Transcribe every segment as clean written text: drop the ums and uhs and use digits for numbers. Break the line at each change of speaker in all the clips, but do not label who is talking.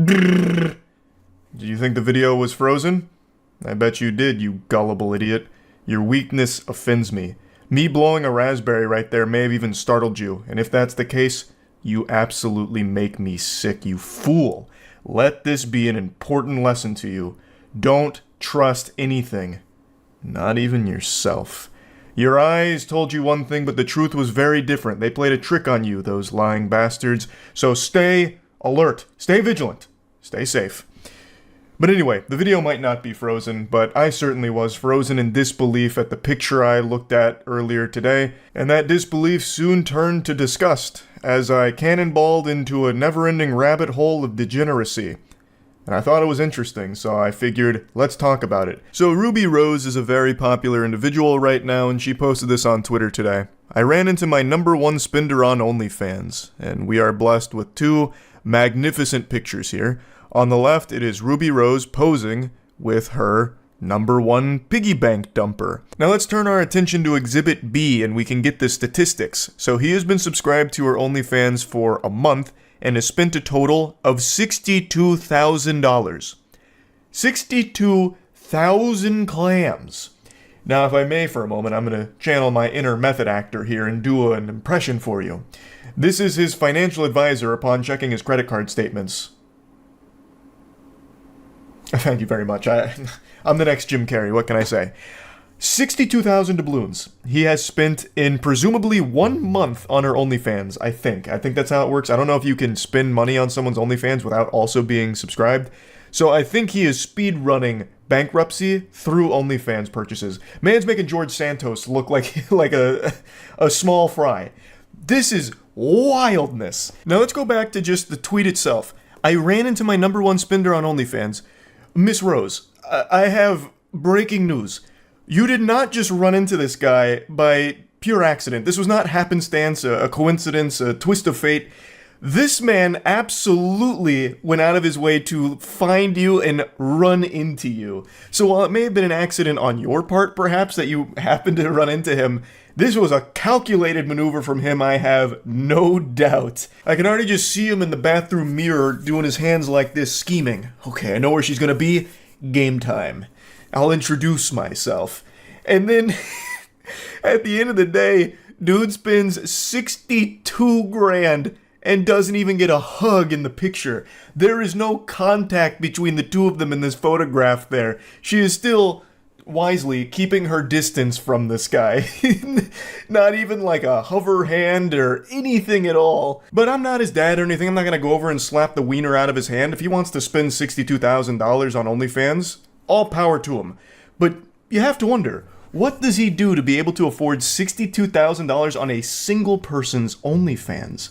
Do you think the video was frozen? I bet you did, you gullible idiot. Your weakness offends me. Me blowing a raspberry right there may have even startled you, and if that's the case, you absolutely make me sick, you fool. Let this be an important lesson to you. Don't trust anything. Not even yourself. Your eyes told you one thing, but the truth was very different. They played a trick on you, those lying bastards. So stay alert. Stay vigilant. Stay safe. But anyway, the video might not be frozen, but I certainly was frozen in disbelief at the picture I looked at earlier today, and that disbelief soon turned to disgust as I cannonballed into a never-ending rabbit hole of degeneracy. And I thought it was interesting, so I figured, let's talk about it. So Ruby Rose is a very popular individual right now, and she posted this on Twitter today. I ran into my #1 spender on OnlyFans, and we are blessed with two magnificent pictures here. On the left, it is Ruby Rose posing with her #1 piggy bank dumper. Now let's turn our attention to Exhibit B and we can get the statistics. So he has been subscribed to her OnlyFans for a month and has spent a total of $62,000. 62,000 clams. Now if I may for a moment, I'm going to channel my inner method actor here and do an impression for you. This is his financial advisor upon checking his credit card statements. Thank you very much. I'm the next Jim Carrey, what can I say? 62,000 doubloons he has spent in presumably 1 month on her OnlyFans, I think. I think that's how it works. I don't know if you can spend money on someone's OnlyFans without also being subscribed. So I think he is speed running bankruptcy through OnlyFans purchases. Man's making George Santos look like a small fry. This is wildness. Now let's go back to just the tweet itself. I ran into my #1 spender on OnlyFans. Miss Rose, I have breaking news. You did not just run into this guy by pure accident. This was not happenstance, a coincidence, a twist of fate. This man absolutely went out of his way to find you and run into you. So while it may have been an accident on your part, perhaps, that you happened to run into him, this was a calculated maneuver from him, I have no doubt. I can already just see him in the bathroom mirror doing his hands like this, scheming. Okay, I know where she's gonna be. Game time. I'll introduce myself. And then, at the end of the day, dude spends 62 grand and doesn't even get a hug in the picture. There is no contact between the two of them in this photograph there. She is still wisely keeping her distance from this guy. Not even like a hover hand or anything at all. But I'm not his dad or anything. I'm not gonna go over and slap the wiener out of his hand. If he wants to spend $62,000 on OnlyFans, all power to him. But you have to wonder, what does he do to be able to afford $62,000 on a single person's OnlyFans?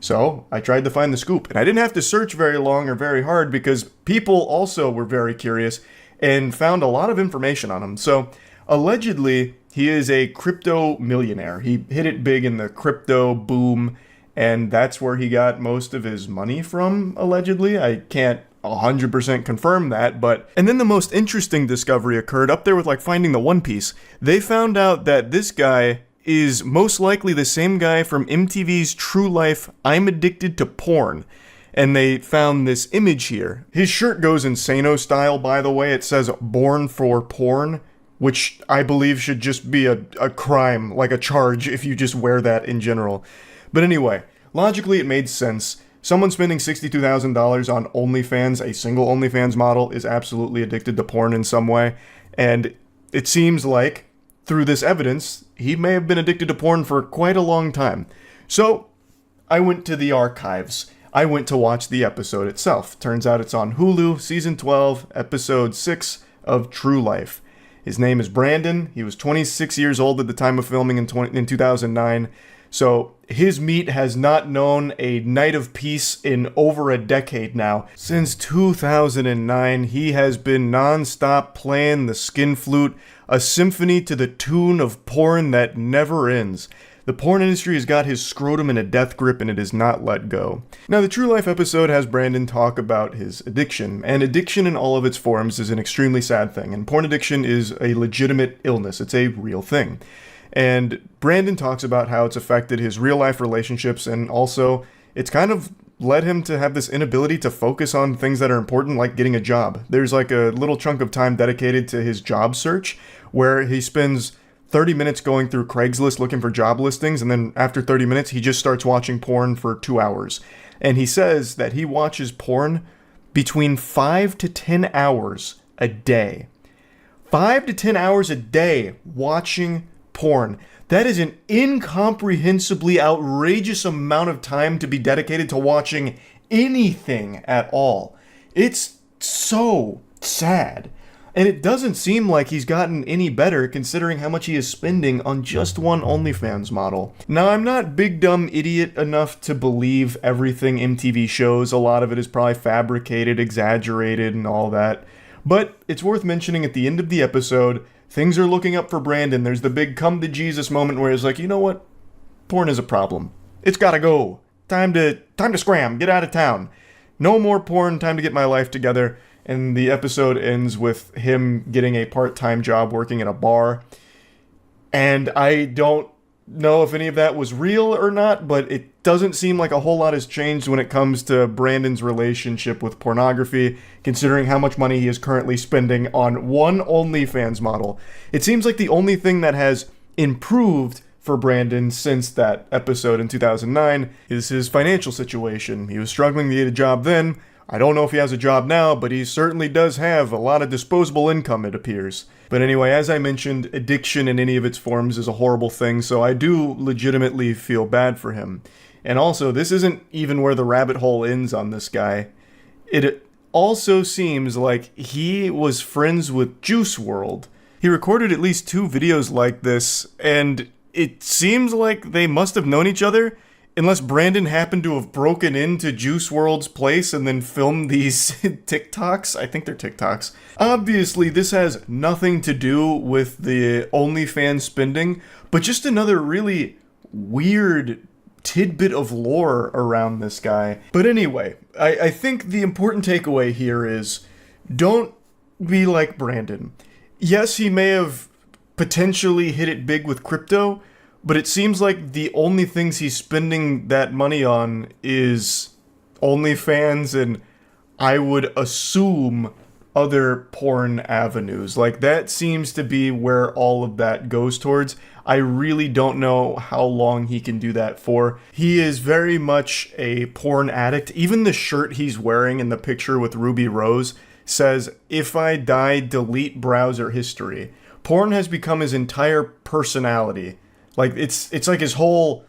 So I tried to find the scoop, and I didn't have to search very long or very hard because people also were very curious and found a lot of information on him. So allegedly, he is a crypto millionaire. He hit it big in the crypto boom, and that's where he got most of his money from, allegedly. I can't 100% confirm that, but... And then the most interesting discovery occurred up there with like finding the One Piece. They found out that this guy is most likely the same guy from MTV's True Life, I'm Addicted to Porn. And they found this image here. His shirt goes insano style, by the way. It says "Born for Porn," which I believe should just be a crime, like a charge, if you just wear that in general. But anyway, logically it made sense. Someone spending $62,000 on OnlyFans, a single OnlyFans model, is absolutely addicted to porn in some way. And it seems like, through this evidence, he may have been addicted to porn for quite a long time. So, I went to the archives. I went to watch the episode itself. Turns out it's on Hulu, Season 12, Episode 6 of True Life. His name is Brandon. He was 26 years old at the time of filming in 2009. So his meat has not known a night of peace in over a decade now. Since 2009, he has been non-stop playing the skin flute, a symphony to the tune of porn that never ends. The porn industry has got his scrotum in a death grip and it has not let go. Now, the True Life episode has Brandon talk about his addiction, and addiction in all of its forms is an extremely sad thing, and porn addiction is a legitimate illness. It's a real thing. And Brandon talks about how it's affected his real-life relationships, and also it's kind of led him to have this inability to focus on things that are important, like getting a job. There's like a little chunk of time dedicated to his job search where he spends 30 minutes going through Craigslist looking for job listings, and then after 30 minutes, he just starts watching porn for 2 hours. And he says that he watches porn between 5 to 10 hours a day. 5 to 10 hours a day watching porn. That is an incomprehensibly outrageous amount of time to be dedicated to watching anything at all. It's so sad. And it doesn't seem like he's gotten any better considering how much he is spending on just one OnlyFans model. Now, I'm not big dumb idiot enough to believe everything MTV shows. A lot of it is probably fabricated, exaggerated, and all that. But it's worth mentioning at the end of the episode, things are looking up for Brandon. There's the big come to Jesus moment where it's like, you know what? Porn is a problem. It's gotta go. Time to scram. Get out of town. No more porn. Time to get my life together. And the episode ends with him getting a part-time job working at a bar. And I don't know if any of that was real or not, but it doesn't seem like a whole lot has changed when it comes to Brandon's relationship with pornography, considering how much money he is currently spending on one OnlyFans model. It seems like the only thing that has improved for Brandon since that episode in 2009 is his financial situation. He was struggling to get a job then. I don't know if he has a job now, but he certainly does have a lot of disposable income, it appears. But anyway, as I mentioned, addiction in any of its forms is a horrible thing, so I do legitimately feel bad for him. And also, this isn't even where the rabbit hole ends on this guy. It also seems like he was friends with Juice WRLD. He recorded at least 2 videos like this, and it seems like they must have known each other, unless Brandon happened to have broken into Juice WRLD's place and then filmed these TikToks. I think they're TikToks. Obviously, this has nothing to do with the OnlyFans spending, but just another really weird tidbit of lore around this guy. But anyway, I think the important takeaway here is don't be like Brandon. Yes, he may have potentially hit it big with crypto, but it seems like the only things he's spending that money on is OnlyFans and I would assume other porn avenues. Like, that seems to be where all of that goes towards. I really don't know how long he can do that for. He is very much a porn addict. Even the shirt he's wearing in the picture with Ruby Rose says, "If I die, delete browser history." Porn has become his entire personality. Like, it's like his whole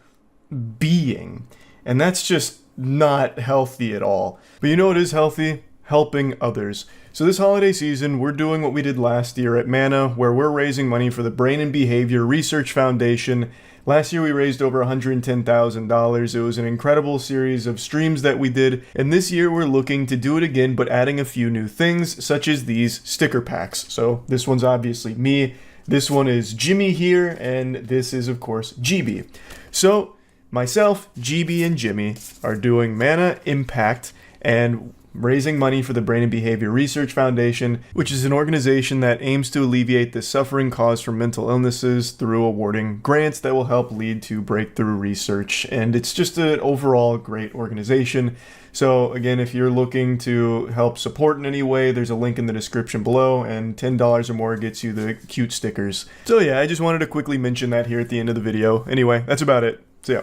being. And that's just not healthy at all. But you know what is healthy? Helping others. So this holiday season, we're doing what we did last year at Mana, where we're raising money for the Brain and Behavior Research Foundation. Last year we raised over $110,000. It was an incredible series of streams that we did. And this year we're looking to do it again, but adding a few new things, such as these sticker packs. So this one's obviously me. This one is Jimmy here, and this is, of course, GB. So, myself, GB, and Jimmy are doing Mana Impact and raising money for the Brain and Behavior Research Foundation, which is an organization that aims to alleviate the suffering caused from mental illnesses through awarding grants that will help lead to breakthrough research. And it's just an overall great organization. So again, if you're looking to help support in any way, there's a link in the description below, and $10 or more gets you the cute stickers. So yeah, I just wanted to quickly mention that here at the end of the video. Anyway, that's about it. So yeah.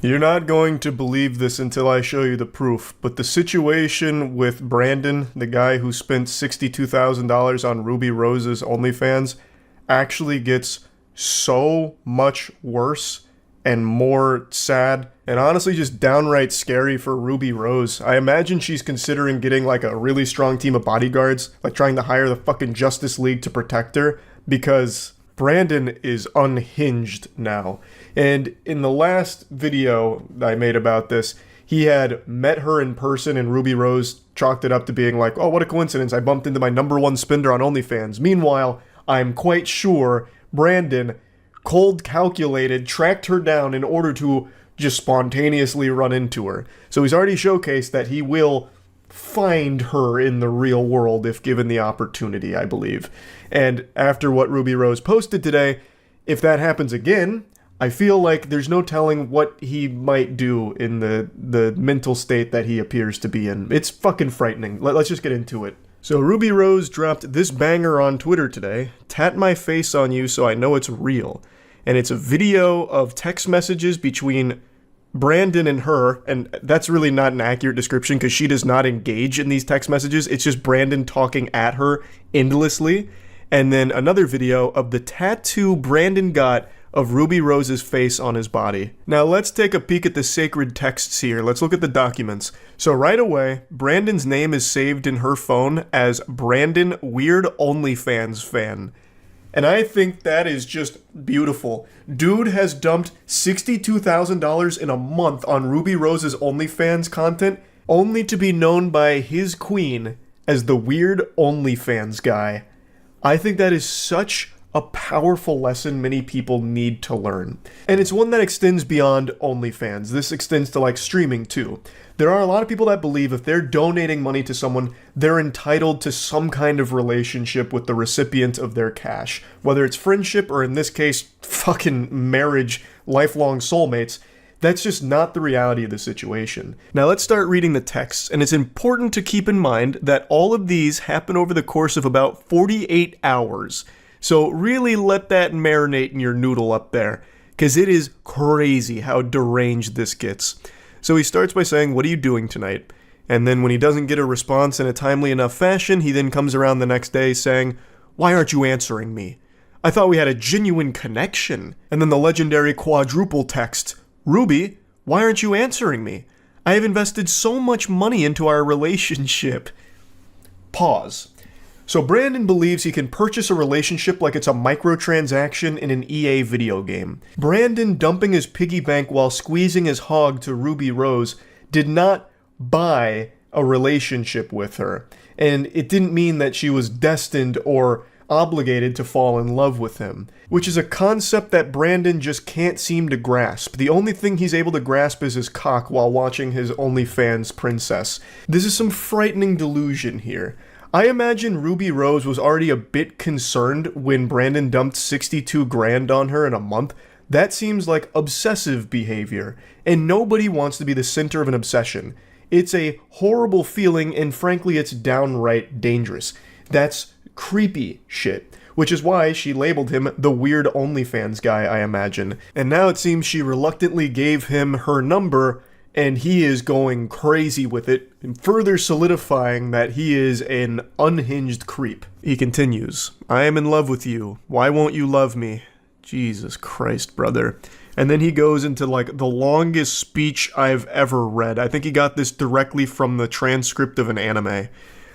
You're not going to believe this until I show you the proof, but the situation with Brandon, the guy who spent $62,000 on Ruby Rose's OnlyFans, actually gets so much worse and more sad, and honestly just downright scary for Ruby Rose. I imagine she's considering getting like a really strong team of bodyguards, like trying to hire the fucking Justice League to protect her, because Brandon is unhinged now. And in the last video I made about this, he had met her in person, and Ruby Rose chalked it up to being like, oh, what a coincidence, I bumped into my #1 spender on OnlyFans. Meanwhile, I'm quite sure Brandon cold calculated, tracked her down in order to just spontaneously run into her. So he's already showcased that he will find her in the real world if given the opportunity, I believe. And after what Ruby Rose posted today, if that happens again, I feel like there's no telling what he might do in the mental state that he appears to be in. It's fucking frightening. Let's just get into it. So Ruby Rose dropped this banger on Twitter today. Tat my face on you so I know it's real. And it's a video of text messages between Brandon and her, and that's really not an accurate description because she does not engage in these text messages. It's just Brandon talking at her endlessly. And then another video of the tattoo Brandon got of Ruby Rose's face on his body. Now let's take a peek at the sacred texts here. Let's look at the documents. So right away, Brandon's name is saved in her phone as Brandon Weird OnlyFans Fan. And I think that is just beautiful. Dude has dumped $62,000 in a month on Ruby Rose's OnlyFans content, only to be known by his queen as the Weird OnlyFans guy. I think that is such a powerful lesson many people need to learn. And it's one that extends beyond OnlyFans. This extends to like streaming too. There are a lot of people that believe if they're donating money to someone, they're entitled to some kind of relationship with the recipient of their cash. Whether it's friendship or in this case, fucking marriage, lifelong soulmates. That's just not the reality of the situation. Now let's start reading the texts, and it's important to keep in mind that all of these happen over the course of about 48 hours. So really let that marinate in your noodle up there, because it is crazy how deranged this gets. So he starts by saying, "What are you doing tonight?" And then when he doesn't get a response in a timely enough fashion, he then comes around the next day saying, "Why aren't you answering me? I thought we had a genuine connection." And then the legendary quadruple text, "Ruby, why aren't you answering me? I have invested so much money into our relationship." Pause. So Brandon believes he can purchase a relationship like it's a microtransaction in an EA video game. Brandon dumping his piggy bank while squeezing his hog to Ruby Rose did not buy a relationship with her. And it didn't mean that she was destined or obligated to fall in love with him, which is a concept that Brandon just can't seem to grasp. The only thing he's able to grasp is his cock while watching his OnlyFans princess. This is some frightening delusion here. I imagine Ruby Rose was already a bit concerned when Brandon dumped 62 grand on her in a month. That seems like obsessive behavior, and nobody wants to be the center of an obsession. It's a horrible feeling, and frankly, it's downright dangerous. That's creepy shit, which is why she labeled him the Weird OnlyFans guy, I imagine. And now it seems she reluctantly gave him her number, and he is going crazy with it, further solidifying that he is an unhinged creep. He continues, "I am in love with you. Why won't you love me?" Jesus Christ, brother. And then he goes into like the longest speech I've ever read. I think he got this directly from the transcript of an anime.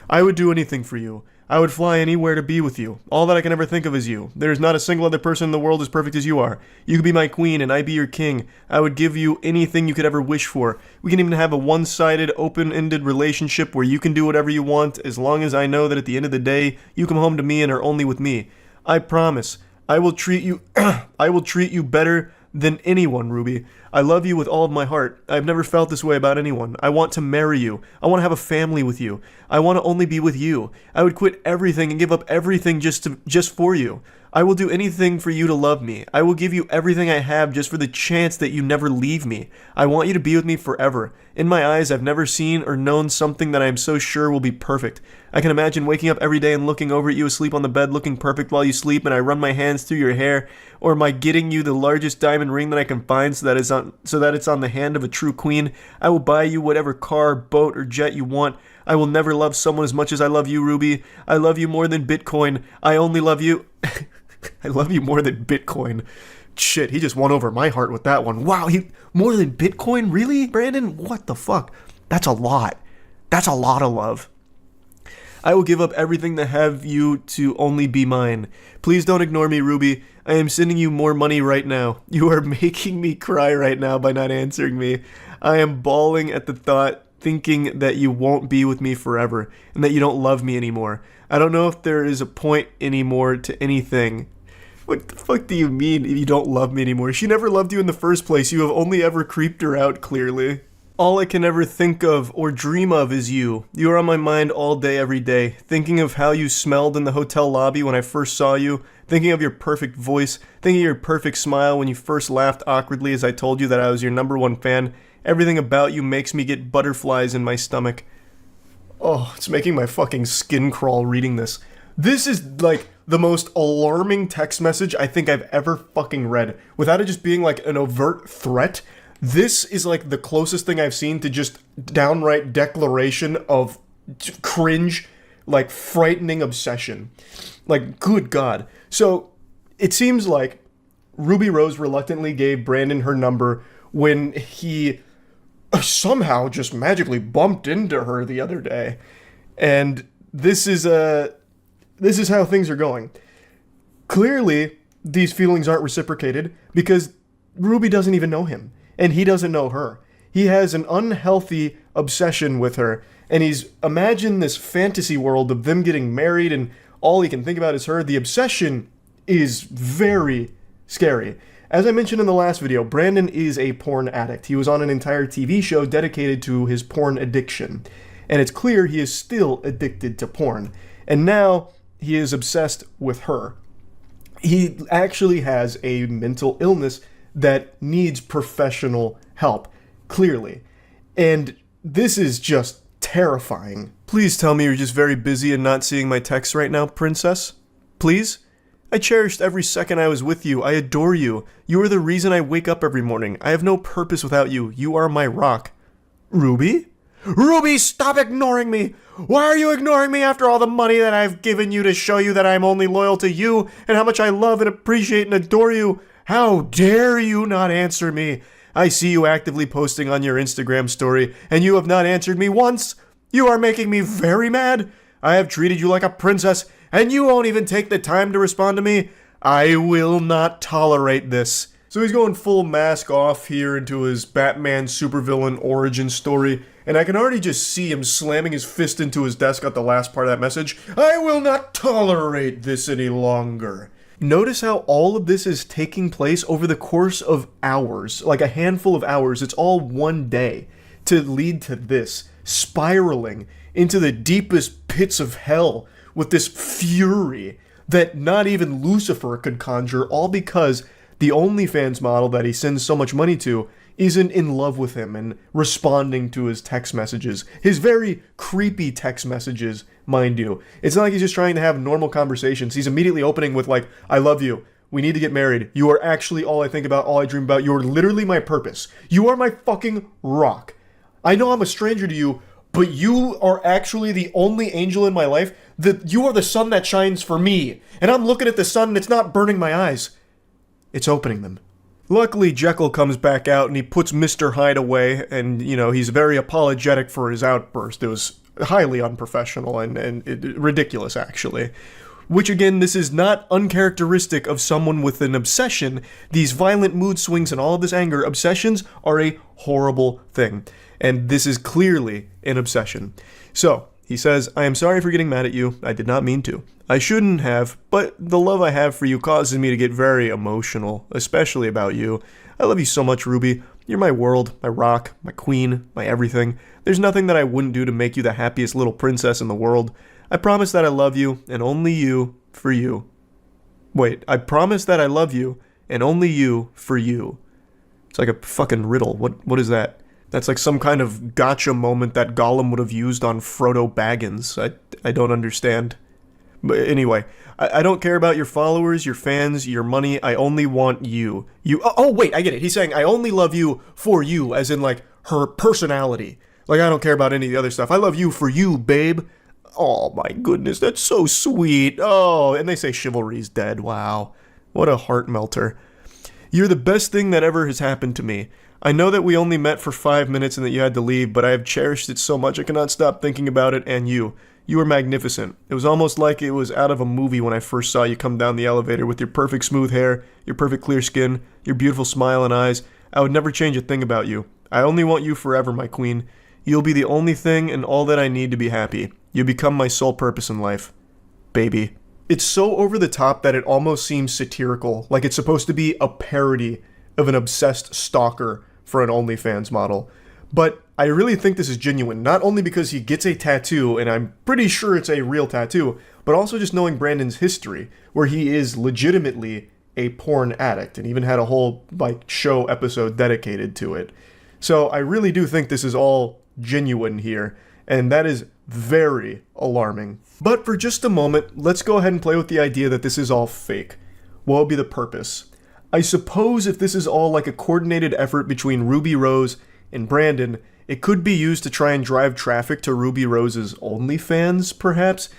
"I would do anything for you. I would fly anywhere to be with you. All that I can ever think of is you. There is not a single other person in the world as perfect as you are. You could be my queen and I'd be your king. I would give you anything you could ever wish for. We can even have a one-sided, open-ended relationship where you can do whatever you want as long as I know that at the end of the day, you come home to me and are only with me. I promise. I will treat you I will treat you better than anyone, Ruby. I love you with all of my heart. I've never felt this way about anyone. I want to marry you. I want to have a family with you. I want to only be with you. I would quit everything and give up everything just for you. I will do anything for you to love me. I will give you everything I have just for the chance that you never leave me. I want you to be with me forever. In my eyes, I've never seen or known something that I am so sure will be perfect. I can imagine waking up every day and looking over at you asleep on the bed looking perfect while you sleep and I run my hands through your hair, or my getting you the largest diamond ring that I can find so that it's on the hand of a true queen. I will buy you whatever car, boat, or jet you want. I will never love someone as much as I love you, Ruby. I love you more than Bitcoin. I only love you... I love you more than Bitcoin. Shit, he just won over my heart with that one. Wow, more than Bitcoin? Really, Brandon? What the fuck? That's a lot. That's a lot of love. I will give up everything to have you to only be mine. Please don't ignore me, Ruby. I am sending you more money right now. You are making me cry right now by not answering me. I am bawling at the thought, thinking that you won't be with me forever, and that you don't love me anymore. I don't know if there is a point anymore to anything. What the fuck do you mean you don't love me anymore? She never loved you in the first place. You have only ever creeped her out, clearly.
All I can ever think of or dream of is you. You are on my mind all day, every day. Thinking of how you smelled in the hotel lobby when I first saw you. Thinking of your perfect voice. Thinking of your perfect smile when you first laughed awkwardly as I told you that I was your #1 fan. Everything about you makes me get butterflies in my stomach. Oh, it's making my fucking skin crawl reading this. This is like the most alarming text message I think I've ever fucking read. Without it just being like an overt threat, this is like the closest thing I've seen to just downright declaration of cringe, like frightening obsession. Like, good God. So, it seems like Ruby Rose reluctantly gave Brandon her number when he somehow just magically bumped into her the other day. And this is how things are going. Clearly, these feelings aren't reciprocated because Ruby doesn't even know him. And he doesn't know her. He has an unhealthy obsession with her. And he's imagined this fantasy world of them getting married and all he can think about is her. The obsession is very scary. As I mentioned in the last video, Brandon is a porn addict. He was on an entire TV show dedicated to his porn addiction. And it's clear he is still addicted to porn. And now he is obsessed with her. He actually has a mental illness that needs professional help, clearly. And this is just terrifying. Please tell me you're just very busy and not seeing my texts right now, princess. Please? I cherished every second I was with you. I adore you. You are the reason I wake up every morning. I have no purpose without you. You are my rock. Ruby? Ruby, stop ignoring me! Why are you ignoring me after all the money that I've given you to show you that I'm only loyal to you and how much I love and appreciate and adore you? How dare you not answer me? I see you actively posting on your Instagram story, and you have not answered me once. You are making me very mad. I have treated you like a princess, and you won't even take the time to respond to me. I will not tolerate this. So he's going full mask off here into his Batman supervillain origin story, and I can already just see him slamming his fist into his desk at the last part of that message. I will not tolerate this any longer. Notice how all of this is taking place over the course of hours, like a handful of hours. It's all one day to lead to this, spiraling into the deepest pits of hell with this fury that not even Lucifer could conjure, all because the OnlyFans model that he sends so much money to isn't in love with him and responding to his text messages. His very creepy text messages, mind you. It's not like he's just trying to have normal conversations. He's immediately opening with like, I love you. We need to get married. You are actually all I think about, all I dream about. You are literally my purpose. You are my fucking rock. I know I'm a stranger to you, but you are actually the only angel in my life. You are the sun that shines for me. And I'm looking at the sun and it's not burning my eyes. It's opening them. Luckily, Jekyll comes back out and he puts Mr. Hyde away, and, you know, he's very apologetic for his outburst. It was highly unprofessional and ridiculous, actually. Which, again, this is not uncharacteristic of someone with an obsession. These violent mood swings and all of this anger, obsessions are a horrible thing. And this is clearly an obsession. So, he says, I am sorry for getting mad at you. I did not mean to. I shouldn't have, but the love I have for you causes me to get very emotional, especially about you. I love you so much, Ruby. You're my world, my rock, my queen, my everything. There's nothing that I wouldn't do to make you the happiest little princess in the world. I promise that I love you, and only you, for you. Wait, I promise that I love you, and only you, for you. It's like a fucking riddle. What is that? That's like some kind of gotcha moment that Gollum would have used on Frodo Baggins. I don't understand. But anyway, I don't care about your followers, your fans, your money. I only want you. Oh, wait, I get it. He's saying, I only love you for you, as in, like, her personality. Like, I don't care about any of the other stuff. I love you for you, babe. Oh, my goodness, that's so sweet. Oh, and they say chivalry's dead. Wow. What a heart melter. You're the best thing that ever has happened to me. I know that we only met for 5 minutes and that you had to leave, but I have cherished it so much I cannot stop thinking about it and you. You were magnificent. It was almost like it was out of a movie when I first saw you come down the elevator with your perfect smooth hair, your perfect clear skin, your beautiful smile and eyes. I would never change a thing about you. I only want you forever, my queen. You'll be the only thing and all that I need to be happy. You become my sole purpose in life. Baby. It's so over the top that it almost seems satirical, like it's supposed to be a parody of an obsessed stalker for an OnlyFans model.
But I really think this is genuine, not only because he gets a tattoo, and I'm pretty sure it's a real tattoo, but also just knowing Brandon's history, where he is legitimately a porn addict, and even had a whole show episode dedicated to it. So I really do think this is all genuine here, and that is very alarming. But for just a moment, let's go ahead and play with the idea that this is all fake. What would be the purpose? I suppose if this is all like a coordinated effort between Ruby Rose and Brandon, it could be used to try and drive traffic to Ruby Rose's OnlyFans, perhaps?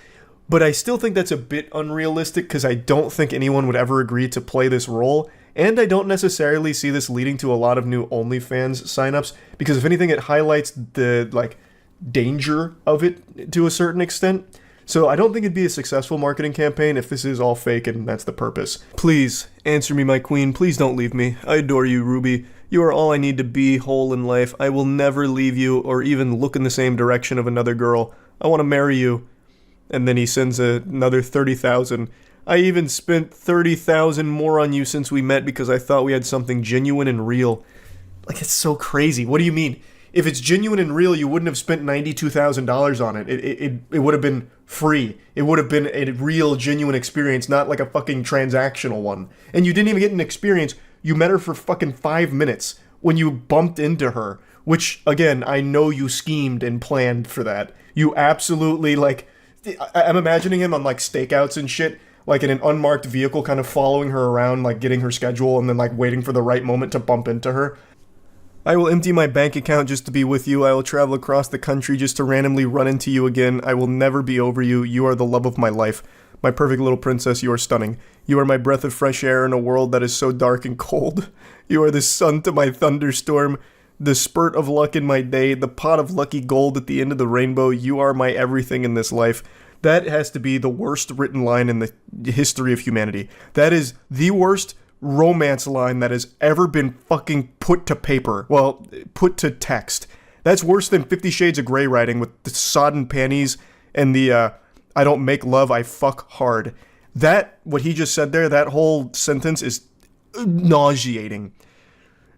But I still think that's a bit unrealistic because I don't think anyone would ever agree to play this role, and I don't necessarily see this leading to a lot of new OnlyFans signups, because if anything, it highlights the, danger of it to a certain extent. So I don't think it'd be a successful marketing campaign if this is all fake and that's the purpose. Please, answer me, my queen. Please don't leave me. I adore you, Ruby. You are all I need to be whole in life. I will never leave you or even look in the same direction of another girl. I want to marry you. And then he sends another 30,000. I even spent 30,000 more on you since we met because I thought we had something genuine and real. It's so crazy. What do you mean? If it's genuine and real, you wouldn't have spent $92,000 on it. It would have been free. It would have been a real, genuine experience, not like a fucking transactional one. And you didn't even get an experience. You met her for fucking 5 minutes when you bumped into her, which, again, I know you schemed and planned for that. You absolutely, I'm imagining him on, stakeouts and shit, in an unmarked vehicle, kind of following her around, getting her schedule, and then, waiting for the right moment to bump into her. I will empty my bank account just to be with you. I will travel across the country just to randomly run into you again. I will never be over you. You are the love of my life. My perfect little princess, you are stunning. You are my breath of fresh air in a world that is so dark and cold. You are the sun to my thunderstorm, the spurt of luck in my day, the pot of lucky gold at the end of the rainbow. You are my everything in this life. That has to be the worst written line in the history of humanity. That is the worst romance line that has ever been fucking put to paper. Well, put to text. That's worse than 50 Shades of Grey writing with the sodden panties and the, I don't make love, I fuck hard. That, what he just said there, that whole sentence is nauseating.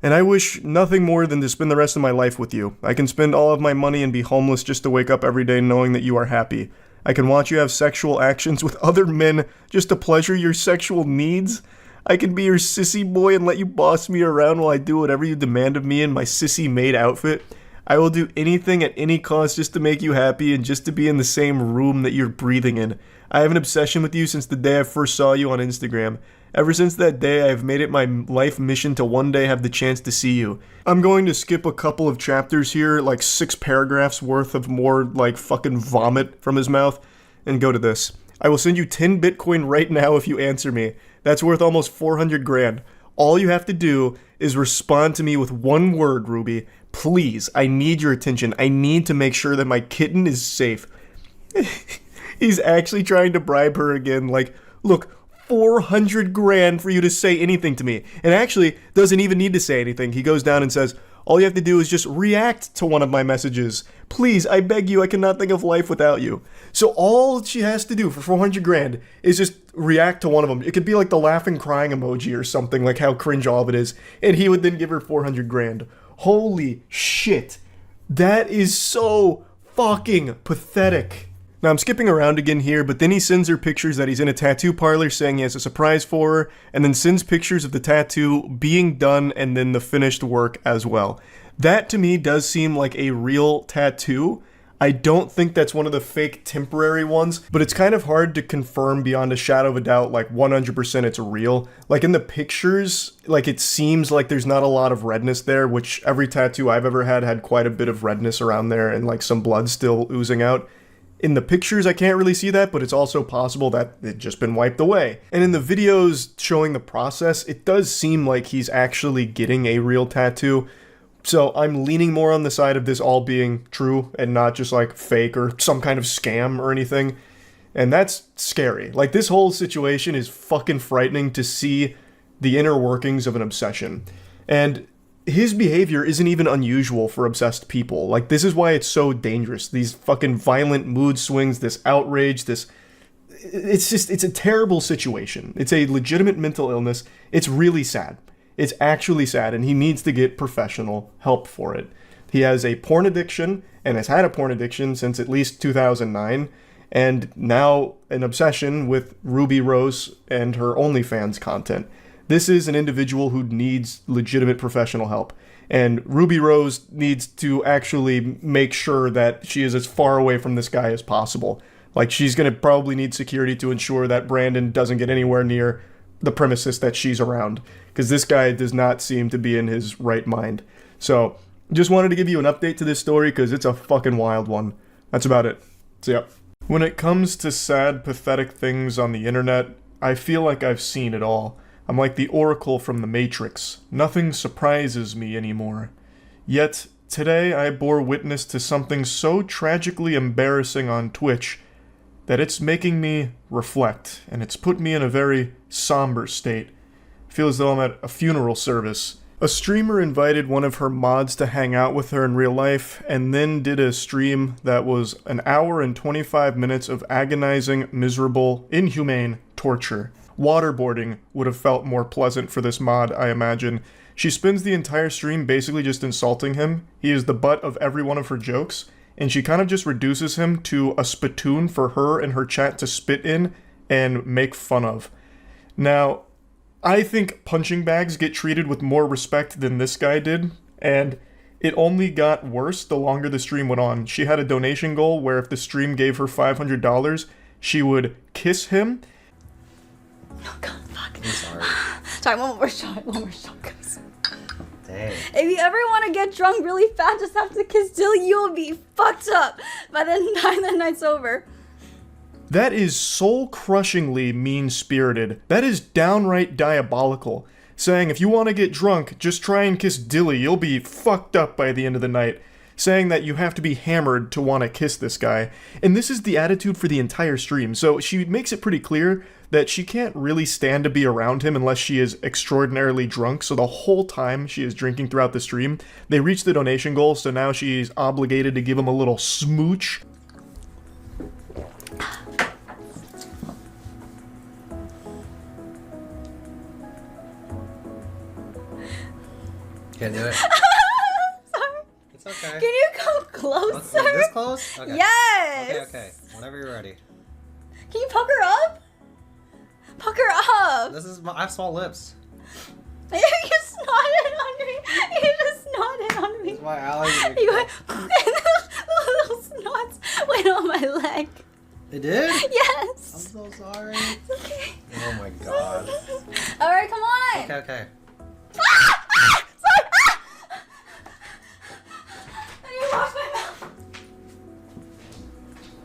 And I wish nothing more than to spend the rest of my life with you. I can spend all of my money and be homeless just to wake up every day knowing that you are happy. I can watch you have sexual actions with other men just to pleasure your sexual needs. I can be your sissy boy and let you boss me around while I do whatever you demand of me in my sissy maid outfit. I will do anything at any cost just to make you happy and just to be in the same room that you're breathing in. I have an obsession with you since the day I first saw you on Instagram. Ever since that day, I have made it my life mission to one day have the chance to see you. I'm going to skip a couple of chapters here, 6 paragraphs worth of more, fucking vomit from his mouth, and go to this. I will send you 10 Bitcoin right now if you answer me. That's worth almost 400 grand. All you have to do is respond to me with one word, Ruby. Please, I need your attention. I need to make sure that my kitten is safe. He's actually trying to bribe her again. Look, 400 grand for you to say anything to me. And actually, doesn't even need to say anything. He goes down and says, all you have to do is just react to one of my messages. Please, I beg you, I cannot think of life without you. So all she has to do for 400 grand is just react to one of them. It could be like the laughing, crying emoji or something, like how cringe all of it is. And he would then give her 400 grand. Holy shit. That is so fucking pathetic. Now, I'm skipping around again here, but then he sends her pictures that he's in a tattoo parlor saying he has a surprise for her, and then sends pictures of the tattoo being done and then the finished work as well. That, to me, does seem like a real tattoo. I don't think that's one of the fake temporary ones, but it's kind of hard to confirm beyond a shadow of a doubt, 100% it's real. In the pictures, it seems like there's not a lot of redness there, which every tattoo I've ever had quite a bit of redness around there and, some blood still oozing out. In the pictures, I can't really see that, but it's also possible that it's just been wiped away. And in the videos showing the process, it does seem like he's actually getting a real tattoo. So I'm leaning more on the side of this all being true and not just fake or some kind of scam or anything. And that's scary. This whole situation is fucking frightening to see the inner workings of an obsession. And his behavior isn't even unusual for obsessed people. This is why it's so dangerous. These fucking violent mood swings, this outrage, it's a terrible situation. It's a legitimate mental illness. It's really sad. It's actually sad, and he needs to get professional help for it. He has a porn addiction and has had a porn addiction since at least 2009, and now an obsession with Ruby Rose and her OnlyFans content. This is an individual who needs legitimate professional help. And Ruby Rose needs to actually make sure that she is as far away from this guy as possible. Like, she's going to probably need security to ensure that Brandon doesn't get anywhere near the premises that she's around. Because this guy does not seem to be in his right mind. So, just wanted to give you an update to this story because it's a fucking wild one. That's about it. So, yeah. When it comes to sad, pathetic things on the internet, I feel like I've seen it all. I'm like the Oracle from the Matrix. Nothing surprises me anymore. Yet, today I bore witness to something so tragically embarrassing on Twitch that it's making me reflect, and it's put me in a very somber state. I feel as though I'm at a funeral service. A streamer invited one of her mods to hang out with her in real life, and then did a stream that was an hour and 25 minutes of agonizing, miserable, inhumane torture. Waterboarding would have felt more pleasant for this mod, I imagine. She spends the entire stream basically just insulting him. He is the butt of every one of her jokes, and she kind of just reduces him to a spittoon for her and her chat to spit in and make fun of. Now, I think punching bags get treated with more respect than this guy did, and it only got worse the longer the stream went on. She had a donation goal where if the stream gave her $500, she would kiss him.
Oh god, fuck.
I'm sorry.
Sorry, one more shot, guys.
Dang.
If you ever want to get drunk really fast, just have to kiss till you'll be fucked up by the time the night's over.
That is soul-crushingly mean-spirited. That is downright diabolical. Saying if you want to get drunk, just try and kiss Dilly, you'll be fucked up by the end of the night. Saying that you have to be hammered to want to kiss this guy. And this is the attitude for the entire stream. So she makes it pretty clear that she can't really stand to be around him unless she is extraordinarily drunk. So the whole time she is drinking throughout the stream, they reach the donation goal, so now she's obligated to give him a little smooch.
Can't do it.
Sorry.
It's okay.
Can you come closer?
Like this close? Okay.
Yes.
Okay. Whenever you're ready.
Can you pucker up? Pucker up.
This is I have small lips.
You snotted on me. You just snotted on me.
This is my allergy.
You went, little snots went on my leg.
It did? I'm
Yes.
so sorry.
Okay.
Oh my god.
All right, come on.
Okay.
Sorry. I need to wash my mouth.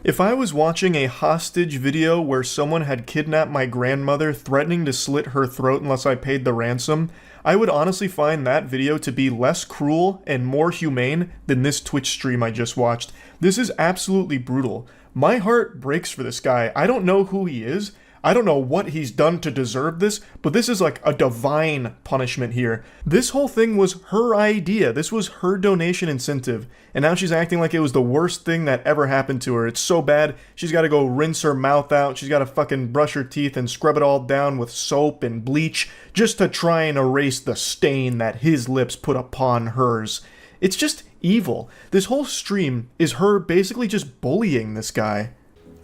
If I was watching a hostage video where someone had kidnapped my grandmother, threatening to slit her throat unless I paid the ransom, I would honestly find that video to be less cruel and more humane than this Twitch stream I just watched. This is absolutely brutal. My heart breaks for this guy. I don't know who he is. I don't know what he's done to deserve this, but this is like a divine punishment here. This whole thing was her idea. This was her donation incentive. And now she's acting like it was the worst thing that ever happened to her. It's so bad, she's got to go rinse her mouth out. She's got to fucking brush her teeth and scrub it all down with soap and bleach just to try and erase the stain that his lips put upon hers. It's just evil. This whole stream is her basically just bullying this guy.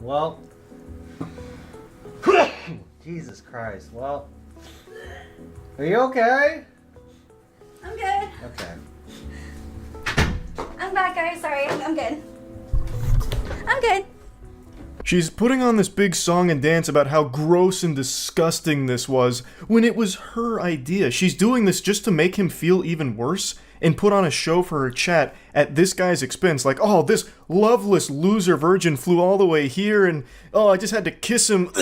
Well. Jesus Christ. Well. Are you okay?
I'm good.
Okay.
I'm back, guys. Sorry, I'm good. I'm good.
She's putting on this big song and dance about how gross and disgusting this was, when it was her idea. She's doing this just to make him feel even worse, and put on a show for her chat at this guy's expense. Like, oh, this loveless loser virgin flew all the way here, and oh, I just had to kiss him.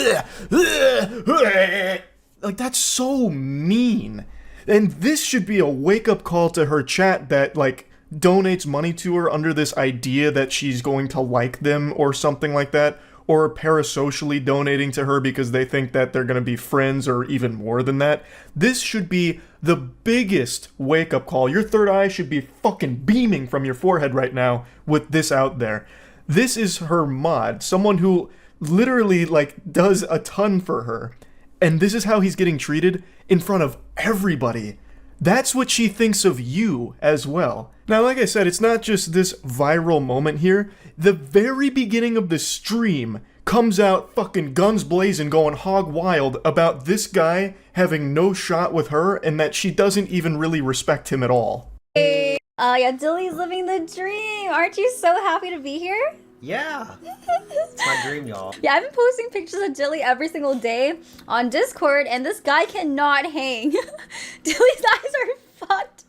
Like, that's so mean. And this should be a wake-up call to her chat that, like, donates money to her under this idea that she's going to like them or something like that, or parasocially donating to her because they think that they're going to be friends or even more than that. This should be the biggest wake-up call. Your third eye should be fucking beaming from your forehead right now with this out there. This is her mod, someone who literally, like, does a ton for her. And this is how he's getting treated in front of everybody. That's what she thinks of you as well. Now, like I said, it's not just this viral moment here. The very beginning of the stream comes out fucking guns blazing, going hog wild about this guy having no shot with her and that she doesn't even really respect him at all.
Yeah, Dilly's living the dream. Aren't you so happy to be here?
Yeah. It's my dream, y'all.
Yeah, I've been posting pictures of Dilly every single day on Discord, and this guy cannot hang. Dilly's eyes are fucked.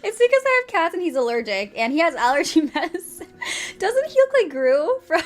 It's because I have cats and he's allergic, and he has allergy meds. Doesn't he look like Gru from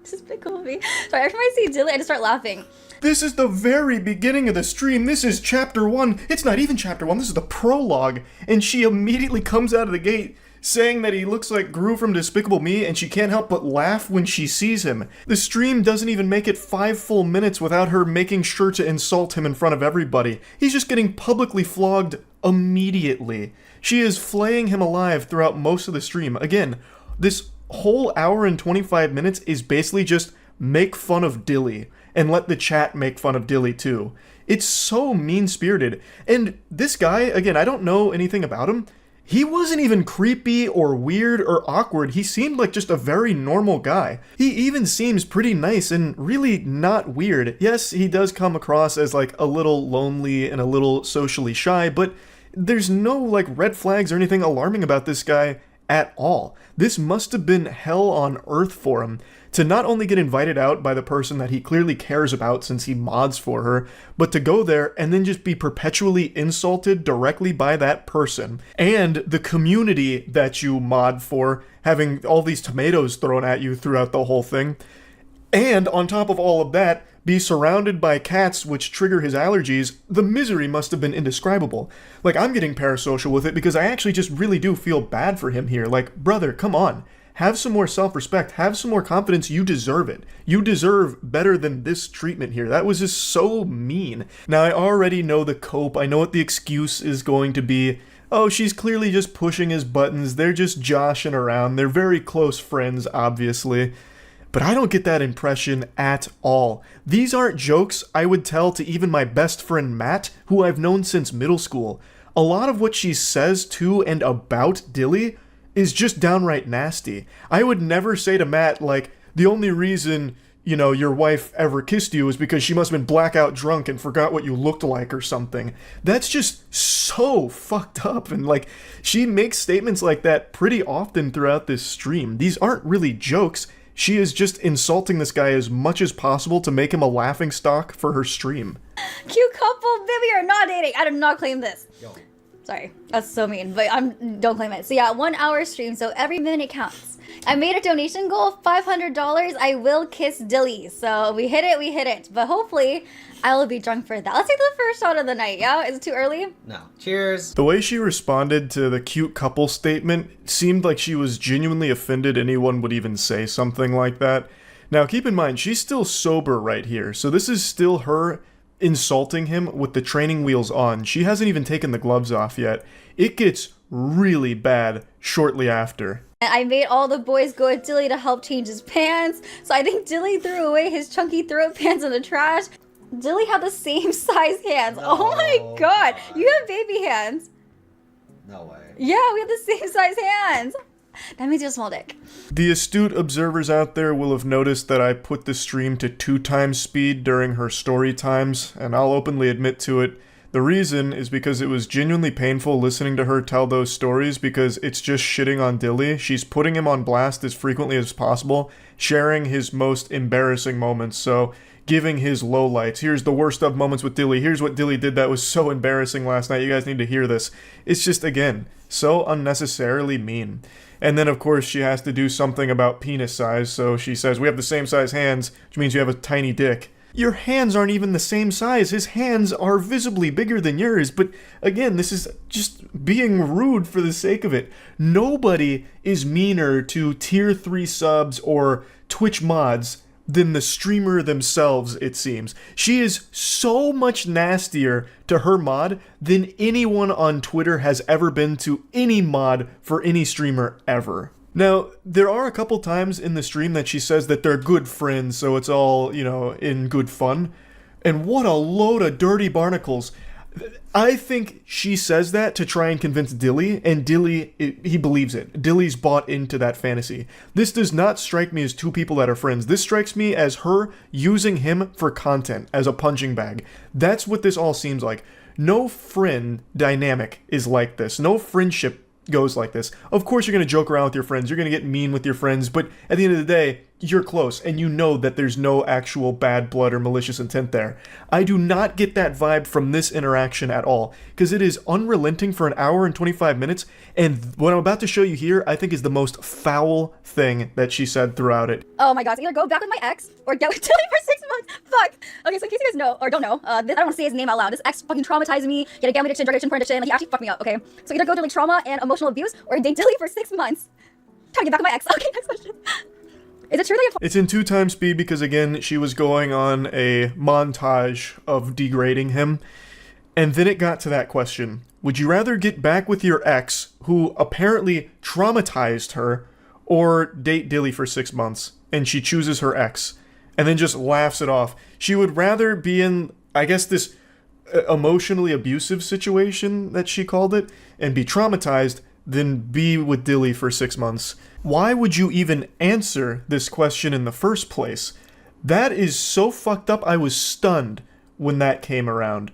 Despicable Me? Sorry, every time I see Dilly, I just start laughing.
This is the very beginning of the stream. This is chapter 1. It's not even chapter 1. This is the prologue. And she immediately comes out of the gate saying that he looks like Gru from Despicable Me, and she can't help but laugh when she sees him. The stream doesn't even make it 5 full minutes without her making sure to insult him in front of everybody. He's just getting publicly flogged immediately. She is flaying him alive throughout most of the stream. Again, this whole hour and 25 minutes is basically just make fun of Dilly and let the chat make fun of Dilly too. It's so mean-spirited. And this guy, again, I don't know anything about him. He wasn't even creepy or weird or awkward. He seemed like just a very normal guy. He even seems pretty nice and really not weird. Yes, he does come across as like a little lonely and a little socially shy, but there's no like red flags or anything alarming about this guy at all. This must have been hell on earth for him to not only get invited out by the person that he clearly cares about since he mods for her, but to go there and then just be perpetually insulted directly by that person and the community that you mod for, having all these tomatoes thrown at you throughout the whole thing. And on top of all of that, be surrounded by cats which trigger his allergies. The misery must have been indescribable. Like, I'm getting parasocial with it because I actually just really do feel bad for him here. Like, brother, come on. Have some more self-respect. Have some more confidence. You deserve it. You deserve better than this treatment here. That was just so mean. Now, I already know the cope. I know what the excuse is going to be. Oh, she's clearly just pushing his buttons. They're just joshing around. They're very close friends, obviously. But I don't get that impression at all. These aren't jokes I would tell to even my best friend Matt, who I've known since middle school. A lot of what she says to and about Dilly is just downright nasty. I would never say to Matt, like, the only reason, you know, your wife ever kissed you is because she must have been blackout drunk and forgot what you looked like or something. That's just so fucked up. And, like, she makes statements like that pretty often throughout this stream. These aren't really jokes. She is just insulting this guy as much as possible to make him a laughingstock for her stream.
Cute couple, baby, we are not dating. I do not claim this.
Yo.
Sorry, that's so mean, but don't claim it. So yeah, 1 hour stream, so every minute counts. I made a donation goal of $500. I will kiss Dilly. So we hit it. But hopefully, I will be drunk for that. Let's take the first shot of the night, yeah? Is it too early?
No. Cheers.
The way she responded to the cute couple statement seemed like she was genuinely offended anyone would even say something like that. Now, keep in mind, she's still sober right here, so this is still her insulting him with the training wheels on. She hasn't even taken the gloves off yet. It gets really bad shortly after.
I made all the boys go with Dilly to help change his pants. So I think Dilly threw away his chunky throat pants in the trash. Dilly had the same size hands.
No,
Oh my god.
God.
You have baby hands.
No way.
Yeah, we have the same size hands. That means you have a small dick.
The astute observers out there will have noticed that I put the stream to 2 times speed during her story times, and I'll openly admit to it. The reason is because it was genuinely painful listening to her tell those stories because it's just shitting on Dilly. She's putting him on blast as frequently as possible, sharing his most embarrassing moments, so giving his lowlights. Here's the worst of moments with Dilly. Here's what Dilly did that was so embarrassing last night. You guys need to hear this. It's just, again, so unnecessarily mean. And then, of course, she has to do something about penis size, so she says, we have the same size hands, which means you have a tiny dick. Your hands aren't even the same size. His hands are visibly bigger than yours, but again, this is just being rude for the sake of it. Nobody is meaner to tier 3 subs or Twitch mods than the streamer themselves, it seems. She is so much nastier to her mod than anyone on Twitter has ever been to any mod for any streamer ever. Now, there are a couple times in the stream that she says that they're good friends, so it's all, you know, in good fun. And what a load of dirty barnacles. I think she says that to try and convince Dilly, and Dilly, he believes it. Dilly's bought into that fantasy. This does not strike me as two people that are friends. This strikes me as her using him for content, as a punching bag. That's what this all seems like. No friend dynamic is like this. No friendship goes like this. Of course you're going to joke around with your friends, you're going to get mean with your friends, but at the end of the day, you're close, and you know that there's no actual bad blood or malicious intent there. I do not get that vibe from this interaction at all, because it is unrelenting for an hour and 25 minutes, and what I'm about to show you here, I think is the most foul thing that she said throughout it.
Oh my god, so either go back with my ex or get with Tilly for 6 months. Fuck. Okay, so in case you guys know, or don't know, I don't want to say his name out loud. This ex fucking traumatized me. He had a gambling addiction, drug addiction, porn addiction. Like, he actually fucked me up, okay? So either go through like trauma and emotional abuse or date Tilly for 6 months. Try to get back with my ex. Okay, next question. Is it true that
It's in 2x speed because, again, she was going on a montage of degrading him. And then it got to that question. Would you rather get back with your ex, who apparently traumatized her, or date Dilly for 6 months? And she chooses her ex. And then just laughs it off. She would rather be in, I guess, this emotionally abusive situation that she called it, and be traumatized, than be with Dilly for 6 months. Why would you even answer this question in the first place? That is so fucked up. I was stunned when that came around.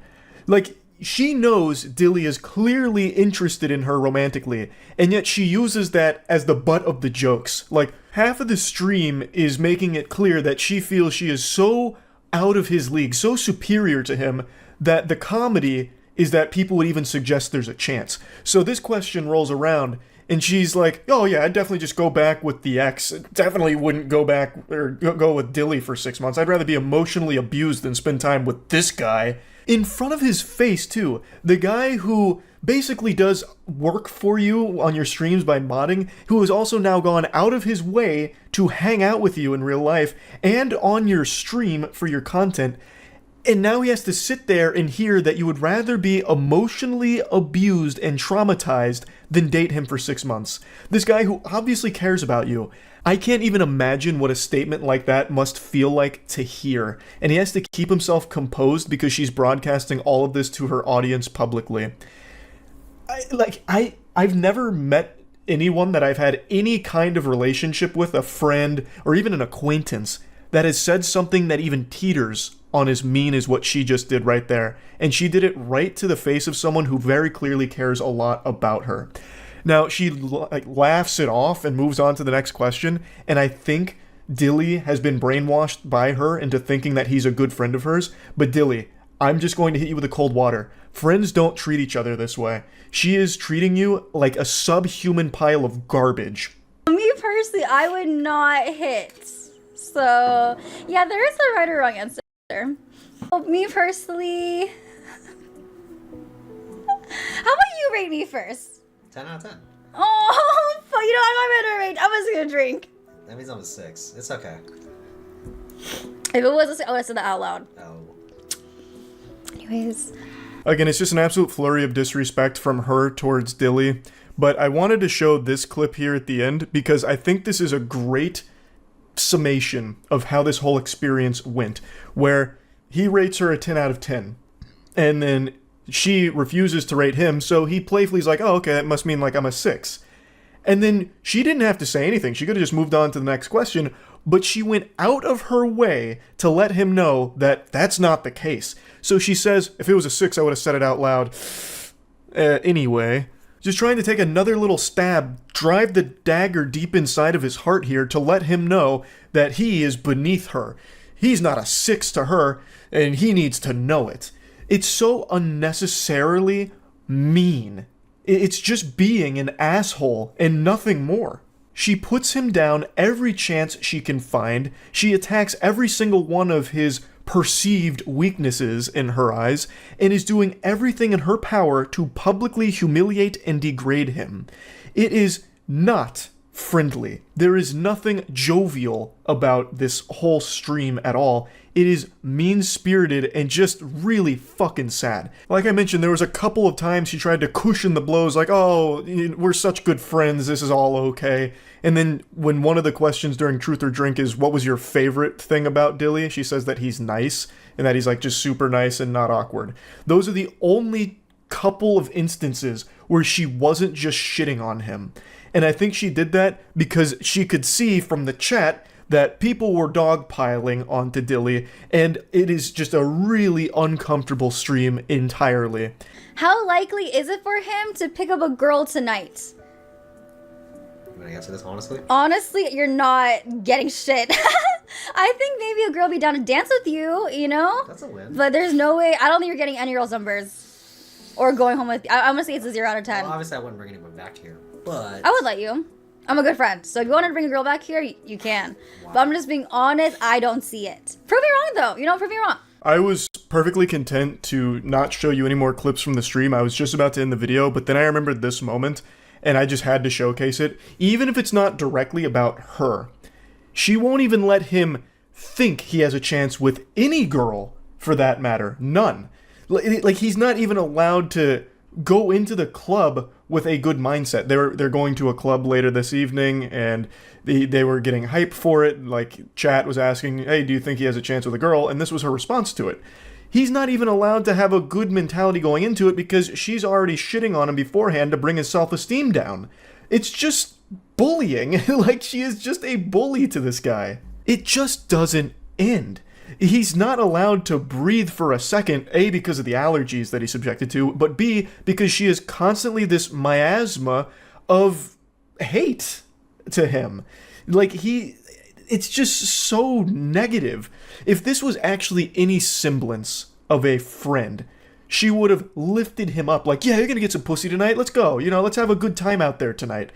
Like, she knows Dilly is clearly interested in her romantically, and yet she uses that as the butt of the jokes. Like, half of the stream is making it clear that she feels she is so out of his league, so superior to him, that the comedy is that people would even suggest there's a chance. So this question rolls around, and she's like, oh yeah, I'd definitely just go back with the ex. Definitely wouldn't go back, or go with Dilly for 6 months. I'd rather be emotionally abused than spend time with this guy. In front of his face, too. The guy who basically does work for you on your streams by modding, who has also now gone out of his way to hang out with you in real life, and on your stream for your content. And now he has to sit there and hear that you would rather be emotionally abused and traumatized than date him for 6 months. This guy who obviously cares about you. I can't even imagine what a statement like that must feel like to hear. And he has to keep himself composed because she's broadcasting all of this to her audience publicly. I've never met anyone that I've had any kind of relationship with, a friend or even an acquaintance, that has said something that even teeters on as mean as what she just did right there. And she did it right to the face of someone who very clearly cares a lot about her. Now, she laughs it off and moves on to the next question, and I think Dilly has been brainwashed by her into thinking that he's a good friend of hers. But Dilly, I'm just going to hit you with the cold water. Friends don't treat each other this way. She is treating you like a subhuman pile of garbage.
Me personally, I would not hit. So, yeah, there is a right or wrong answer. Well, me personally... How about you rate me first?
10 out of 10.
Oh, fuck, you know, I'm not gonna rate. I'm just gonna drink.
That means I'm a 6. It's okay.
If it was a 6, I would have said that out loud.
Oh.
Anyways.
Again, it's just an absolute flurry of disrespect from her towards Dilly. But I wanted to show this clip here at the end because I think this is a great summation of how this whole experience went, where he rates her a 10 out of 10, and then she refuses to rate him, so he playfully is like, oh, okay, that must mean like I'm a 6. And then she didn't have to say anything. She could have just moved on to the next question, but she went out of her way to let him know that that's not the case. So she says, if it was a 6, I would have said it out loud. Anyway, just trying to take another little stab, drive the dagger deep inside of his heart here to let him know that he is beneath her. He's not a 6 to her, and he needs to know it. It's so unnecessarily mean. It's just being an asshole and nothing more. She puts him down every chance she can find. She attacks every single one of his perceived weaknesses in her eyes, and is doing everything in her power to publicly humiliate and degrade him. It is not friendly. There is nothing jovial about this whole stream at all. It is mean-spirited and just really fucking sad. Like I mentioned, there was a couple of times she tried to cushion the blows, like, oh, we're such good friends, this is all okay. And then when one of the questions during Truth or Drink is, what was your favorite thing about Dilly? She says that he's nice, and that he's like just super nice and not awkward. Those are the only couple of instances where she wasn't just shitting on him. And I think she did that because she could see from the chat that people were dogpiling onto Dilly, and it is just a really uncomfortable stream entirely.
How likely is it for him to pick up a girl tonight?
I'm gonna answer this honestly.
Honestly, you're not getting shit. I think maybe a girl will be down to dance with you, you know?
That's a win.
But there's no way. I don't think you're getting any girls' numbers. Or going home with. I'm gonna say it's a 0 out of 10.
Well, obviously, I wouldn't bring anyone back here, but
I would let you. I'm a good friend. So if you want to bring a girl back here, you can.
Wow.
But I'm just being honest, I don't see it. Prove me wrong, though. You know, prove me wrong.
I was perfectly content to not show you any more clips from the stream. I was just about to end the video, but then I remembered this moment, and I just had to showcase it. Even if it's not directly about her, she won't even let him think he has a chance with any girl, for that matter. None. Like, he's not even allowed to go into the club with a good mindset. They're going to a club later this evening, and they were getting hype for it. Like, chat was asking, hey, do you think he has a chance with a girl? And this was her response to it. He's not even allowed to have a good mentality going into it because she's already shitting on him beforehand to bring his self-esteem down. It's just bullying. Like, she is just a bully to this guy. It just doesn't end. He's not allowed to breathe for a second, A, because of the allergies that he's subjected to, but B, because she is constantly this miasma of hate to him. Like, it's just so negative. If this was actually any semblance of a friend, she would have lifted him up like, yeah, you're gonna get some pussy tonight, let's go, let's have a good time out there tonight.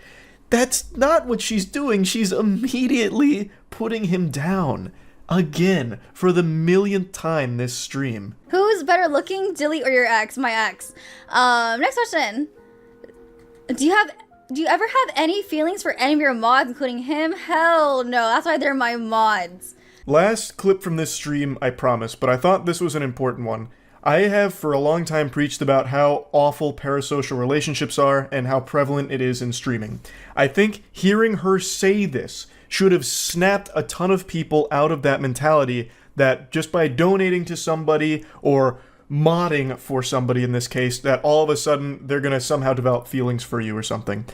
That's not what she's doing. She's immediately putting him down. Again, for the millionth time this stream.
Who's better looking, Dilly or your ex? My ex. Next question. Do you ever have any feelings for any of your mods, including him? Hell no. That's why they're my mods.
Last clip from this stream, I promise, but I thought this was an important one. I have for a long time preached about how awful parasocial relationships are and how prevalent it is in streaming. I think hearing her say this should have snapped a ton of people out of that mentality that just by donating to somebody or modding for somebody in this case, that all of a sudden they're going to somehow develop feelings for you or something.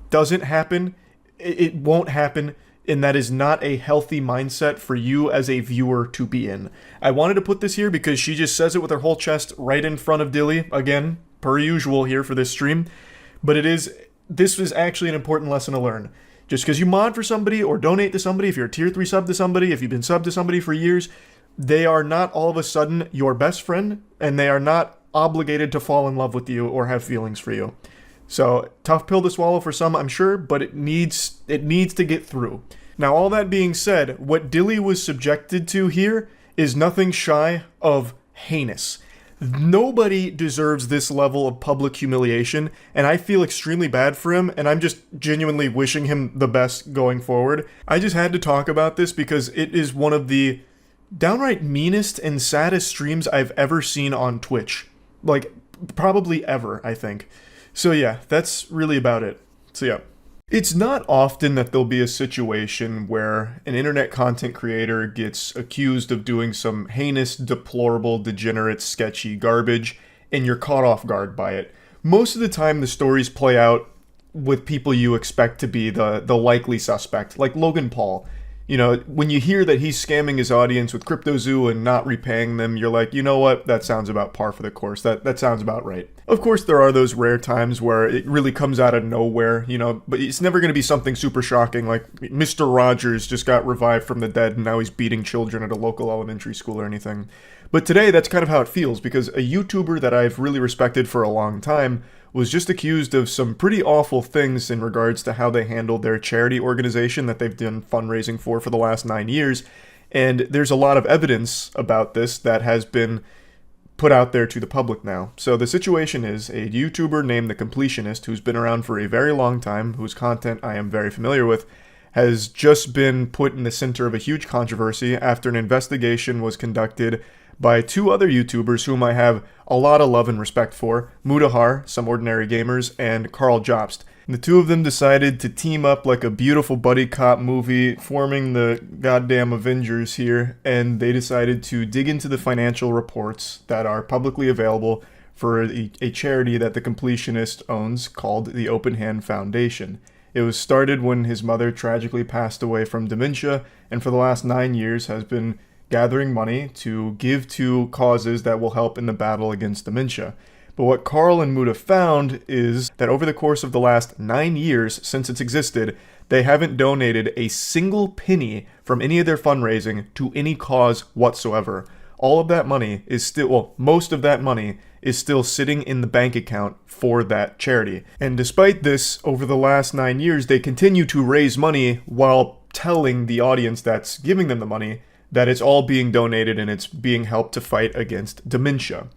Doesn't happen. It won't happen. And that is not a healthy mindset for you as a viewer to be in. I wanted to put this here because she just says it with her whole chest right in front of Dilly. Again, per usual here for this stream. But this is actually an important lesson to learn. Just because you mod for somebody or donate to somebody, if you're a tier 3 sub to somebody, if you've been sub to somebody for years, they are not all of a sudden your best friend, and they are not obligated to fall in love with you or have feelings for you. So, tough pill to swallow for some, I'm sure, but it needs to get through. Now, all that being said, what Dilly was subjected to here is nothing shy of heinous. Nobody deserves this level of public humiliation, and I feel extremely bad for him, and I'm just genuinely wishing him the best going forward. I just had to talk about this because it is one of the downright meanest and saddest streams I've ever seen on Twitch. Like, probably ever, I think. So yeah, that's really about it. So yeah. It's not often that there'll be a situation where an internet content creator gets accused of doing some heinous, deplorable, degenerate, sketchy garbage, and you're caught off guard by it. Most of the time, the stories play out with people you expect to be the likely suspect, like Logan Paul. When you hear that he's scamming his audience with CryptoZoo and not repaying them, you're like, you know what, that sounds about par for the course. That sounds about right. Of course, there are those rare times where it really comes out of nowhere, but it's never going to be something super shocking, like Mr. Rogers just got revived from the dead and now he's beating children at a local elementary school or anything. But today, that's kind of how it feels, because a YouTuber that I've really respected for a long time was just accused of some pretty awful things in regards to how they handled their charity organization that they've done fundraising for the last 9 years. And there's a lot of evidence about this that has been put out there to the public now. So the situation is a YouTuber named The Completionist, who's been around for a very long time, whose content I am very familiar with, has just been put in the center of a huge controversy after an investigation was conducted by two other YouTubers whom I have a lot of love and respect for, Mutahar, Some Ordinary Gamers, and Carl Jobst. The two of them decided to team up like a beautiful buddy cop movie, forming the goddamn Avengers here, and they decided to dig into the financial reports that are publicly available for a charity that The Completionist owns called the Open Hand Foundation. It was started when his mother tragically passed away from dementia, and for the last 9 years has been gathering money to give to causes that will help in the battle against dementia. But what Carl and Muta found is that over the course of the last 9 years since it's existed, they haven't donated a single penny from any of their fundraising to any cause whatsoever. All of that money is still, well, most of that money is still sitting in the bank account for that charity. And despite this, over the last 9 years, they continue to raise money while telling the audience that's giving them the money that it's all being donated and it's being helped to fight against dementia.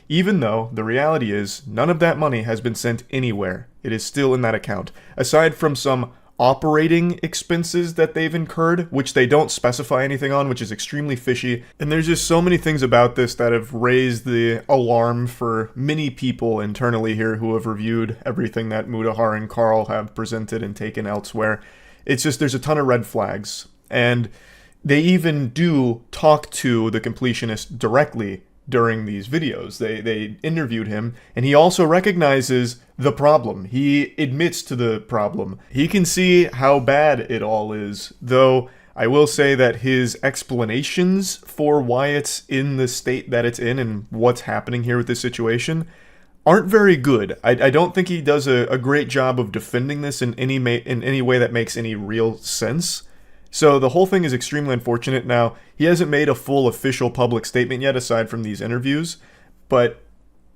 Even though the reality is none of that money has been sent anywhere. It is still in that account. Aside from some operating expenses that they've incurred, which they don't specify anything on, which is extremely fishy. And there's just so many things about this that have raised the alarm for many people internally here who have reviewed everything that Mutahar and Carl have presented and taken elsewhere. It's just there's a ton of red flags. And they even do talk to the completionist directly during these videos. They interviewed him, and he also recognizes the problem. He admits to the problem. He can see how bad it all is, though I will say that his explanations for why it's in the state that it's in and what's happening here with this situation aren't very good. I don't think he does a great job of defending this in any way that makes any real sense. So the whole thing is extremely unfortunate. Now, he hasn't made a full official public statement yet aside from these interviews, but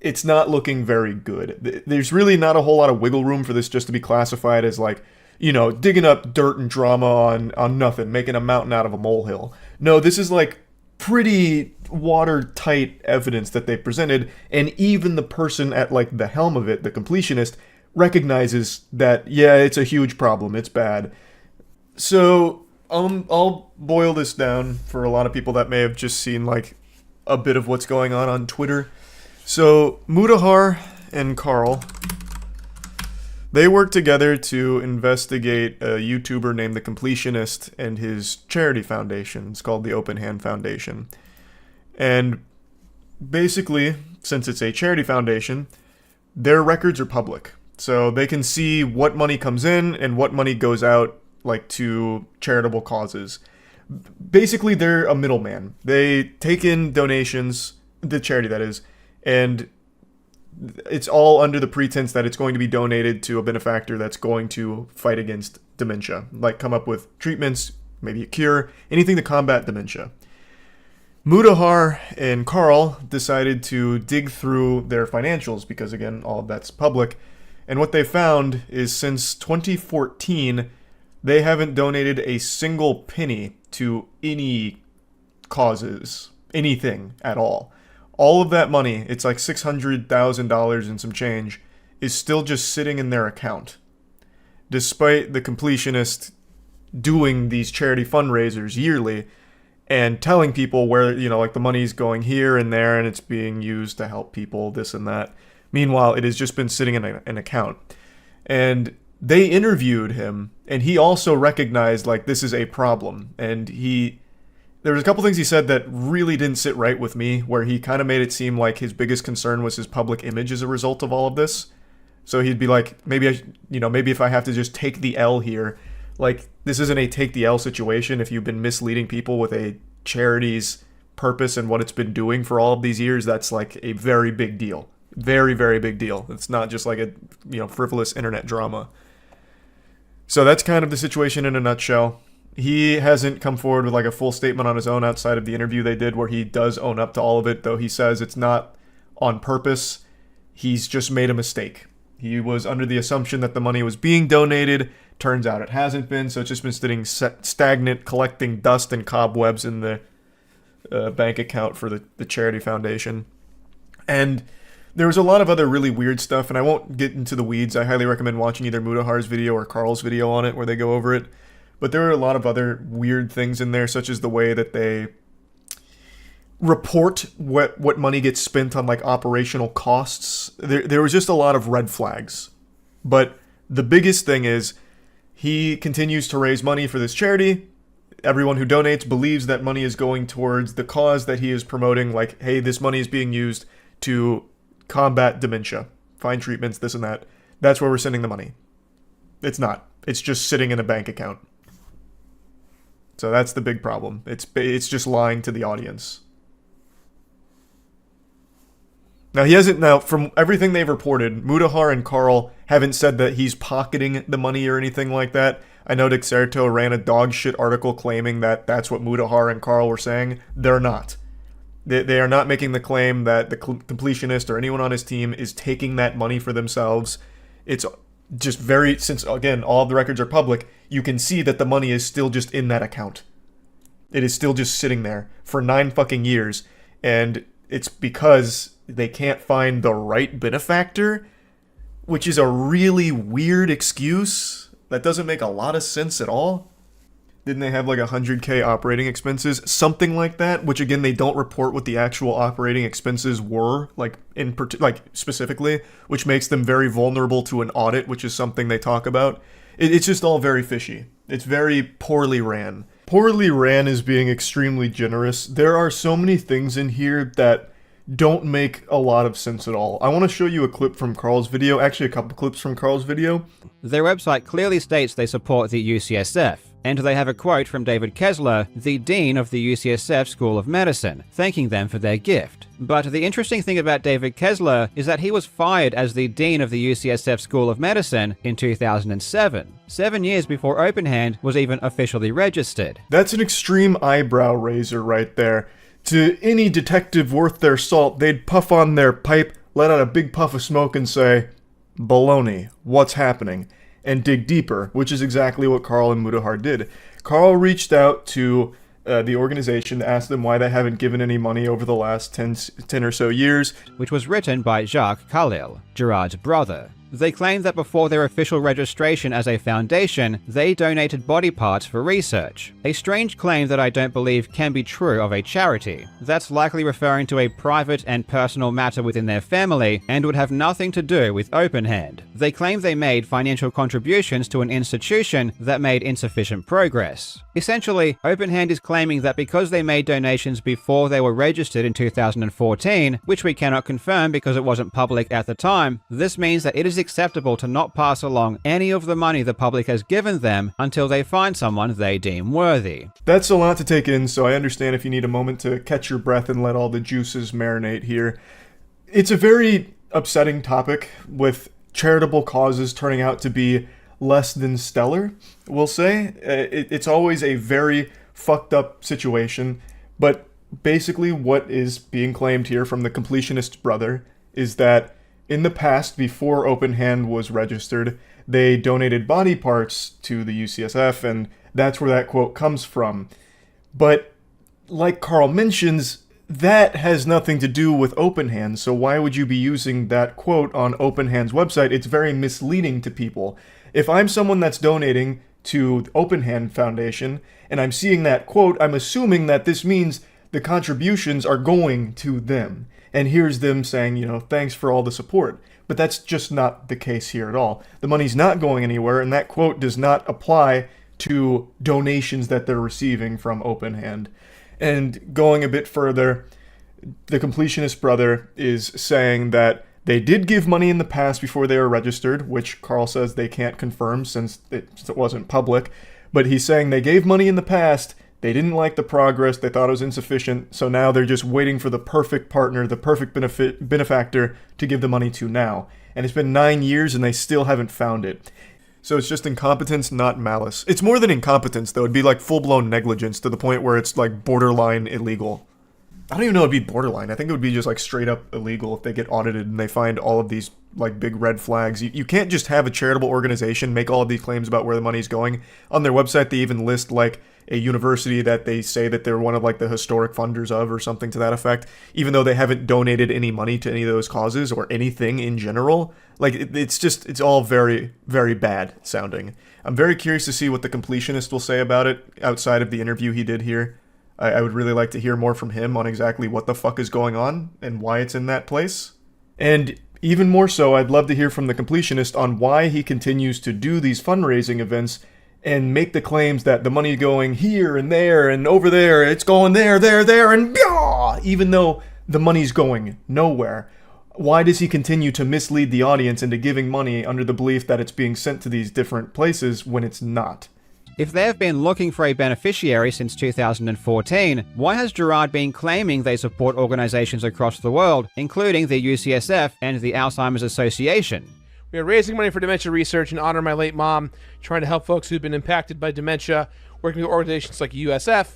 it's not looking very good. There's really not a whole lot of wiggle room for this just to be classified as like, you know, digging up dirt and drama on nothing, making a mountain out of a molehill. No, this is like pretty watertight evidence that they presented, and even the person at like the helm of it, the completionist, recognizes that, yeah, it's a huge problem, it's bad. So I'll boil this down for a lot of people that may have just seen like a bit of what's going on Twitter. So Mutahar and Carl, they worked together to investigate a YouTuber named The Completionist and his charity foundation. It's called the Open Hand Foundation. And basically, since it's a charity foundation, their records are public. So they can see what money comes in and what money goes out, like to charitable causes. Basically, they're a middleman. They take in donations, the charity that is, and it's all under the pretense that it's going to be donated to a benefactor that's going to fight against dementia, like come up with treatments, maybe a cure, anything to combat dementia. Mutahar and Carl decided to dig through their financials because, again, all of that's public, and what they found is since 2014, they haven't donated a single penny to any causes, anything at all. All of that money, it's like $600,000 and some change, is still just sitting in their account. Despite the completionist doing these charity fundraisers yearly and telling people where, you know, like the money's going here and there and it's being used to help people, this and that. Meanwhile, it has just been sitting in an account. And they interviewed him, and he also recognized, like, this is a problem. And there was a couple things he said that really didn't sit right with me, where he kind of made it seem like his biggest concern was his public image as a result of all of this. So he'd be like, maybe if I have to just take the L here, like, this isn't a take the L situation. If you've been misleading people with a charity's purpose and what it's been doing for all of these years, that's like a very big deal. Very, very big deal. It's not just like a, frivolous internet drama. So that's kind of the situation in a nutshell. He hasn't come forward with like a full statement on his own outside of the interview they did where he does own up to all of it, though he says it's not on purpose. He's just made a mistake. He was under the assumption that the money was being donated. Turns out it hasn't been, so it's just been sitting stagnant, collecting dust and cobwebs in the bank account for the charity foundation. And there was a lot of other really weird stuff, and I won't get into the weeds. I highly recommend watching either Mudahar's video or Carl's video on it where they go over it. But there are a lot of other weird things in there, such as the way that they report what money gets spent on like operational costs. There was just a lot of red flags. But the biggest thing is he continues to raise money for this charity. Everyone who donates believes that money is going towards the cause that he is promoting, like, hey, this money is being used to combat dementia, find treatments, this and that. That's where we're sending the money. It's not. It's just sitting in a bank account. So that's the big problem. It's just lying to the audience. Now, from everything they've reported, Mudahar and Carl haven't said that he's pocketing the money or anything like that. I know Dexerto ran a dog shit article claiming that that's what Mudahar and Carl were saying. They're not. They are not making the claim that the completionist or anyone on his team is taking that money for themselves. It's just since, again, all of the records are public, you can see that the money is still just in that account. It is still just sitting there for 9 fucking years. And it's because they can't find the right benefactor, which is a really weird excuse. That doesn't make a lot of sense at all. Didn't they have like 100K operating expenses? Something like that, which again, they don't report what the actual operating expenses were, like specifically, which makes them very vulnerable to an audit, which is something they talk about. It's just all very fishy. It's very poorly ran. Poorly ran is being extremely generous. There are so many things in here that don't make a lot of sense at all. I want to show you a clip from Carl's video, actually a couple clips from Carl's video.
Their website clearly states they support the UCSF, and they have a quote from David Kessler, the Dean of the UCSF School of Medicine, thanking them for their gift. But the interesting thing about David Kessler is that he was fired as the Dean of the UCSF School of Medicine in 2007, 7 years before OpenHand was even officially registered.
That's an extreme eyebrow raiser right there. To any detective worth their salt, they'd puff on their pipe, let out a big puff of smoke and say, "Baloney, what's happening?" and dig deeper, which is exactly what Carl and Mudahar did. Carl reached out to the organization to ask them why they haven't given any money over the last 10 or so years.
Which was written by Jacques Khalil, Gerard's brother. They claim that before their official registration as a foundation, they donated body parts for research. A strange claim that I don't believe can be true of a charity. That's likely referring to a private and personal matter within their family and would have nothing to do with OpenHand. They claim they made financial contributions to an institution that made insufficient progress. Essentially, OpenHand is claiming that because they made donations before they were registered in 2014, which we cannot confirm because it wasn't public at the time, this means that it is acceptable to not pass along any of the money the public has given them until they find someone they deem worthy.
That's a lot to take in, so I understand if you need a moment to catch your breath and let all the juices marinate here. It's a very upsetting topic, with charitable causes turning out to be less than stellar, we'll say. It's always a very fucked up situation, but basically what is being claimed here from the completionist brother is that in the past, before OpenHand was registered, they donated body parts to the UCSF, and that's where that quote comes from. But, like Carl mentions, that has nothing to do with OpenHand, so why would you be using that quote on OpenHand's website? It's very misleading to people. If I'm someone that's donating to the OpenHand Foundation, and I'm seeing that quote, I'm assuming that this means the contributions are going to them. And here's them saying, thanks for all the support. But that's just not the case here at all. The money's not going anywhere, and that quote does not apply to donations that they're receiving from OpenHand. And going a bit further, the completionist brother is saying that they did give money in the past before they were registered, which Carl says they can't confirm since it wasn't public. But he's saying they gave money in the past, they didn't like the progress, they thought it was insufficient, so now they're just waiting for the perfect partner, the perfect benefactor to give the money to now. And it's been 9 years and they still haven't found it. So it's just incompetence, not malice. It's more than incompetence, though. It'd be like full-blown negligence to the point where it's like borderline illegal. I don't even know it'd be borderline. I think it would be just like straight up illegal if they get audited and they find all of these like big red flags. You can't just have a charitable organization make all of these claims about where the money's going. On their website, they even list like a university that they say that they're one of like the historic funders of or something to that effect, even though they haven't donated any money to any of those causes or anything in general. Like it's all very, very bad sounding. I'm very curious to see what the Completionist will say about it outside of the interview he did here. I would really like to hear more from him on exactly what the fuck is going on and why it's in that place. And even more so, I'd love to hear from the Completionist on why he continues to do these fundraising events and make the claims that the money going here and there and over there, it's going there, and blah, even though the money's going nowhere. Why does he continue to mislead the audience into giving money under the belief that it's being sent to these different places when it's not?
If they've been looking for a beneficiary since 2014, why has Gerard been claiming they support organizations across the world, including the UCSF and the Alzheimer's Association?
We are raising money for dementia research in honor of my late mom, trying to help folks who've been impacted by dementia, working with organizations like USF,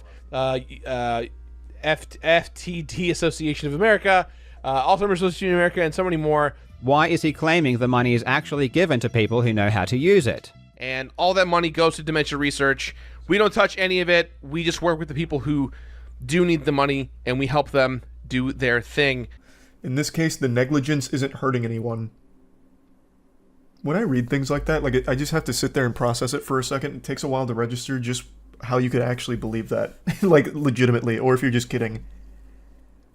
FTD Association of America, Alzheimer's Association of America, and so many more.
Why is he claiming the money is actually given to people who know how to use it?
And all that money goes to dementia research. We don't touch any of it. We just work with the people who do need the money, and we help them do their thing.
In this case, the negligence isn't hurting anyone. When I read things like that, like I just have to sit there and process it for a second. It takes a while to register just how you could actually believe that, like legitimately, or if you're just kidding.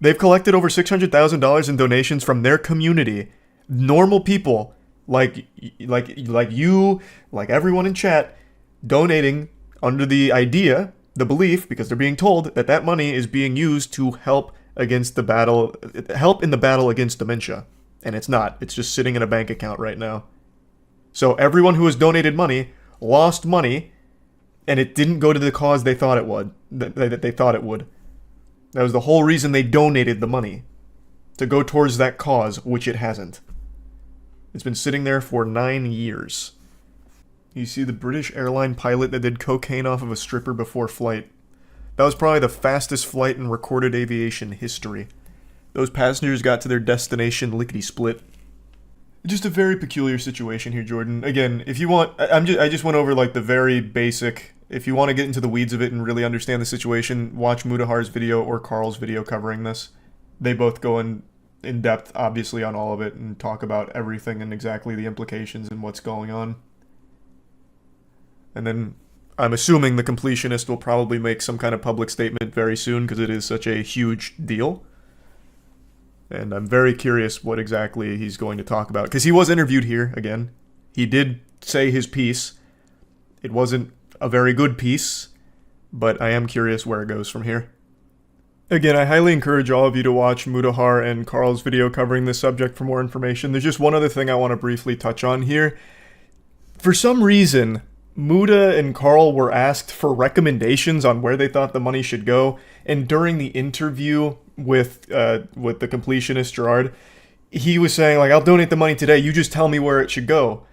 They've collected over $600,000 in donations from their community, normal people like you, like everyone in chat, donating under the idea, the belief, because they're being told that that money is being used to help in the battle against dementia, and it's not. It's just sitting in a bank account right now. So everyone who has donated money lost money, and it didn't go to the cause they thought it would. That they thought it would. That was the whole reason they donated the money, to go towards that cause, which it hasn't. It's been sitting there for 9 years. You see the British airline pilot that did cocaine off of a stripper before flight. That was probably the fastest flight in recorded aviation history. Those passengers got to their destination lickety-split. Just a very peculiar situation here, Jordan. Again, if you want, I just went over like the very basic. If you want to get into the weeds of it and really understand the situation, watch Mudahar's video or Carl's video covering this. They both go in depth, obviously, on all of it and talk about everything and exactly the implications and what's going on. And then I'm assuming the Completionist will probably make some kind of public statement very soon because it is such a huge deal. And I'm very curious what exactly he's going to talk about. Because he was interviewed here, again. He did say his piece. It wasn't a very good piece, but I am curious where it goes from here. Again, I highly encourage all of you to watch Mudahar and Carl's video covering this subject for more information. There's just one other thing I want to briefly touch on here. For some reason, Muda and Carl were asked for recommendations on where they thought the money should go, and during the interview with the Completionist Gerard, he was saying like, I'll donate the money today, you just tell me where it should go.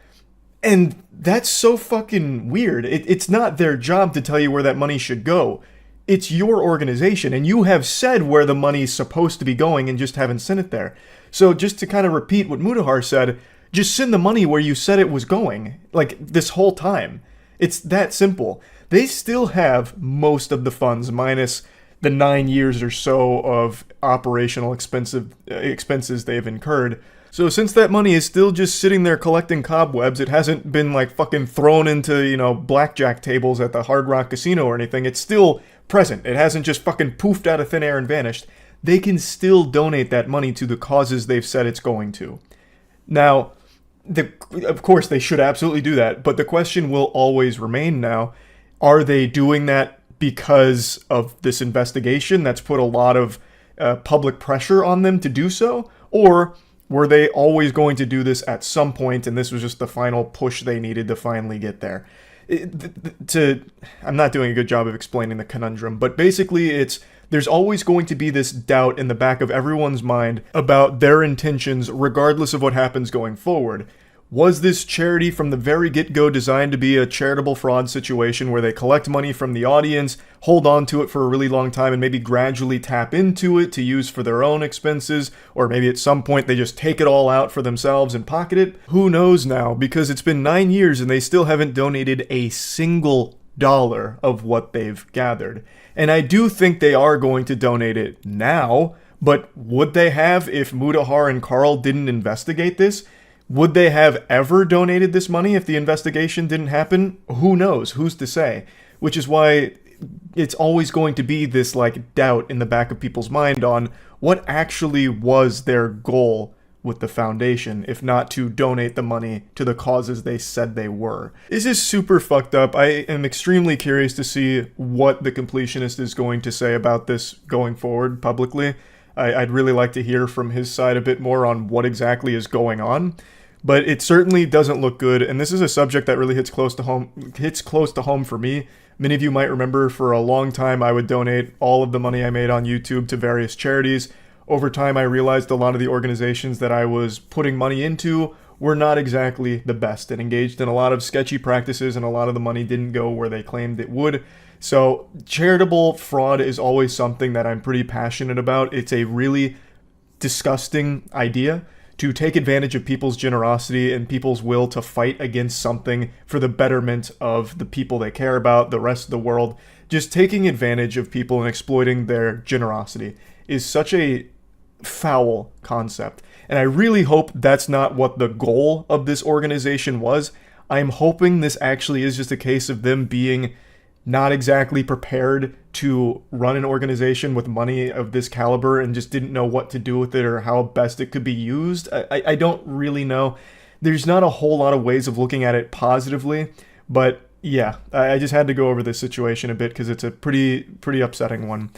And that's so fucking weird. It's not their job to tell you where that money should go. It's your organization, and you have said where the money's supposed to be going and just haven't sent it there. So just to kind of repeat what Mudahar said, just send the money where you said it was going, like this whole time. It's that simple. They still have most of the funds, minus the 9 years or so of operational expenses they've incurred. So since that money is still just sitting there collecting cobwebs, it hasn't been like fucking thrown into, blackjack tables at the Hard Rock Casino or anything. It's still present. It hasn't just fucking poofed out of thin air and vanished. They can still donate that money to the causes they've said it's going to. Now, of course they should absolutely do that, but the question will always remain now, are they doing that because of this investigation that's put a lot of public pressure on them to do so? Or were they always going to do this at some point and this was just the final push they needed to finally get there? I'm not doing a good job of explaining the conundrum, but basically there's always going to be this doubt in the back of everyone's mind about their intentions regardless of what happens going forward. Was this charity from the very get-go designed to be a charitable fraud situation where they collect money from the audience, hold on to it for a really long time, and maybe gradually tap into it to use for their own expenses, or maybe at some point they just take it all out for themselves and pocket it? Who knows now, because it's been 9 years and they still haven't donated a single dollar of what they've gathered. And I do think they are going to donate it now, but would they have if Mudahar and Carl didn't investigate this? Would they have ever donated this money if the investigation didn't happen? Who knows? Who's to say? Which is why it's always going to be this like doubt in the back of people's mind on what actually was their goal with the foundation, if not to donate the money to the causes they said they were. This is super fucked up. I am extremely curious to see what the completionist is going to say about this going forward publicly. I'd really like to hear from his side a bit more on what exactly is going on. But it certainly doesn't look good, and this is a subject that really hits close to home for me. Many of you might remember for a long time I would donate all of the money I made on YouTube to various charities. Over time I realized a lot of the organizations that I was putting money into were not exactly the best and engaged in a lot of sketchy practices, and a lot of the money didn't go where they claimed it would. So charitable fraud is always something that I'm pretty passionate about. It's a really disgusting idea to take advantage of people's generosity and people's will to fight against something for the betterment of the people they care about, the rest of the world. Just taking advantage of people and exploiting their generosity is such a foul concept. And I really hope that's not what the goal of this organization was. I'm hoping this actually is just a case of them being not exactly prepared to run an organization with money of this caliber and just didn't know what to do with it or how best it could be used. I don't really know. There's not a whole lot of ways of looking at it positively, but yeah, I just had to go over this situation a bit because it's a pretty upsetting one.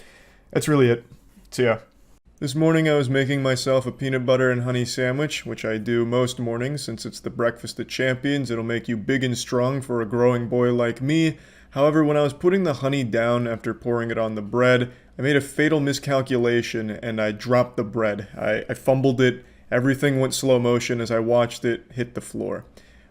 That's really it. So yeah. This morning I was making myself a peanut butter and honey sandwich, which I do most mornings since it's the breakfast of champions. It'll make you big and strong for a growing boy like me. However, when I was putting the honey down after pouring it on the bread, I made a fatal miscalculation and I dropped the bread. I fumbled it. Everything went slow motion as I watched it hit the floor.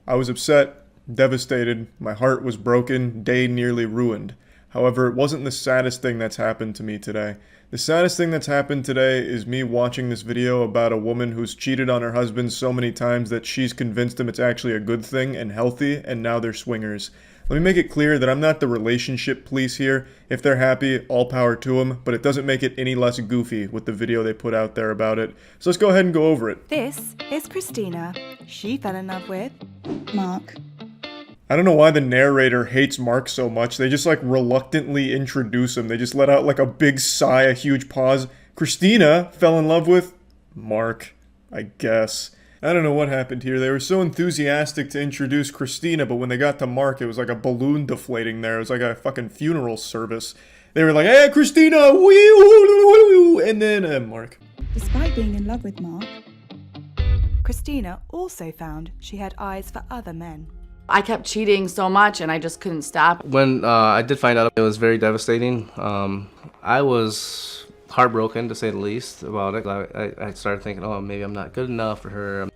I was upset, devastated. My heart was broken, day nearly ruined. However, it wasn't the saddest thing that's happened to me today. The saddest thing that's happened today is me watching this video about a woman who's cheated on her husband so many times that she's convinced him it's actually a good thing and healthy, and now they're swingers. Let me make it clear that I'm not the relationship police here. If they're happy, all power to them, but it doesn't make it any less goofy with the video they put out there about it. So let's go ahead and go over it.
This is Christina. She fell in love with Mark.
I don't know why the narrator hates Mark so much. They just like reluctantly introduce him. They just let out like a big sigh, a huge pause. Christina fell in love with Mark, I guess. I don't know what happened here. They were so enthusiastic to introduce Christina, but when they got to Mark, it was like a balloon deflating there. It was like a fucking funeral service. They were like, hey, Christina, wee, and then Mark.
Despite being in love with Mark, Christina also found she had eyes for other men.
I kept cheating so much and I just couldn't stop.
When I did find out, it was very devastating. I was heartbroken, to say the least, about it. I started thinking, oh, maybe I'm not good enough for her.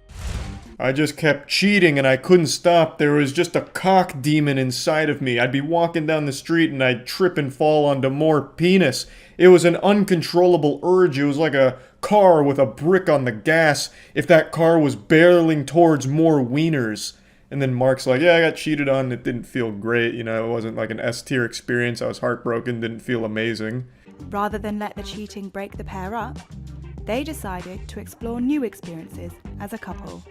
I just kept cheating and I couldn't stop. There was just a cock demon inside of me. I'd be walking down the street and I'd trip and fall onto more penis. It was an uncontrollable urge. It was like a car with a brick on the gas if that car was barreling towards more wieners. And then Mark's like, yeah, I got cheated on. It didn't feel great. You know, it wasn't like an S-tier experience. I was heartbroken. Didn't feel amazing.
Rather than let the cheating break the pair up, they decided to explore new experiences as a couple.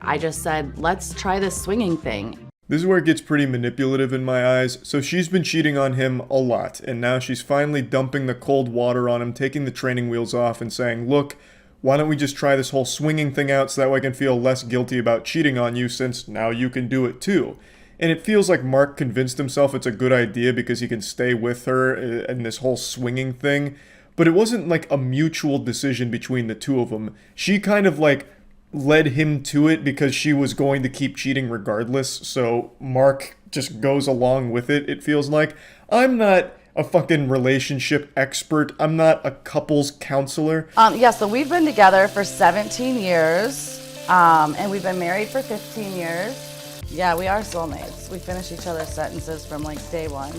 I just said, let's try this swinging thing.
This is where it gets pretty manipulative in my eyes. So she's been cheating on him a lot, and now she's finally dumping the cold water on him, taking the training wheels off and saying, look, why don't we just try this whole swinging thing out so that way I can feel less guilty about cheating on you since now you can do it too. And it feels like Mark convinced himself it's a good idea because he can stay with her in this whole swinging thing. But it wasn't like a mutual decision between the two of them. She kind of like led him to it because she was going to keep cheating regardless. So Mark just goes along with it, it feels like. I'm not a fucking relationship expert. I'm not a couples counselor.
Yeah, so we've been together for 17 years. And we've been married for 15 years. Yeah, we are soulmates. We finish each other's sentences from like day one.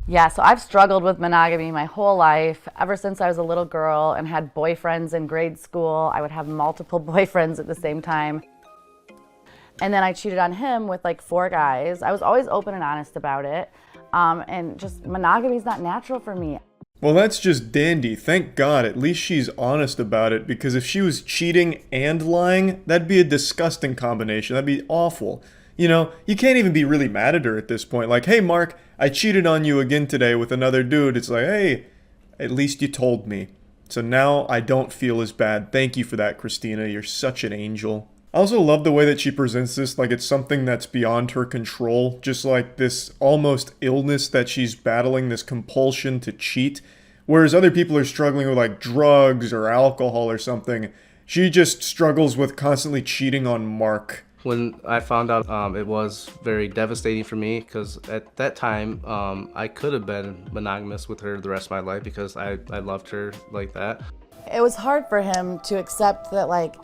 Yeah, so I've struggled with monogamy my whole life, ever since I was a little girl and had boyfriends in grade school. I would have multiple boyfriends at the same time. And then I cheated on him with like 4 guys. I was always open and honest about it. And just monogamy is not natural for me.
Well, that's just dandy. Thank God, at least she's honest about it, because if she was cheating and lying, that'd be a disgusting combination. That'd be awful. You know, you can't even be really mad at her at this point. Like, hey, Mark, I cheated on you again today with another dude. It's like, hey, at least you told me. So now I don't feel as bad. Thank you for that, Christina. You're such an angel. I also love the way that she presents this like it's something that's beyond her control. Just like this almost illness that she's battling, this compulsion to cheat. Whereas other people are struggling with like drugs or alcohol or something. She just struggles with constantly cheating on Mark.
When I found out, it was very devastating for me because at that time, I could have been monogamous with her the rest of my life because I loved her like that.
It was hard for him to accept that, like,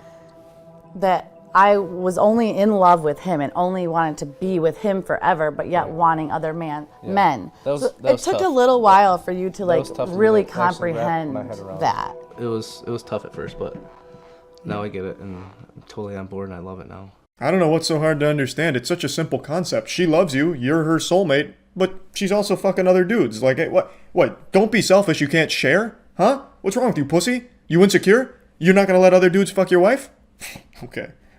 that I was only in love with him and only wanted to be with him forever, but yet wanting other men. It took a little while for you to like really comprehend that.
It was tough at first, but now I get it and I'm totally on board and I love it now.
I don't know what's so hard to understand. It's such a simple concept. She loves you, you're her soulmate, but she's also fucking other dudes. Like, hey, what? Don't be selfish, you can't share? Huh? What's wrong with you, pussy? You insecure? You're not gonna let other dudes fuck your wife?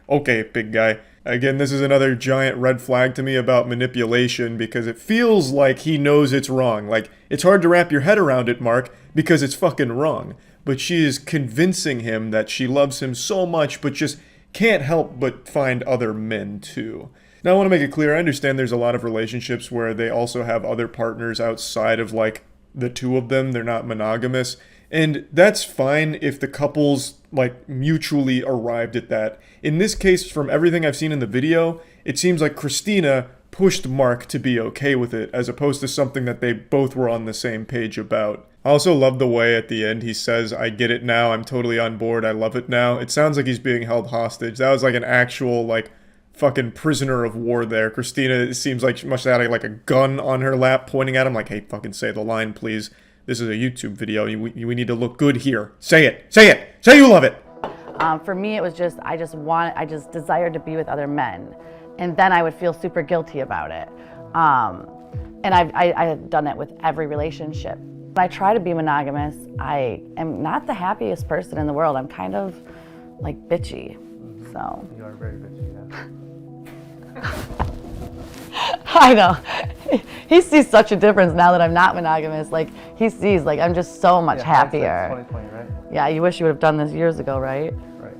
Okay, big guy. Again, this is another giant red flag to me about manipulation because it feels like he knows it's wrong. Like, it's hard to wrap your head around it, Mark, because it's fucking wrong. But she is convincing him that she loves him so much, but just can't help but find other men too. Now I want to make it clear, I understand there's a lot of relationships where they also have other partners outside of like the two of them, they're not monogamous, and that's fine if the couples like mutually arrived at that. In this case, from everything I've seen in the video, it seems like Christina pushed Mark to be okay with it, as opposed to something that they both were on the same page about. I also love the way at the end he says, I get it now, I'm totally on board, I love it now. It sounds like he's being held hostage. That was like an actual, like, fucking prisoner of war there. Christina, it seems like she must have had like a gun on her lap pointing at him like, hey, fucking say the line, please. This is a YouTube video, we need to look good here. Say it! Say it! Say you love it!
For me, it was just, I just desired to be with other men. And then I would feel super guilty about it. And I had done it with every relationship. When I try to be monogamous, I am not the happiest person in the world. I'm kind of like bitchy, so.
You are very bitchy, yeah.
I know. He sees such a difference now that I'm not monogamous. Like, he sees, like, I'm just so much happier.
2020, right?
Yeah, you wish you would have done this years ago, right?
Right.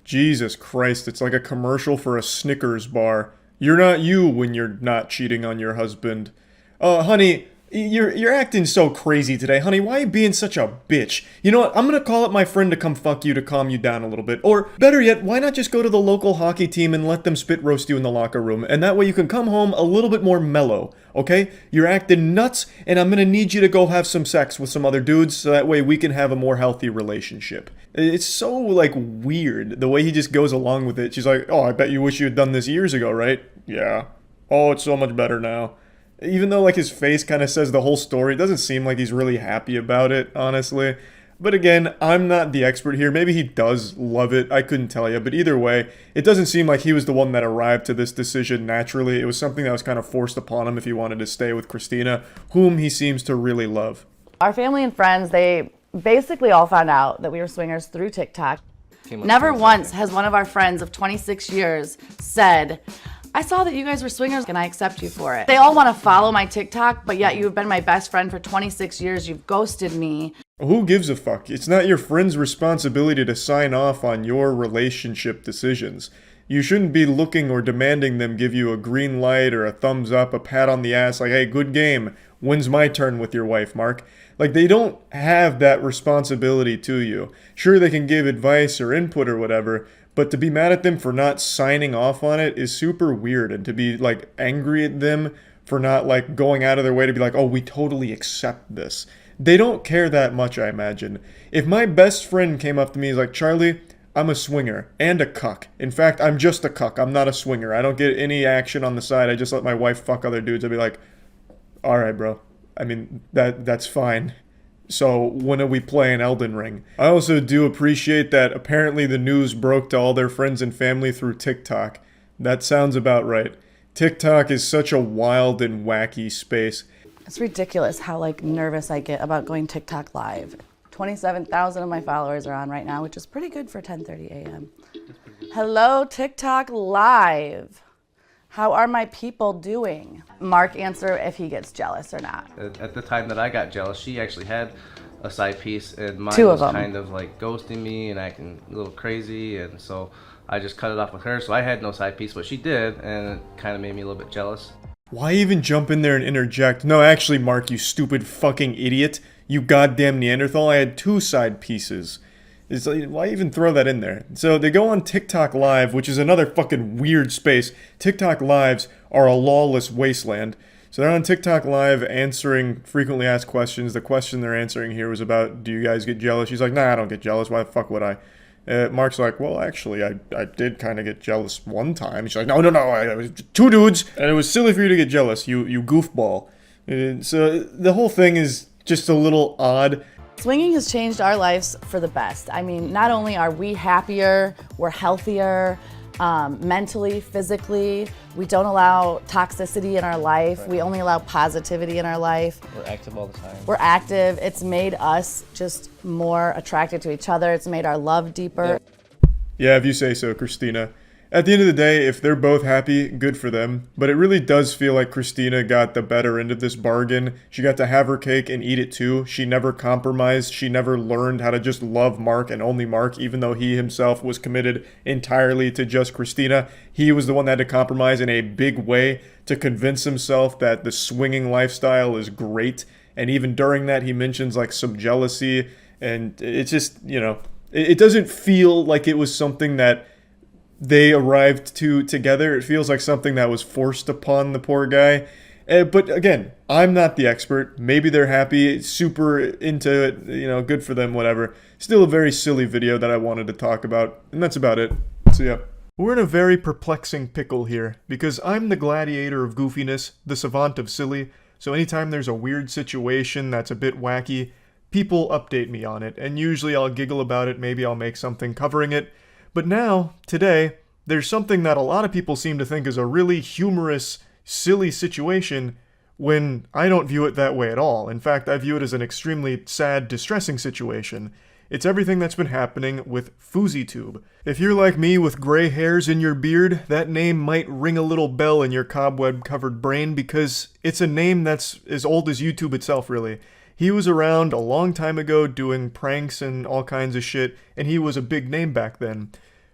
Jesus Christ, it's like a commercial for a Snickers bar. You're not you when you're not cheating on your husband. Honey, you're acting so crazy today. Honey, why are you being such a bitch? You know what? I'm gonna call up my friend to come fuck you to calm you down a little bit. Or, better yet, why not just go to the local hockey team and let them spit roast you in the locker room? And that way you can come home a little bit more mellow, okay? You're acting nuts, and I'm gonna need you to go have some sex with some other dudes so that way we can have a more healthy relationship. It's so, like, weird, the way he just goes along with it. She's like, oh, I bet you wish you had done this years ago, right? Yeah. Oh, it's so much better now. Even though, like, his face kind of says the whole story, it doesn't seem like he's really happy about it, honestly. But again, I'm not the expert here. Maybe he does love it. I couldn't tell you. But either way, it doesn't seem like he was the one that arrived to this decision naturally. It was something that was kind of forced upon him if he wanted to stay with Christina, whom he seems to really love.
Our family and friends, they basically all found out that we were swingers through TikTok. Never once has one of our friends of 26 years said, I saw that you guys were swingers and I accept you for it. They all want to follow my TikTok, but yet you've been my best friend for 26 years. You've ghosted me.
Who gives a fuck? It's not your friend's responsibility to sign off on your relationship decisions. You shouldn't be looking or demanding them give you a green light or a thumbs up, a pat on the ass, like, hey, good game. When's my turn with your wife, Mark? Like, they don't have that responsibility to you. Sure, they can give advice or input or whatever, but to be mad at them for not signing off on it is super weird, and to be, like, angry at them for not, like, going out of their way to be like, oh, we totally accept this. They don't care that much, I imagine. If my best friend came up to me and was like, Charlie, I'm a swinger and a cuck. In fact, I'm just a cuck. I'm not a swinger. I don't get any action on the side. I just let my wife fuck other dudes. I'd be like, all right, bro. I mean, that's fine. So when are we playing Elden Ring? I also do appreciate that apparently the news broke to all their friends and family through TikTok. That sounds about right. TikTok is such a wild and wacky space.
It's ridiculous how like nervous I get about going TikTok live. 27,000 of my followers are on right now, which is pretty good for 10:30 a.m. Hello, TikTok live. How are my people doing? Mark, answer if he gets jealous or not.
At the time that I got jealous, she actually had a side piece, and mine
Two of
was
them.
kind of like ghosting me and acting a little crazy, and so I just cut it off with her. So I had no side piece, but she did, and it kind of made me a little bit jealous.
Why even jump in there and interject? No, actually, Mark, you stupid fucking idiot. You goddamn Neanderthal. I had 2 side pieces. It's like, why even throw that in there? So they go on TikTok Live, which is another fucking weird space. TikTok Lives are a lawless wasteland. So they're on TikTok Live answering frequently asked questions. The question they're answering here was about, do you guys get jealous? She's like, nah, I don't get jealous. Why the fuck would I? Mark's like, well, actually, I did kind of get jealous one time. She's like, no, I was 2 dudes, and it was silly for you to get jealous, you goofball. So the whole thing is just a little odd.
Swinging has changed our lives for the best. I mean, not only are we happier, we're healthier, mentally, physically. We don't allow toxicity in our life. Right. We only allow positivity in our life.
We're active all the time.
We're active. It's made us just more attracted to each other. It's made our love deeper.
Yeah, if you say so, Christina. At the end of the day, if they're both happy, good for them. But it really does feel like Christina got the better end of this bargain. She got to have her cake and eat it too. She never compromised. She never learned how to just love Mark and only Mark, even though he himself was committed entirely to just Christina. He was the one that had to compromise in a big way to convince himself that the swinging lifestyle is great. And even during that, he mentions like some jealousy. And it's just, you know, it doesn't feel like it was something that they arrived to together. It feels like something that was forced upon the poor guy. But again, I'm not the expert. Maybe they're happy, super into it, you know, good for them, whatever. Still a very silly video that I wanted to talk about, and that's about it. So yeah. We're in a very perplexing pickle here, because I'm the gladiator of goofiness, the savant of silly, so anytime there's a weird situation that's a bit wacky, people update me on it, and usually I'll giggle about it, maybe I'll make something covering it. But now, today, there's something that a lot of people seem to think is a really humorous, silly situation when I don't view it that way at all. In fact, I view it as an extremely sad, distressing situation. It's everything that's been happening with FouseyTube. If you're like me with gray hairs in your beard, that name might ring a little bell in your cobweb-covered brain because it's a name that's as old as YouTube itself, really. He was around a long time ago doing pranks and all kinds of shit, and he was a big name back then.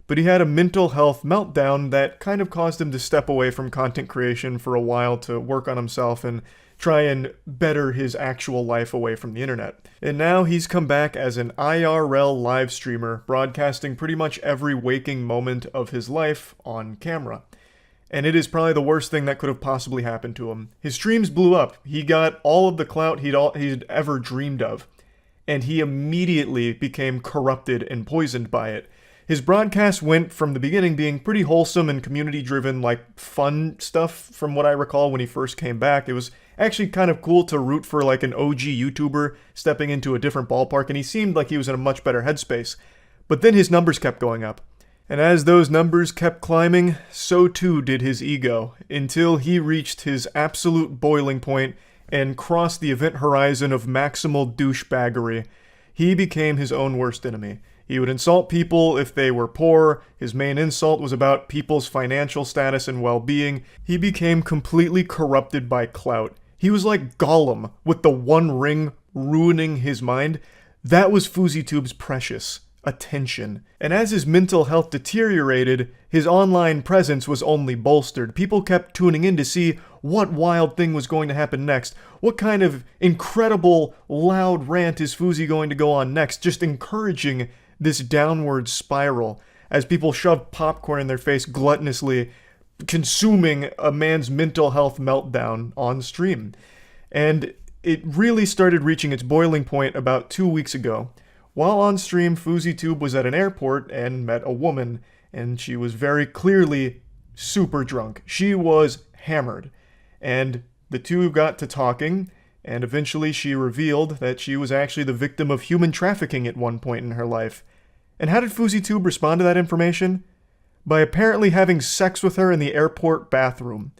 But he had a mental health meltdown that kind of caused him to step away from content creation for a while to work on himself and try and better his actual life away from the internet. And now he's come back as an IRL live streamer, broadcasting pretty much every waking moment of his life on camera. And it is probably the worst thing that could have possibly happened to him. His streams blew up. He got all of the clout he'd ever dreamed of. And he immediately became corrupted and poisoned by it. His broadcast went from the beginning being pretty wholesome and community-driven, like fun stuff from what I recall when he first came back. It was actually kind of cool to root for like an OG YouTuber stepping into a different ballpark, and he seemed like he was in a much better headspace. But then his numbers kept going up. And as those numbers kept climbing, so too did his ego, until he reached his absolute boiling point and crossed the event horizon of maximal douchebaggery. He became his own worst enemy. He would insult people if they were poor. His main insult was about people's financial status and well-being. He became completely corrupted by clout. He was like Gollum, with the One Ring ruining his mind. That was FouseyTube's precious attention. And as his mental health deteriorated, his online presence was only bolstered. People kept tuning in to see what wild thing was going to happen next. What kind of incredible, loud rant is Fousey going to go on next? Just encouraging this downward spiral as people shoved popcorn in their face gluttonously, consuming a man's mental health meltdown on stream. And it really started reaching its boiling point about 2 weeks ago, While on stream, FouseyTube was at an airport and met a woman, and she was very clearly super drunk. She was hammered. And the two got to talking, and eventually she revealed that she was actually the victim of human trafficking at one point in her life. And how did FouseyTube respond to that information? By apparently having sex with her in the airport bathroom.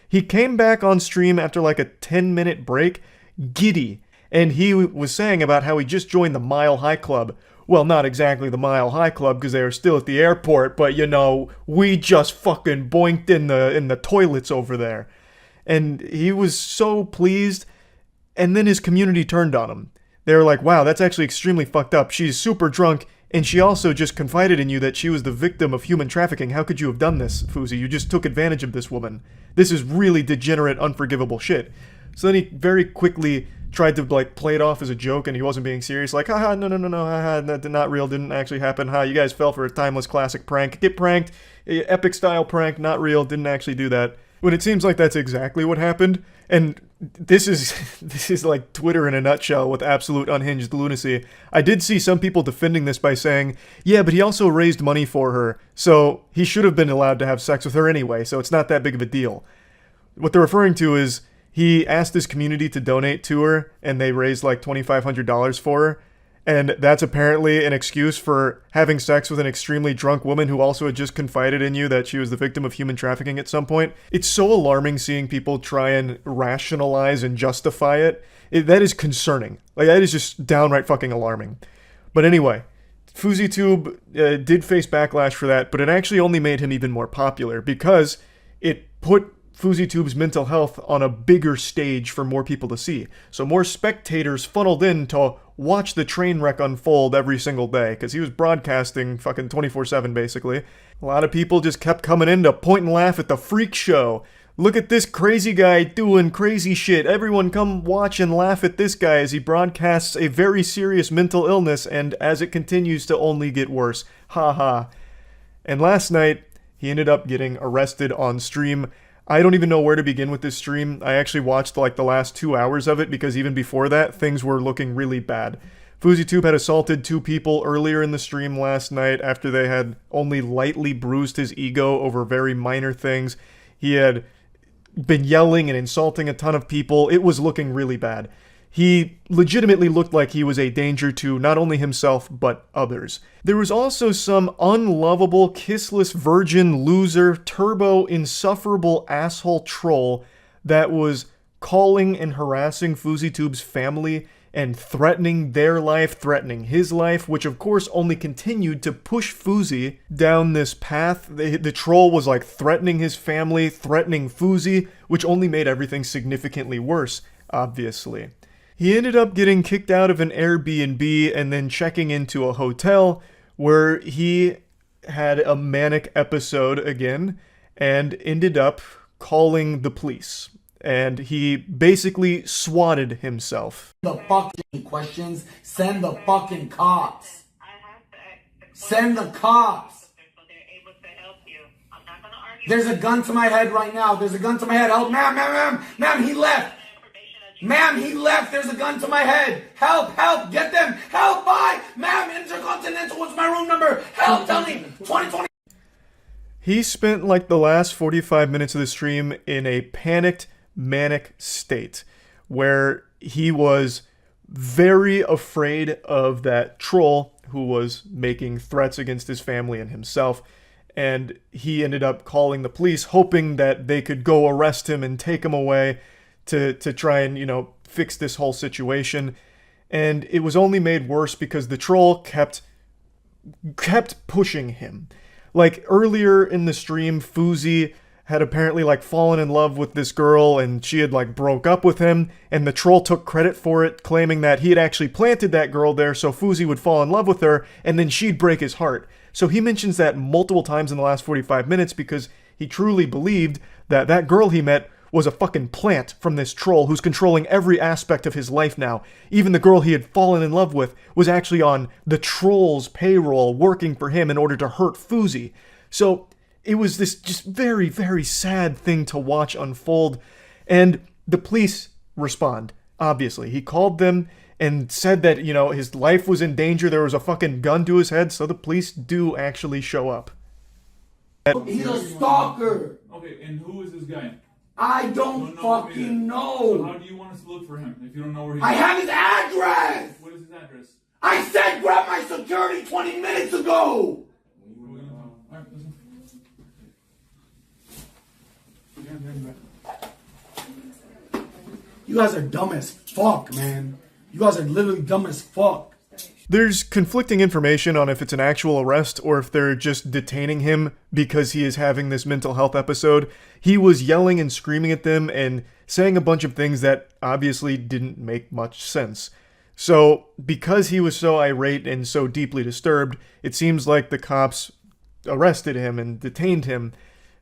He came back on stream after like a 10-minute break, giddy, and he was saying about how he just joined the Mile High Club. Well, not exactly the Mile High Club because they were still at the airport, but you know, we just fucking boinked in the toilets over there. And he was so pleased, and then his community turned on him. They were like, wow, that's actually extremely fucked up. She's super drunk, and she also just confided in you that she was the victim of human trafficking. How could you have done this, Fousey? You just took advantage of this woman. This is really degenerate, unforgivable shit. So then he very quickly tried to like play it off as a joke, and he wasn't being serious. Like, haha, no, haha, not real, didn't actually happen. Ha, you guys fell for a timeless classic prank. Get pranked, epic style prank, not real, didn't actually do that. When it seems like that's exactly what happened, and this is like Twitter in a nutshell with absolute unhinged lunacy. I did see some people defending this by saying, yeah, but he also raised money for her, so he should have been allowed to have sex with her anyway, so it's not that big of a deal. What they're referring to is he asked his community to donate to her, and they raised like $2,500 for her. And that's apparently an excuse for having sex with an extremely drunk woman who also had just confided in you that she was the victim of human trafficking at some point. It's so alarming seeing people try and rationalize and justify it. That is concerning. Like, that is just downright fucking alarming. But anyway, FouseyTube did face backlash for that, but it actually only made him even more popular because it put FouseyTube's mental health on a bigger stage for more people to see. So more spectators funneled in to watch the train wreck unfold every single day, because he was broadcasting fucking 24/7 basically. A lot of people just kept coming in to point and laugh at the freak show. Look at this crazy guy doing crazy shit. Everyone come watch and laugh at this guy as he broadcasts a very serious mental illness, and as it continues to only get worse. Ha ha. And last night, he ended up getting arrested on stream. I don't even know where to begin with this stream. I actually watched like the last 2 hours of it because even before that, things were looking really bad. FouseyTube had assaulted 2 people earlier in the stream last night after they had only lightly bruised his ego over very minor things. He had been yelling and insulting a ton of people. It was looking really bad. He legitimately looked like he was a danger to not only himself, but others. There was also some unlovable, kissless virgin, loser, turbo, insufferable asshole troll that was calling and harassing FouseyTube's family and threatening their life, threatening his life, which of course only continued to push Fousey down this path. The troll was like threatening his family, threatening Fousey, which only made everything significantly worse, obviously. He ended up getting kicked out of an Airbnb and then checking into a hotel where he had a manic episode again and ended up calling the police. And he basically swatted himself.
The fucking questions, send the fucking cops. Send the cops. There's a gun to my head right now. There's a gun to my head. Help, ma'am, he left. Ma'am, he left. There's a gun to my head. Help, get them. Help, bye. Ma'am, Intercontinental, what's my room number? Help, tell me. 2020.
He spent like the last 45 minutes of the stream in a panicked, manic state where he was very afraid of that troll who was making threats against his family and himself. And he ended up calling the police, hoping that they could go arrest him and take him away to try and, fix this whole situation. And it was only made worse because the troll kept pushing him. Like earlier in the stream, Fousey had apparently like fallen in love with this girl and she had like broke up with him, and the troll took credit for it, claiming that he had actually planted that girl there so Fousey would fall in love with her and then she'd break his heart. So he mentions that multiple times in the last 45 minutes because he truly believed that that girl he met was a fucking plant from this troll who's controlling every aspect of his life now. Even the girl he had fallen in love with was actually on the troll's payroll working for him in order to hurt Fousey. So it was this just very, very sad thing to watch unfold. And the police respond, obviously. He called them and said that, you know, his life was in danger, there was a fucking gun to his head, so the police do actually show up.
He's a stalker.
Okay, and who is this guy?
I don't fucking know.
So how do you want us to look for him if you don't know where he is?
I have his address.
What is his address?
I said grab my security 20 minutes ago.
Alright, listen.
You guys are dumb as fuck, man. You guys are literally dumb as fuck.
There's conflicting information on if it's an actual arrest or if they're just detaining him because he is having this mental health episode. He was yelling and screaming at them and saying a bunch of things that obviously didn't make much sense. So, because he was so irate and so deeply disturbed, it seems like the cops arrested him and detained him.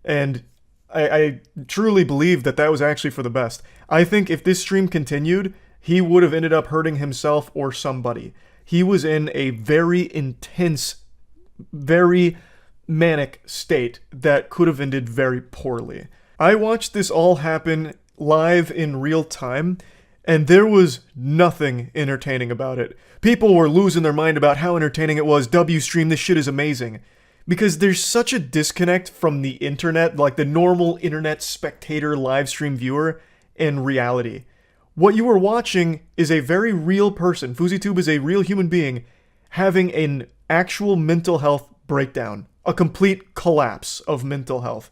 And I truly believe that that was actually for the best. I think if this stream continued, he would have ended up hurting himself or somebody. He was in a very intense, very manic state that could have ended very poorly. I watched this all happen live in real time, and there was nothing entertaining about it. People were losing their mind about how entertaining it was. W-stream, this shit is amazing. Because there's such a disconnect from the internet, like the normal internet spectator live stream viewer, and reality. What you are watching is a very real person. FouseyTube is a real human being having an actual mental health breakdown. A complete collapse of mental health.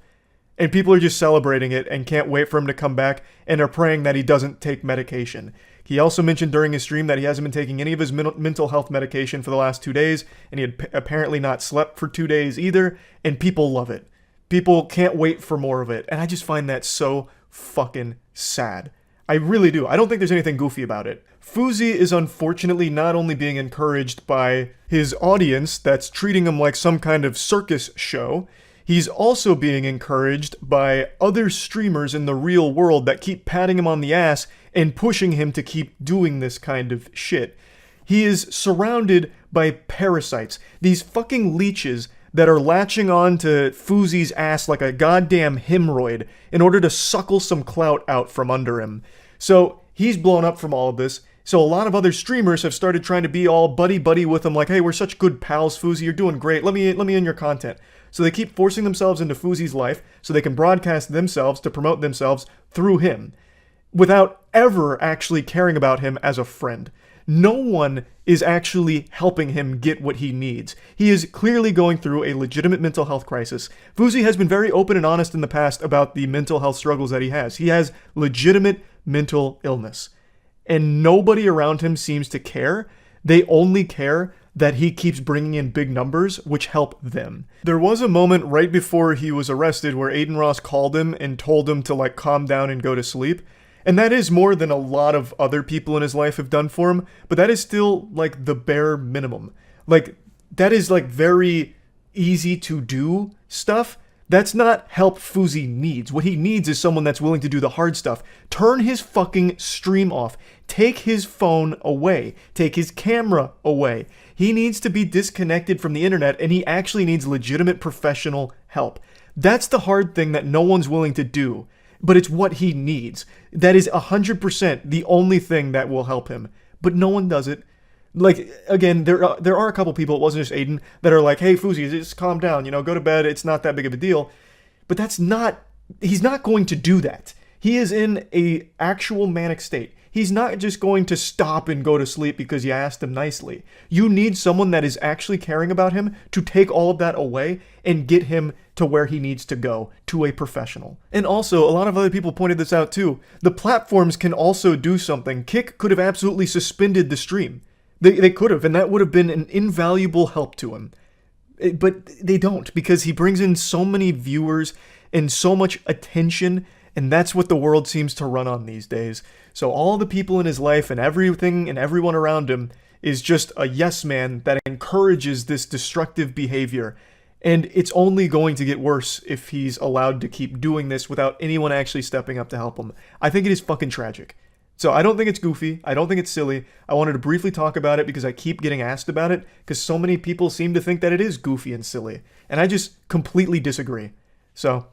And people are just celebrating it and can't wait for him to come back and are praying that he doesn't take medication. He also mentioned during his stream that he hasn't been taking any of his mental health medication for the last 2 days, and he had apparently not slept for 2 days either, and people love it. People can't wait for more of it, and I just find that so fucking sad. I really do. I don't think there's anything goofy about it. Fousey is unfortunately not only being encouraged by his audience that's treating him like some kind of circus show, he's also being encouraged by other streamers in the real world that keep patting him on the ass and pushing him to keep doing this kind of shit. He is surrounded by parasites, these fucking leeches that are latching on to Fousey's ass like a goddamn hemorrhoid in order to suckle some clout out from under him. So he's blown up from all of this. So a lot of other streamers have started trying to be all buddy-buddy with him, like, hey, we're such good pals, Fousey, you're doing great, let me in your content. So they keep forcing themselves into Fousey's life so they can broadcast themselves to promote themselves through him, without ever actually caring about him as a friend. No one is actually helping him get what he needs. He is clearly going through a legitimate mental health crisis. Fousey has been very open and honest in the past about the mental health struggles that he has. He has legitimate mental illness. And nobody around him seems to care. They only care that he keeps bringing in big numbers, which help them. There was a moment right before he was arrested where Aiden Ross called him and told him to, like, calm down and go to sleep. And that is more than a lot of other people in his life have done for him, but that is still, like, the bare minimum. Like, that is, like, very easy to do stuff. That's not help Fousey needs. What he needs is someone that's willing to do the hard stuff. Turn his fucking stream off. Take his phone away. Take his camera away. He needs to be disconnected from the internet, and he actually needs legitimate professional help. That's the hard thing that no one's willing to do. But it's what he needs. That is 100% the only thing that will help him. But no one does it. Like, again, there are a couple people, it wasn't just Aiden, that are like, hey, Fousey, just calm down, go to bed, it's not that big of a deal. But he's not going to do that. He is in a actual manic state. He's not just going to stop and go to sleep because you asked him nicely. You need someone that is actually caring about him to take all of that away and get him to where he needs to go, to a professional. And also, a lot of other people pointed this out too. The platforms can also do something. Kick could have absolutely suspended the stream. They could have, and that would have been an invaluable help to him. But they don't, because he brings in so many viewers and so much attention, and that's what the world seems to run on these days. So all the people in his life and everything and everyone around him is just a yes man that encourages this destructive behavior. And it's only going to get worse if he's allowed to keep doing this without anyone actually stepping up to help him. I think it is fucking tragic. So I don't think it's goofy. I don't think it's silly. I wanted to briefly talk about it because I keep getting asked about it because so many people seem to think that it is goofy and silly. And I just completely disagree. So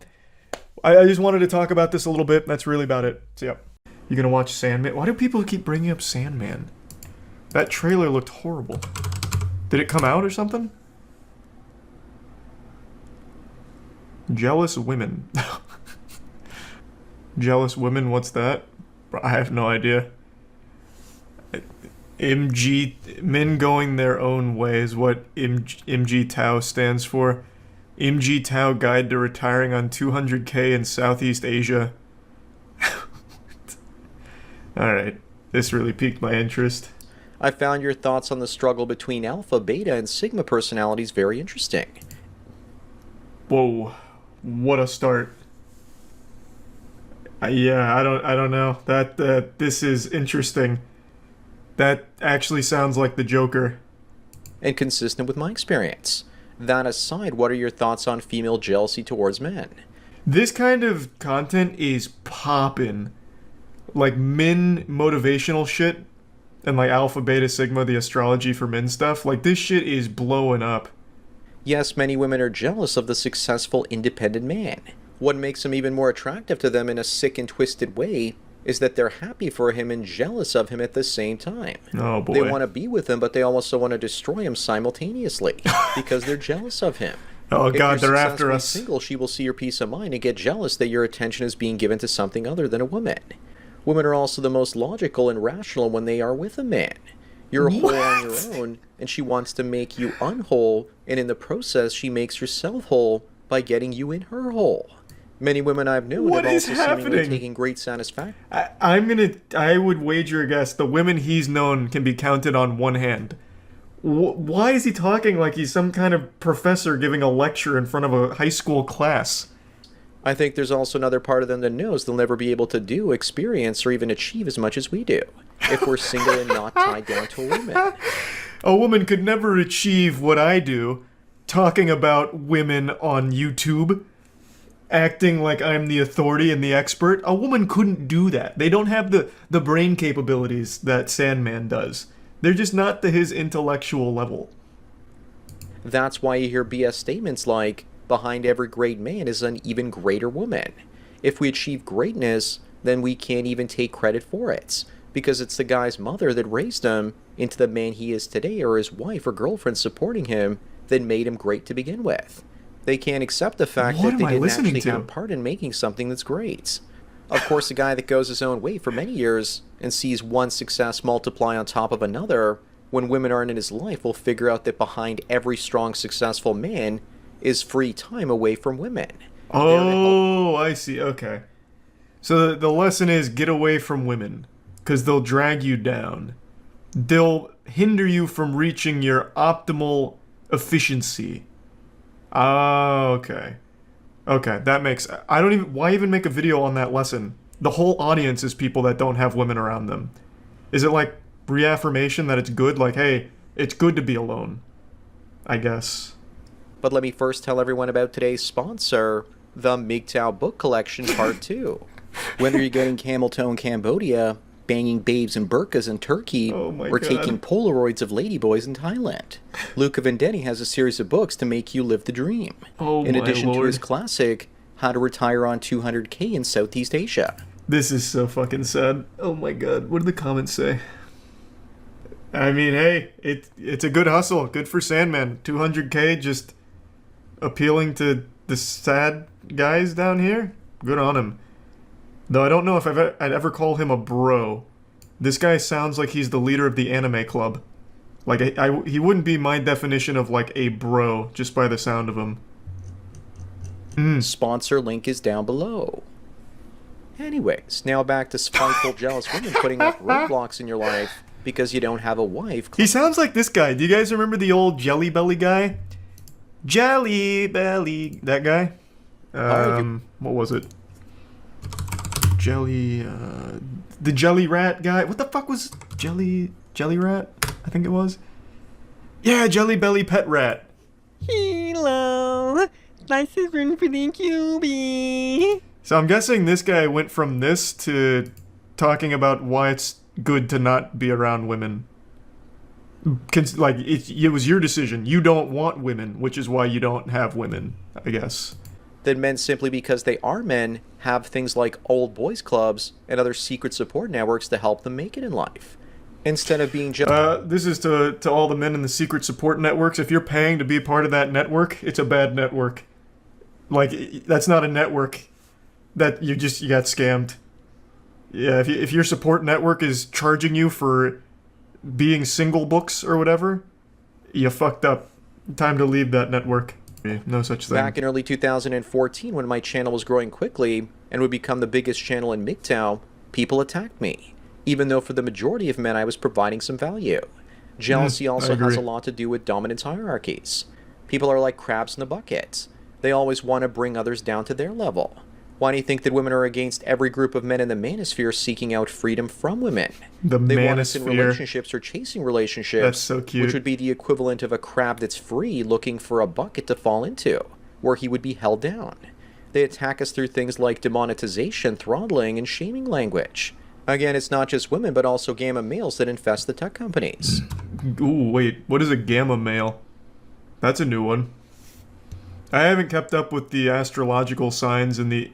I just wanted to talk about this a little bit. That's really about it. So yeah. You gonna watch Sandman? Why do people keep bringing up Sandman? That trailer looked horrible. Did it come out or something? Jealous women. Jealous women, what's that? I have no idea. Men going their own way is what MG Tao stands for. MG Tao Guide to Retiring on 200K in Southeast Asia. Alright, this really piqued my interest.
I found your thoughts on the struggle between alpha, beta, and sigma personalities very interesting.
Whoa, what a start. Yeah, I don't know. This is interesting. That actually sounds like the Joker.
And consistent with my experience. That aside, what are your thoughts on female jealousy towards men?
This kind of content is poppin'. Like men motivational shit and like alpha, beta, sigma, the astrology for men stuff. Like this shit is blowing up.
Yes, many women are jealous of the successful independent man. What makes him even more attractive to them in a sick and twisted way is that they're happy for him and jealous of him at the same time.
Oh boy.
They want to be with him, but they also want to destroy him simultaneously because they're jealous of him.
Oh God,
if you're
they're after us.
Single, she will see your peace of mind and get jealous that your attention is being given to something other than a woman. Women are also the most logical and rational when they are with a man. You're whole on your own, and she wants to make you unwhole, and in the process, she makes herself whole by getting you in her hole. Many women I've known have also seemingly taken great satisfaction.
I would wager a guess the women he's known can be counted on one hand. Why is he talking like he's some kind of professor giving a lecture in front of a high school class?
I think there's also another part of them that knows they'll never be able to do, experience, or even achieve as much as we do if we're single and not tied down to a woman.
A woman could never achieve what I do, talking about women on YouTube, acting like I'm the authority and the expert. A woman couldn't do that. They don't have the brain capabilities that Sandman does. They're just not to his intellectual level.
That's why you hear BS statements like, behind every great man is an even greater woman. If we achieve greatness, then we can't even take credit for it, because it's the guy's mother that raised him into the man he is today, or his wife or girlfriend supporting him that made him great to begin with. They can't accept the fact that they didn't actually have part in making something that's great. Of course, a guy that goes his own way for many years and sees one success multiply on top of another, when women aren't in his life, will figure out that behind every strong, successful man is free time away from women.
Oh, I see. Okay. So the lesson is get away from women, because they'll drag you down. They'll hinder you from reaching your optimal efficiency. Oh, okay. Okay, that makes... why even make a video on that lesson? The whole audience is people that don't have women around them. Is it like reaffirmation that it's good? Like, hey, it's good to be alone. I guess.
But let me first tell everyone about today's sponsor, the MGTOW Book Collection Part 2. Whether you're getting camel toe in Cambodia, banging babes in burqas in Turkey, or taking Polaroids of ladyboys in Thailand, Luca Vendetti has a series of books to make you live the dream. In addition to his classic, How to Retire on 200K in Southeast Asia.
This is so fucking sad. Oh my god, what did the comments say? I mean, hey, it's a good hustle. Good for Sandman. 200K just appealing to the sad guys down here. Good on him. Though I don't know if I'd ever call him a bro. This guy sounds like he's the leader of the anime club. Like, he wouldn't be my definition of, like, a bro, just by the sound of him.
Sponsor link is down below. Anyways, now back to spiteful, jealous women putting up roadblocks in your life because you don't have a wife.
He sounds like this guy. Do you guys remember the old Jelly Belly guy? Jelly Belly. That guy? What was it? The Jelly Rat guy. What the fuck was Jelly Rat? I think it was. Yeah, Jelly Belly Pet Rat.
Hello, nice to run for the QB.
So I'm guessing this guy went from this to talking about why it's good to not be around women. Like, it was your decision. You don't want women, which is why you don't have women, I guess.
That men, simply because they are men, have things like old boys clubs and other secret support networks to help them make it in life. Instead of being
This is to all the men in the secret support networks. If you're paying to be a part of that network, it's a bad network. Like, that's not a network. That you got scammed. Yeah, if your support network is charging you for being single books or whatever, you fucked up. Time to leave that network. No such thing.
back in early 2014, when my channel was growing quickly and would become the biggest channel in MGTOW, people attacked me, even though for the majority of men I was providing some value. Jealousy also has a lot to do with dominance hierarchies. People are like crabs in the bucket. They always want to bring others down to their level. Why do you think that women are against every group of men in the manosphere seeking out freedom from women? They want us in relationships or chasing relationships,
that's so cute.
which would be the equivalent of a crab that's free looking for a bucket to fall into, where he would be held down. They attack us through things like demonetization, throttling, and shaming language. Again, it's not just women, but also gamma males that infest the tech companies.
Ooh, wait, what is a gamma male? That's a new one. I haven't kept up with the astrological signs in the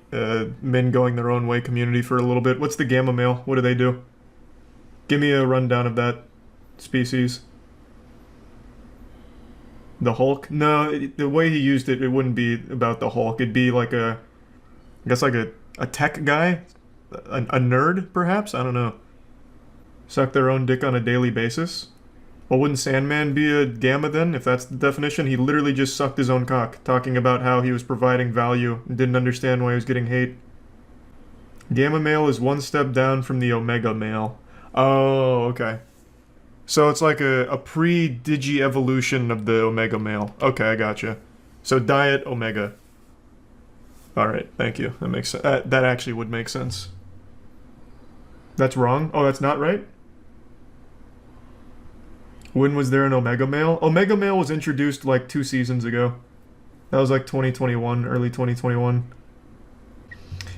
men going their own way community for a little bit. What's the gamma male? What do they do? Give me a rundown of that species. The Hulk? No, the way he used it, it wouldn't be about the Hulk. It'd be like I guess like a tech guy? A nerd, perhaps? I don't know. Suck their own dick on a daily basis? Well, wouldn't Sandman be a gamma then, if that's the definition? He literally just sucked his own cock, talking about how he was providing value and didn't understand why he was getting hate. Gamma male is one step down from the omega male. Oh, okay. So it's like a pre-digi evolution of the omega male. Okay, I gotcha. So diet omega. Alright, thank you. That makes sense. That actually would make sense. That's wrong? Oh, that's not right? When was there an Omega Male? Omega Male was introduced like 2 seasons ago. That was like 2021, early 2021.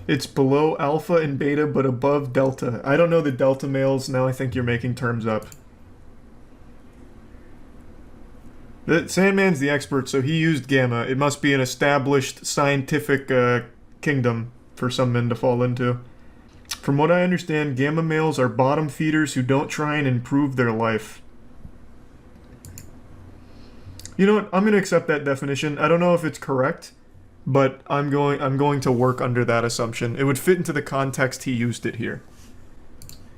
It's below Alpha and Beta, but above Delta. I don't know the Delta males. Now I think you're making terms up. Sandman's the expert, so he used Gamma. It must be an established scientific kingdom for some men to fall into. From what I understand, Gamma males are bottom feeders who don't try and improve their life. You know what? I'm going to accept that definition. I don't know if it's correct, but I'm going to work under that assumption. It would fit into the context he used it here.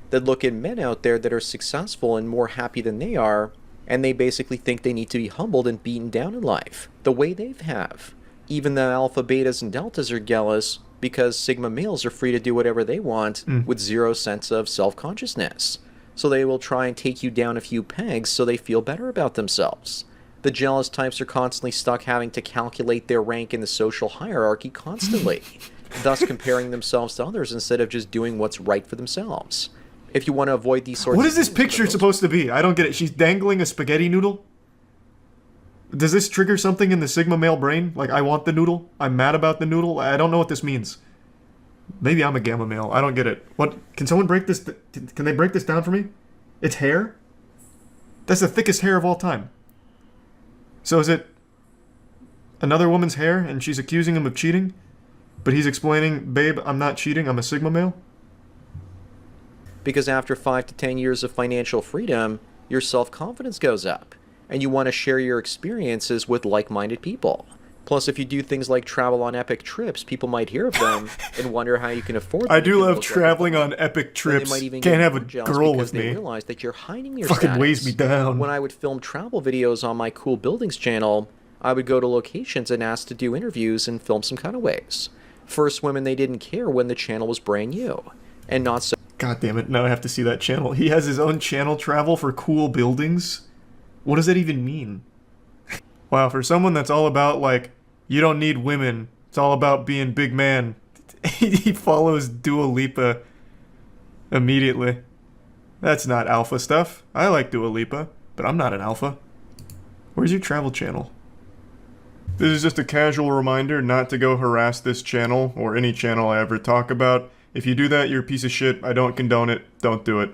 That look at men out there that are successful and more happy than they are, and they basically think they need to be humbled and beaten down in life, the way they have. Even the alpha, betas, and deltas are jealous because sigma males are free to do whatever they want with zero sense of self-consciousness. So they will try and take you down a few pegs so they feel better about themselves. The jealous types are constantly stuck having to calculate their rank in the social hierarchy constantly, thus comparing themselves to others instead of just doing what's right for themselves. If you want to avoid these sorts of
What is this picture supposed to be? I don't get it. She's dangling a spaghetti noodle? Does this trigger something in the Sigma male brain? Like, I want the noodle? I'm mad about the noodle? I don't know what this means. Maybe I'm a gamma male. I don't get it. What? Can someone break this? Can they break this down for me? It's hair? That's the thickest hair of all time. So is it another woman's hair and she's accusing him of cheating? But he's explaining, babe, I'm not cheating, I'm a Sigma male?
Because after 5 to 10 years of financial freedom, your self-confidence goes up, and you want to share your experiences with like-minded people. Plus, if you do things like travel on epic trips, people might hear of them and wonder how you can afford them.
I do love traveling on epic trips. Can't have a girl with me.
They realize that you're hiding your
fucking
status.
weighs me down.
When I would film travel videos on my Cool Buildings channel, I would go to locations and ask to do interviews and film some cutaways. First women, they didn't care when the channel was brand new. And not so...
God damn it, now I have to see that channel. He has his own channel travel for Cool Buildings? What does that even mean? Wow, for someone that's all about, like, you don't need women, it's all about being big man, he follows Dua Lipa immediately. That's not alpha stuff. I like Dua Lipa, but I'm not an alpha. Where's your travel channel? This is just a casual reminder not to go harass this channel, or any channel I ever talk about. If you do that, you're a piece of shit. I don't condone it. Don't do it.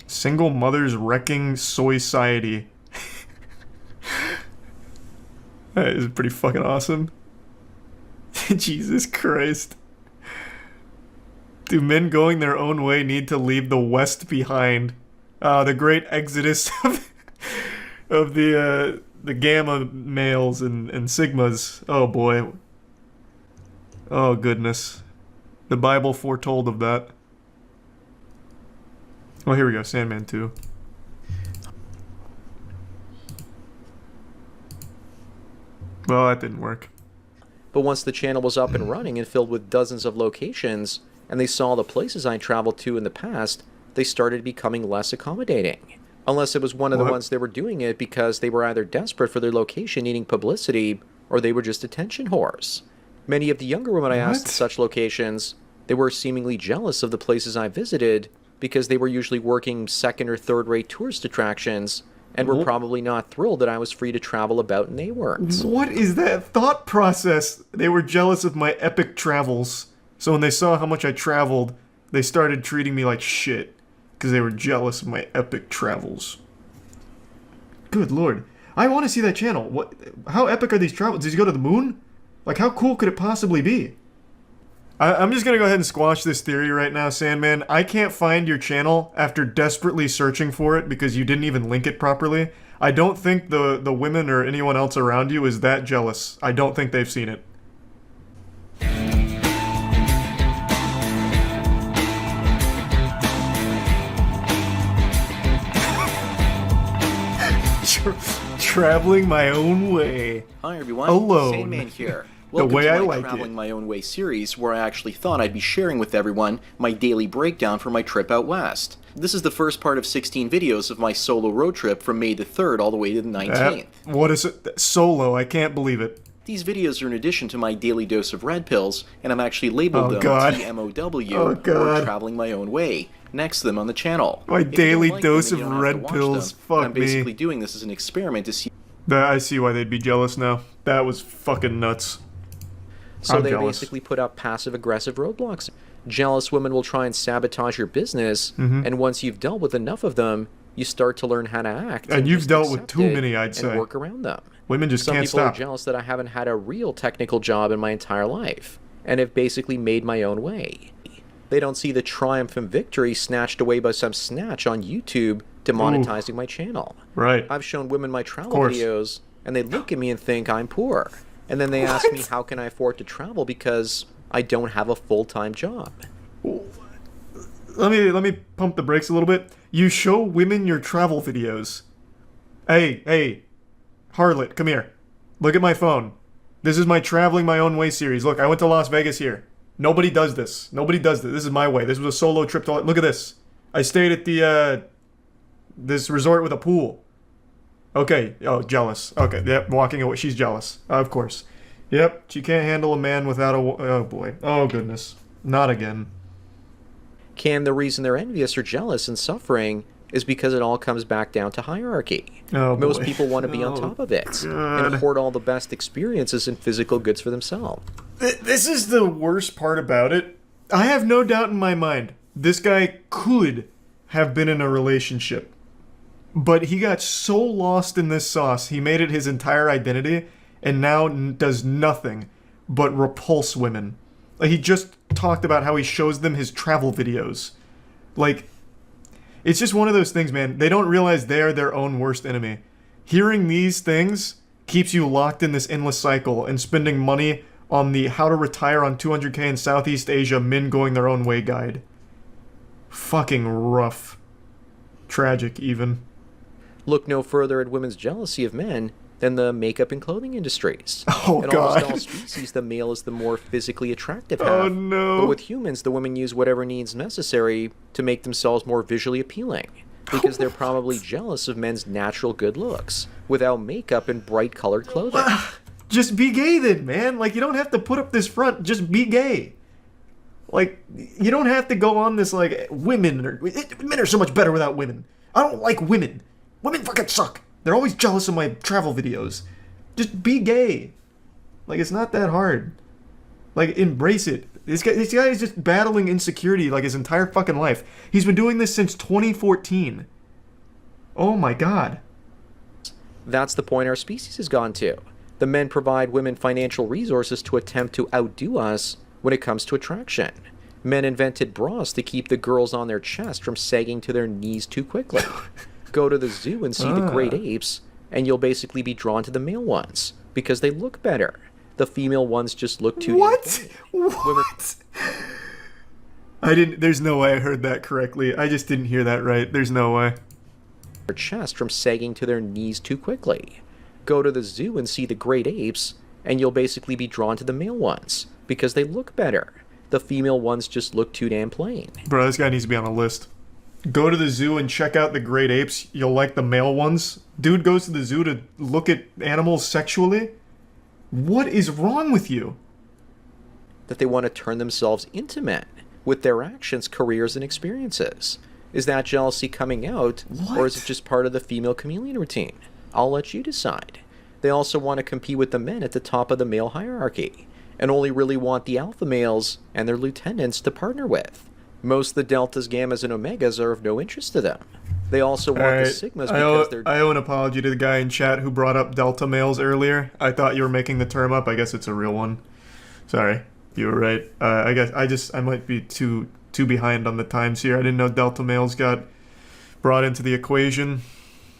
Single mothers wrecking soy-ciety. That is pretty fucking awesome. Jesus Christ. Do men going their own way need to leave the West behind? The great exodus of the gamma males and sigmas. Oh boy. Oh goodness. The Bible foretold of that. Oh, here we go. Sandman 2. Well, that didn't work.
But once the channel was up and running and filled with dozens of locations, and they saw the places I traveled to in the past, they started becoming less accommodating. Unless it was one of the ones that were doing it because they were either desperate for their location needing publicity, or they were just attention whores. Many of the younger women I asked at such locations, they were seemingly jealous of the places I visited because they were usually working second or third rate tourist attractions and were probably not thrilled that I was free to travel about and they weren't.
What is that thought process? They were jealous of my epic travels. So when they saw how much I traveled, they started treating me like shit because they were jealous of my epic travels. Good lord. I want to see that channel. What? How epic are these travels? Did you go to the moon? Like, how cool could it possibly be? I'm just gonna go ahead and squash this theory right now, Sandman. I can't find your channel after desperately searching for it because you didn't even link it properly. I don't think the women or anyone else around you is that jealous. I don't think they've seen it. Traveling my own way.
Hi everyone,
Alone.
Sandman here.
The
Welcome
way
to
I
my
like
Traveling
it.
My Own Way series, where I actually thought I'd be sharing with everyone my daily breakdown for my trip out west. This is the first part of 16 videos of my solo road trip from May the 3rd all the way to the 19th.
What is it? Solo, I can't believe it.
These videos are in addition to my daily dose of red pills, and I'm actually labeled them TMOW, or Traveling My Own Way, next to them on the channel.
My
If you
daily
don't like them,
dose
then you
of
don't have to
red
watch
pills,
them.
fuck
I'm
me.
basically doing this as an experiment to see.
I see why they'd be jealous now. That was fucking nuts.
So
I'm
they
jealous.
basically put up passive-aggressive roadblocks. Jealous women will try and sabotage your business, and once you've dealt with enough of them, you start to learn how to act.
And you've
just
dealt with
accept
too
it
many, I'd say.
And work around them.
Women just
Some
can't
people
stop.
are jealous that I haven't had a real technical job in my entire life, and have basically made my own way. They don't see the triumph and victory snatched away by some snatch on YouTube demonetizing my channel.
Right.
I've shown women my travel
course.
videos, and they look at me and think I'm poor. And then they ask me how can I afford to travel because I don't have a full-time job.
Let me pump the brakes a little bit. You show women your travel videos. Hey, harlot, come here. Look at my phone. This is my Traveling My Own Way series. Look, I went to Las Vegas here. Nobody does this. Nobody does this. This is my way. This was a solo trip to... Look at this. I stayed at the, this resort with a pool. Okay. Oh, jealous. Okay. Yep. Walking away. She's jealous. Of course. Yep. She can't handle a man without a... Oh, boy. Oh, goodness. Not again.
Can the reason they're envious or jealous and suffering is because it all comes back down to hierarchy.
Oh,
Most
boy.
people want to be on top of it
God.
and hoard all the best experiences and physical goods for themselves.
This is the worst part about it. I have no doubt in my mind this guy could have been in a relationship. But he got so lost in this sauce, he made it his entire identity, and now does nothing but repulse women. Like, he just talked about how he shows them his travel videos. Like, it's just one of those things, man. They don't realize they're their own worst enemy. Hearing these things keeps you locked in this endless cycle and spending money on the How to Retire on 200K in Southeast Asia Men Going Their Own Way guide. Fucking rough. Tragic, even.
Look no further at women's jealousy of men than the makeup and clothing industries.
Oh,
in
God.
almost all species, the male is the more physically attractive half.
Oh, no.
But with humans, the women use whatever needs necessary to make themselves more visually appealing. Because they're probably jealous of men's natural good looks, without makeup and bright-colored clothing.
Just be gay then, man. Like, you don't have to put up this front. Just be gay. Like, you don't have to go on this, like, men are so much better without women. I don't like women. Women fucking suck. They're always jealous of my travel videos. Just be gay. Like, it's not that hard. Like, embrace it. This guy is just battling insecurity, like, his entire fucking life. He's been doing this since 2014. Oh my god.
That's the point our species has gone to. The men provide women financial resources to attempt to outdo us when it comes to attraction. Men invented bras to keep the girls on their chest from sagging to their knees too quickly. Go to the zoo and see the great apes, and you'll basically be drawn to the male ones because they look better. The female ones just look too...
What? What? There's no way I heard that correctly. I just didn't hear that right. There's no way.
Their chest from sagging to their knees too quickly. Go to the zoo and see the great apes, and you'll basically be drawn to the male ones because they look better. The female ones just look too damn plain.
Bro, this guy needs to be on a list. Go to the zoo and check out the great apes. You'll like the male ones. Dude goes to the zoo to look at animals sexually? What is wrong with you?
That they want to turn themselves into men with their actions, careers, and experiences. Is that jealousy coming out, or is it just part of the female chameleon routine? I'll let you decide. They also want to compete with the men at the top of the male hierarchy, and only really want the alpha males and their lieutenants to partner with. Most of the deltas, gammas, and omegas are of no interest to them. They also want the sigmas because they're...
I owe an apology to the guy in chat who brought up delta males earlier. I thought you were making the term up. I guess it's a real one. Sorry. You were right. I guess I might be too behind on the times here. I didn't know delta males got brought into the equation.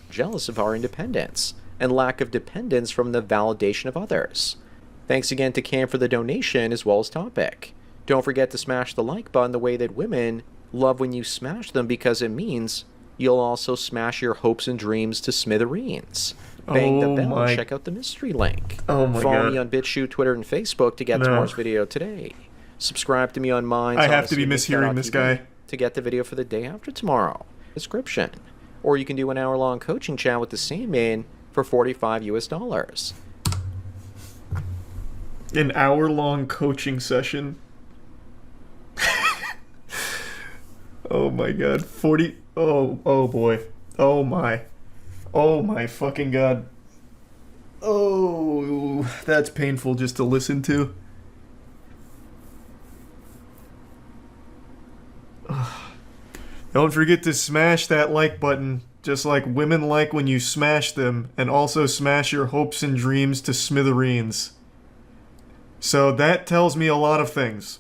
Jealous of our independence and lack of dependence from the validation of others. Thanks again to Cam for the donation as well as topic. Don't forget to smash the like button the way that women love when you smash them because it means you'll also smash your hopes and dreams to smithereens. Bang the bell and check out the mystery link. Follow me on BitChute, Twitter, and Facebook to get tomorrow's video today. Subscribe to me on Minds.
I have to be mishearing this guy.
To get the video for the day after tomorrow. Description. Or you can do an hour-long coaching chat with the Sandman for $45 US.
An hour-long coaching session. Oh my god. 40... Oh boy. Oh my fucking god. Oh, that's painful just to listen to. Don't forget to smash that like button, just like women like when you smash them, and also smash your hopes and dreams to smithereens. So that tells me a lot of things.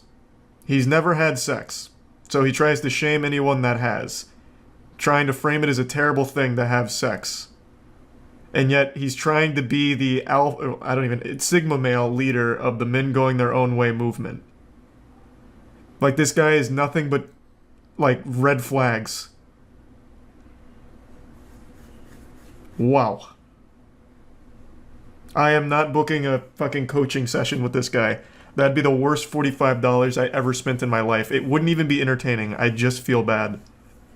He's never had sex, so he tries to shame anyone that has, trying to frame it as a terrible thing to have sex. And yet he's trying to be the Sigma male leader of the men going their own way movement. Like, this guy is nothing but, like, red flags. Wow. I am not booking a fucking coaching session with this guy. That'd be the worst $45 I ever spent in my life. It wouldn't even be entertaining. I just feel bad.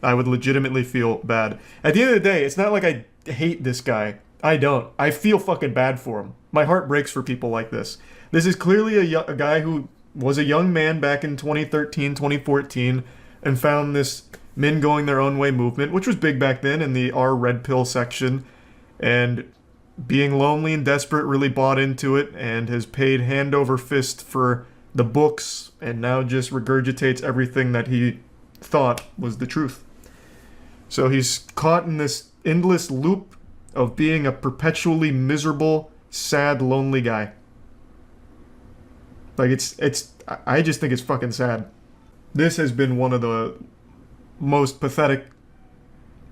I would legitimately feel bad. At the end of the day, it's not like I hate this guy. I don't. I feel fucking bad for him. My heart breaks for people like this. This is clearly a guy who was a young man back in 2013, 2014, and found this men going their own way movement, which was big back then in the R red pill section, and being lonely and desperate really bought into it and has paid hand over fist for the books and now just regurgitates everything that he thought was the truth. So he's caught in this endless loop of being a perpetually miserable, sad, lonely guy. Like, I just think it's fucking sad. This has been one of the most pathetic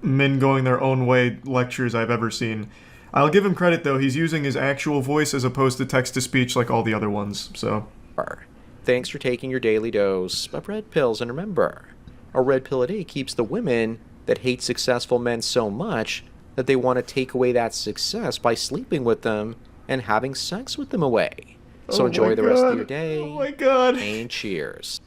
men going their own way lectures I've ever seen. I'll give him credit, though. He's using his actual voice as opposed to text-to-speech like all the other ones, so...
Thanks for taking your daily dose of red pills, and remember, a red pill a day keeps the women that hate successful men so much that they want to take away that success by sleeping with them and having sex with them away. So enjoy the rest of your day.
Oh my god.
And cheers.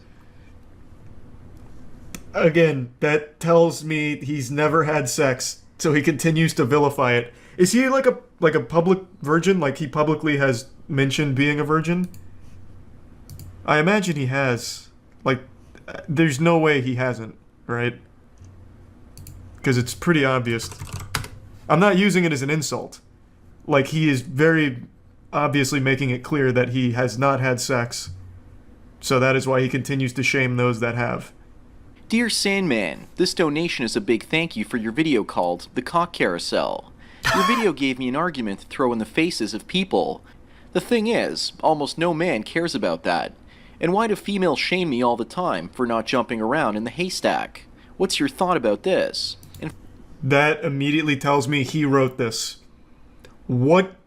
Again, that tells me he's never had sex, so he continues to vilify it. Is he like a public virgin? Like, he publicly has mentioned being a virgin? I imagine he has. Like, there's no way he hasn't, right? Because it's pretty obvious. I'm not using it as an insult. Like, he is very obviously making it clear that he has not had sex. So that is why he continues to shame those that have.
Dear Sandman, this donation is a big thank you for your video called The Cock Carousel. Your video gave me an argument to throw in the faces of people. The thing is, almost no man cares about that. And why do females shame me all the time for not jumping around in the haystack? What's your thought about this? And
that immediately tells me he wrote this. What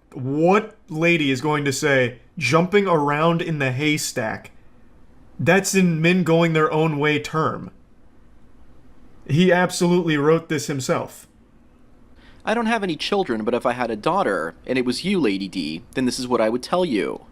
lady is going to say, jumping around in the haystack? That's in men going their own way term. He absolutely wrote this himself.
I don't have any children, but if I had a daughter, and it was you, Lady D, then this is what I would tell you.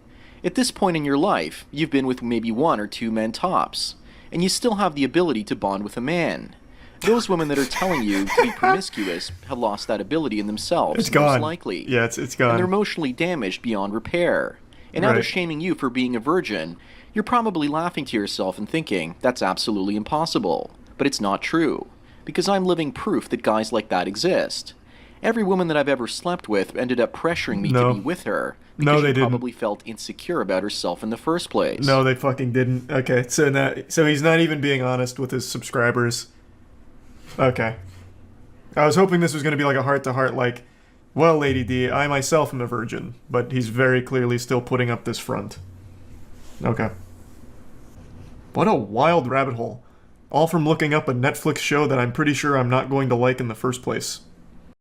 At this point in your life, you've been with maybe 1 or 2 men tops, and you still have the ability to bond with a man. Those women that are telling you to be promiscuous have lost that ability in themselves,
It's gone.
most likely.
Yeah, it's gone.
And they're emotionally damaged beyond repair. And now they're
Right.
shaming you for being a virgin. You're probably laughing to yourself and thinking, that's absolutely impossible. But it's not true, because I'm living proof that guys like that exist. Every woman that I've ever slept with ended up pressuring me
No.
to be with her,
No,
because
they
she
didn't.
probably felt insecure about herself in the first place.
No, they fucking didn't. Okay, so he's not even being honest with his subscribers. Okay. I was hoping this was going to be like a heart-to-heart, like, well, Lady D, I myself am a virgin, but he's very clearly still putting up this front. Okay. What a wild rabbit hole. All from looking up a Netflix show that I'm pretty sure I'm not going to like in the first place.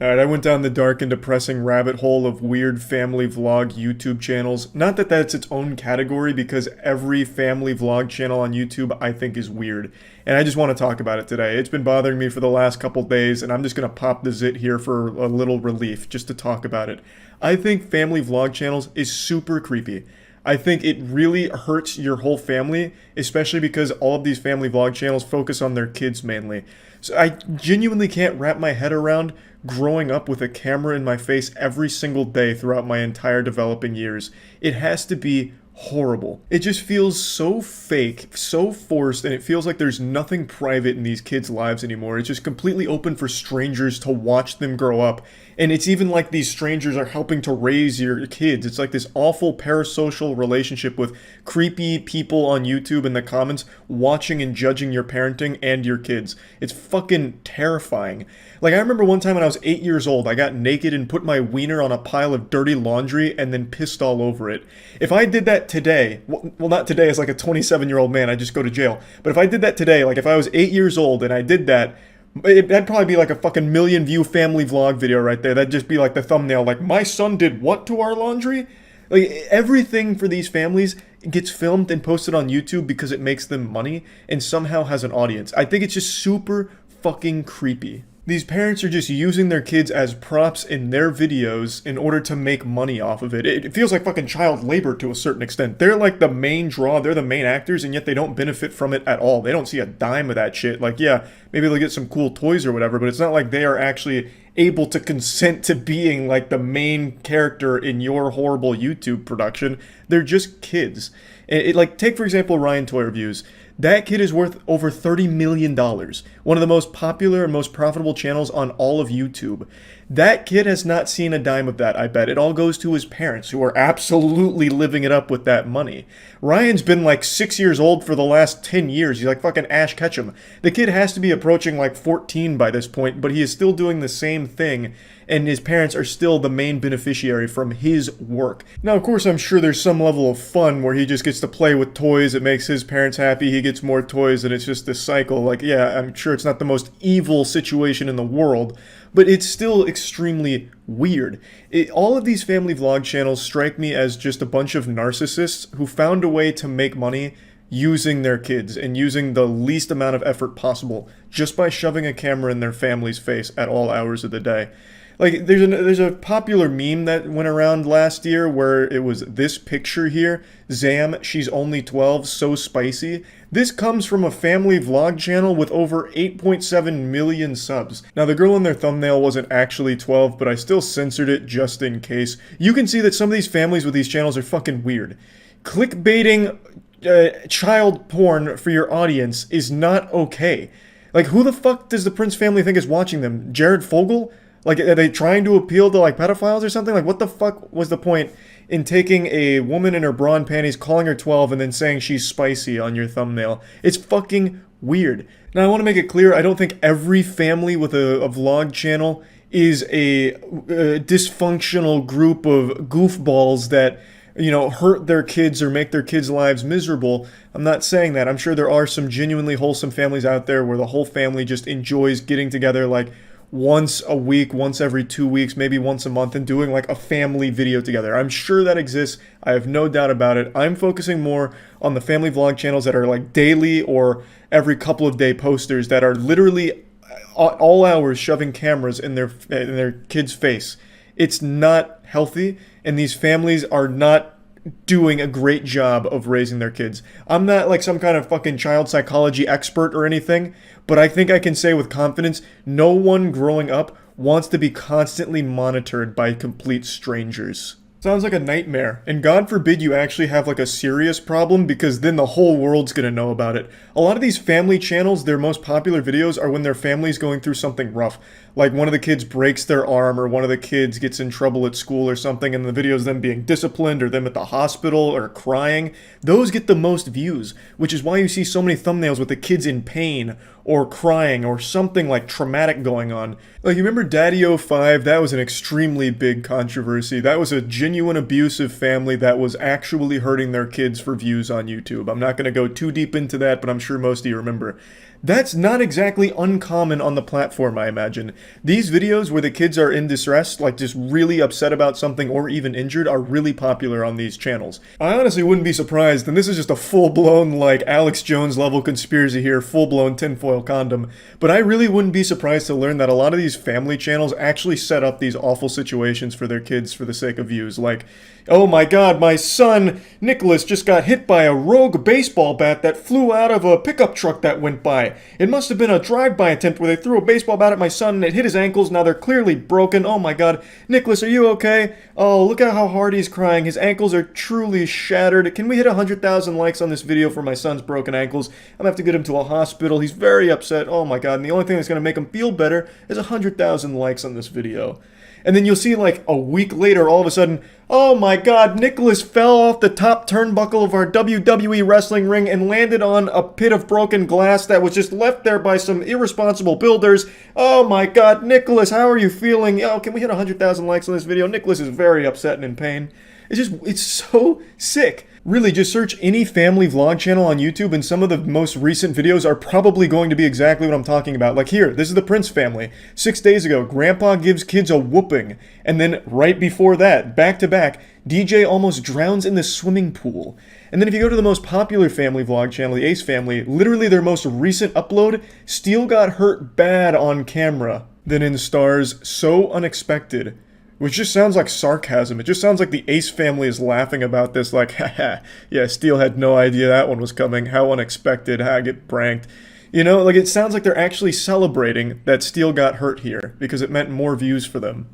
Alright, I went down the dark and depressing rabbit hole of weird family vlog YouTube channels. Not that that's its own category, because every family vlog channel on YouTube I think is weird. And I just want to talk about it today. It's been bothering me for the last couple days, and I'm just going to pop the zit here for a little relief, just to talk about it. I think family vlog channels is super creepy. I think it really hurts your whole family, especially because all of these family vlog channels focus on their kids mainly. So I genuinely can't wrap my head around growing up with a camera in my face every single day throughout my entire developing years. It has to be horrible. It just feels so fake, so forced, and it feels like there's nothing private in these kids' lives anymore. It's just completely open for strangers to watch them grow up. And it's even like these strangers are helping to raise your kids. It's like this awful parasocial relationship with creepy people on YouTube in the comments watching and judging your parenting and your kids. It's fucking terrifying. Like, I remember one time when I was 8 years old, I got naked and put my wiener on a pile of dirty laundry and then pissed all over it. If I did that today, well, not today as like a 27-year-old man, I'd just go to jail. But if I did that today, like if I was 8 years old and I did that, that'd probably be like a fucking million-view family vlog video right there. That'd just be like the thumbnail, like, my son did what to our laundry? Like, everything for these families gets filmed and posted on YouTube because it makes them money and somehow has an audience. I think it's just super fucking creepy. These parents are just using their kids as props in their videos in order to make money off of it. It feels like fucking child labor to a certain extent. They're like the main draw, they're the main actors, and yet they don't benefit from it at all. They don't see a dime of that shit. Like, yeah, maybe they'll get some cool toys or whatever, but it's not like they are actually able to consent to being like the main character in your horrible YouTube production. They're just kids. Like, take for example Ryan Toy Reviews. That kid is worth over $30 million. One of the most popular and most profitable channels on all of YouTube. That kid has not seen a dime of that, I bet. It all goes to his parents, who are absolutely living it up with that money. Ryan's been like 6 years old for the last 10 years. He's like fucking Ash Ketchum. The kid has to be approaching like 14 by this point, but he is still doing the same thing, and his parents are still the main beneficiary from his work. Now, of course, I'm sure there's some level of fun where he just gets to play with toys. It makes his parents happy. He gets more toys, and it's just this cycle. Like, yeah, I'm sure it's not the most evil situation in the world, but it's still extremely weird. All of these family vlog channels strike me as just a bunch of narcissists who found a way to make money using their kids and using the least amount of effort possible just by shoving a camera in their family's face at all hours of the day. Like, there's a popular meme that went around last year where it was this picture here. Zam, she's only 12, so spicy. This comes from a family vlog channel with over 8.7 million subs. Now, the girl in their thumbnail wasn't actually 12, but I still censored it just in case. You can see that some of these families with these channels are fucking weird. Clickbaiting child porn for your audience is not okay. Like, who the fuck does the Prince family think is watching them? Jared Fogle? Like, are they trying to appeal to, like, pedophiles or something? Like, what the fuck was the point in taking a woman in her bra and panties, calling her 12, and then saying she's spicy on your thumbnail? It's fucking weird. Now, I want to make it clear, I don't think every family with a vlog channel is a dysfunctional group of goofballs that hurt their kids or make their kids' lives miserable. I'm not saying that. I'm sure there are some genuinely wholesome families out there where the whole family just enjoys getting together like once a week, once every 2 weeks, maybe once a month, and doing like a family video together. I'm sure that exists. I have no doubt about it. I'm focusing more on the family vlog channels that are like daily or every couple of day posters that are literally all hours shoving cameras in their kid's face. It's not healthy, and these families are not doing a great job of raising their kids. I'm not like some kind of fucking child psychology expert or anything, but I think I can say with confidence, no one growing up wants to be constantly monitored by complete strangers. Sounds like a nightmare, and God forbid you actually have like a serious problem, because then the whole world's gonna know about it. A lot of these family channels, their most popular videos are when their family's going through something rough. Like one of the kids breaks their arm, or one of the kids gets in trouble at school or something, and the video's them being disciplined or them at the hospital or crying. Those get the most views, which is why you see so many thumbnails with the kids in pain or crying or something like traumatic going on. Like, you remember Daddy05? That was an extremely big controversy. That was a genuine abusive family that was actually hurting their kids for views on YouTube. I'm not going to go too deep into that, but I'm sure most of you remember. That's not exactly uncommon on the platform, I imagine. These videos where the kids are in distress, like just really upset about something or even injured, are really popular on these channels. I honestly wouldn't be surprised, and this is just a full-blown, like, Alex Jones level conspiracy here, full-blown tinfoil condom, but I really wouldn't be surprised to learn that a lot of these family channels actually set up these awful situations for their kids for the sake of views. Like, oh my god, my son, Nicholas, just got hit by a rogue baseball bat that flew out of a pickup truck that went by. It must have been a drive-by attempt where they threw a baseball bat at my son and it hit his ankles. Now they're clearly broken. Oh my god. Nicholas, are you okay? Oh, look at how hard he's crying. His ankles are truly shattered. Can we hit 100,000 likes on this video for my son's broken ankles? I'm gonna have to get him to a hospital. He's very upset. Oh my god. And the only thing that's gonna make him feel better is 100,000 likes on this video. And then you'll see like a week later, all of a sudden, oh my god, Nicholas fell off the top turnbuckle of our WWE wrestling ring and landed on a pit of broken glass that was just left there by some irresponsible builders. Oh my god, Nicholas, how are you feeling? Oh, can we hit 100,000 likes on this video? Nicholas is very upset and in pain. It's so sick. Really, just search any family vlog channel on YouTube and some of the most recent videos are probably going to be exactly what I'm talking about. Like here, this is the Prince family. 6 days ago, Grandpa gives kids a whooping. And then right before that, back to back, DJ almost drowns in the swimming pool. And then if you go to the most popular family vlog channel, the Ace family, literally their most recent upload, Steele got hurt bad on camera. Then in stars So Unexpected, which just sounds like sarcasm. It just sounds like the Ace family is laughing about this, like, haha, yeah, Steele had no idea that one was coming. How unexpected, I get pranked. You know, like, it sounds like they're actually celebrating that Steele got hurt here, because it meant more views for them.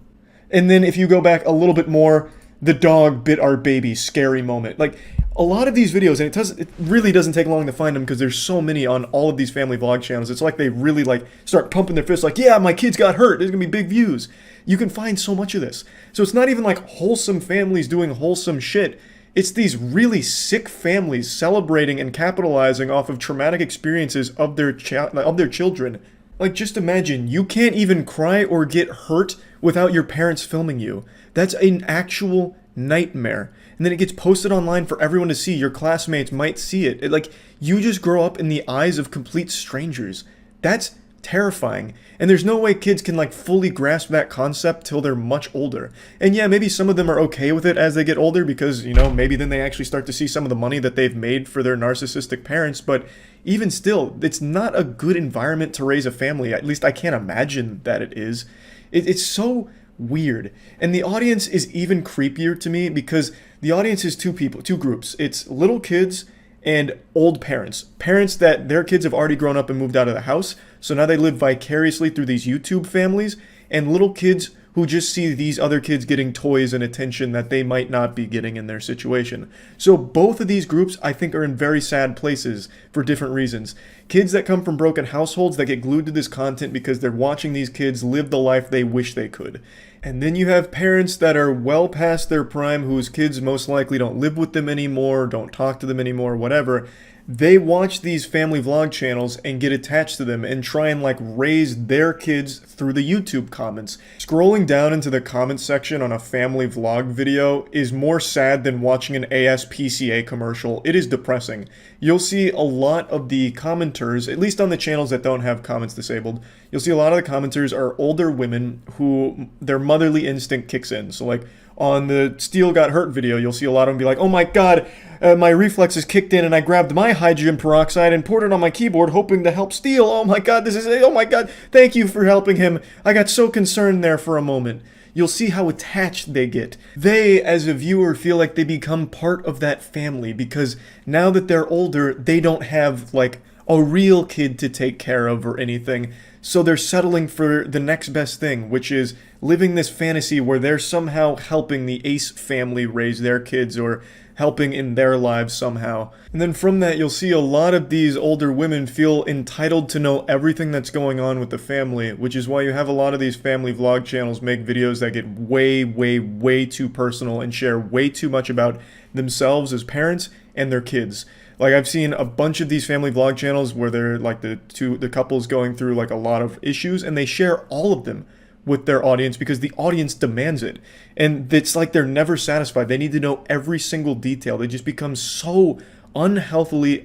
And then if you go back a little bit more, the dog bit our baby, scary moment. Like, a lot of these videos, and it really doesn't take long to find them because there's so many on all of these family vlog channels. It's like they really, like, start pumping their fists like, yeah, my kids got hurt, there's gonna be big views. You can find so much of this. So it's not even like wholesome families doing wholesome shit. It's these really sick families celebrating and capitalizing off of traumatic experiences of their children. Like, just imagine, you can't even cry or get hurt without your parents filming you. That's an actual nightmare. And then it gets posted online for everyone to see. Your classmates might see it. Like, you just grow up in the eyes of complete strangers. That's terrifying. And there's no way kids can like fully grasp that concept till they're much older. And yeah, maybe some of them are okay with it as they get older because, you know, maybe then they actually start to see some of the money that they've made for their narcissistic parents. But even still, it's not a good environment to raise a family. At least I can't imagine that it is. It's so weird. And the audience is even creepier to me because the audience is two groups. It's little kids and old parents. Parents that their kids have already grown up and moved out of the house, so now they live vicariously through these YouTube families, and little kids who just see these other kids getting toys and attention that they might not be getting in their situation. So both of these groups, I think, are in very sad places for different reasons. Kids that come from broken households that get glued to this content because they're watching these kids live the life they wish they could. And then you have parents that are well past their prime whose kids most likely don't live with them anymore, don't talk to them anymore, whatever. they watch these family vlog channels and get attached to them and try and like raise their kids through the YouTube comments. Scrolling down into the comments section on a family vlog video is more sad than watching an ASPCA commercial. It is depressing. You'll see a lot of the commenters, at least on the channels that don't have comments disabled, you'll see a lot of the commenters are older women who their motherly instinct kicks in. So like on the Steel Got Hurt video, you'll see a lot of them be like, oh my god, my reflexes kicked in and I grabbed my hydrogen peroxide and poured it on my keyboard hoping to help Steel. Oh my god, oh my god, thank you for helping him. I got so concerned there for a moment. You'll see how attached they get. They, as a viewer, feel like they become part of that family because now that they're older, they don't have like a real kid to take care of or anything. So they're settling for the next best thing, which is living this fantasy where they're somehow helping the Ace family raise their kids or helping in their lives somehow. And then from that, you'll see a lot of these older women feel entitled to know everything that's going on with the family, which is why you have a lot of these family vlog channels make videos that get way, way, way too personal and share way too much about themselves as parents and their kids. Like I've seen a bunch of these family vlog channels where they're like the couples going through like a lot of issues and they share all of them with their audience because the audience demands it. And it's like they're never satisfied. They need to know every single detail. They just become so unhealthily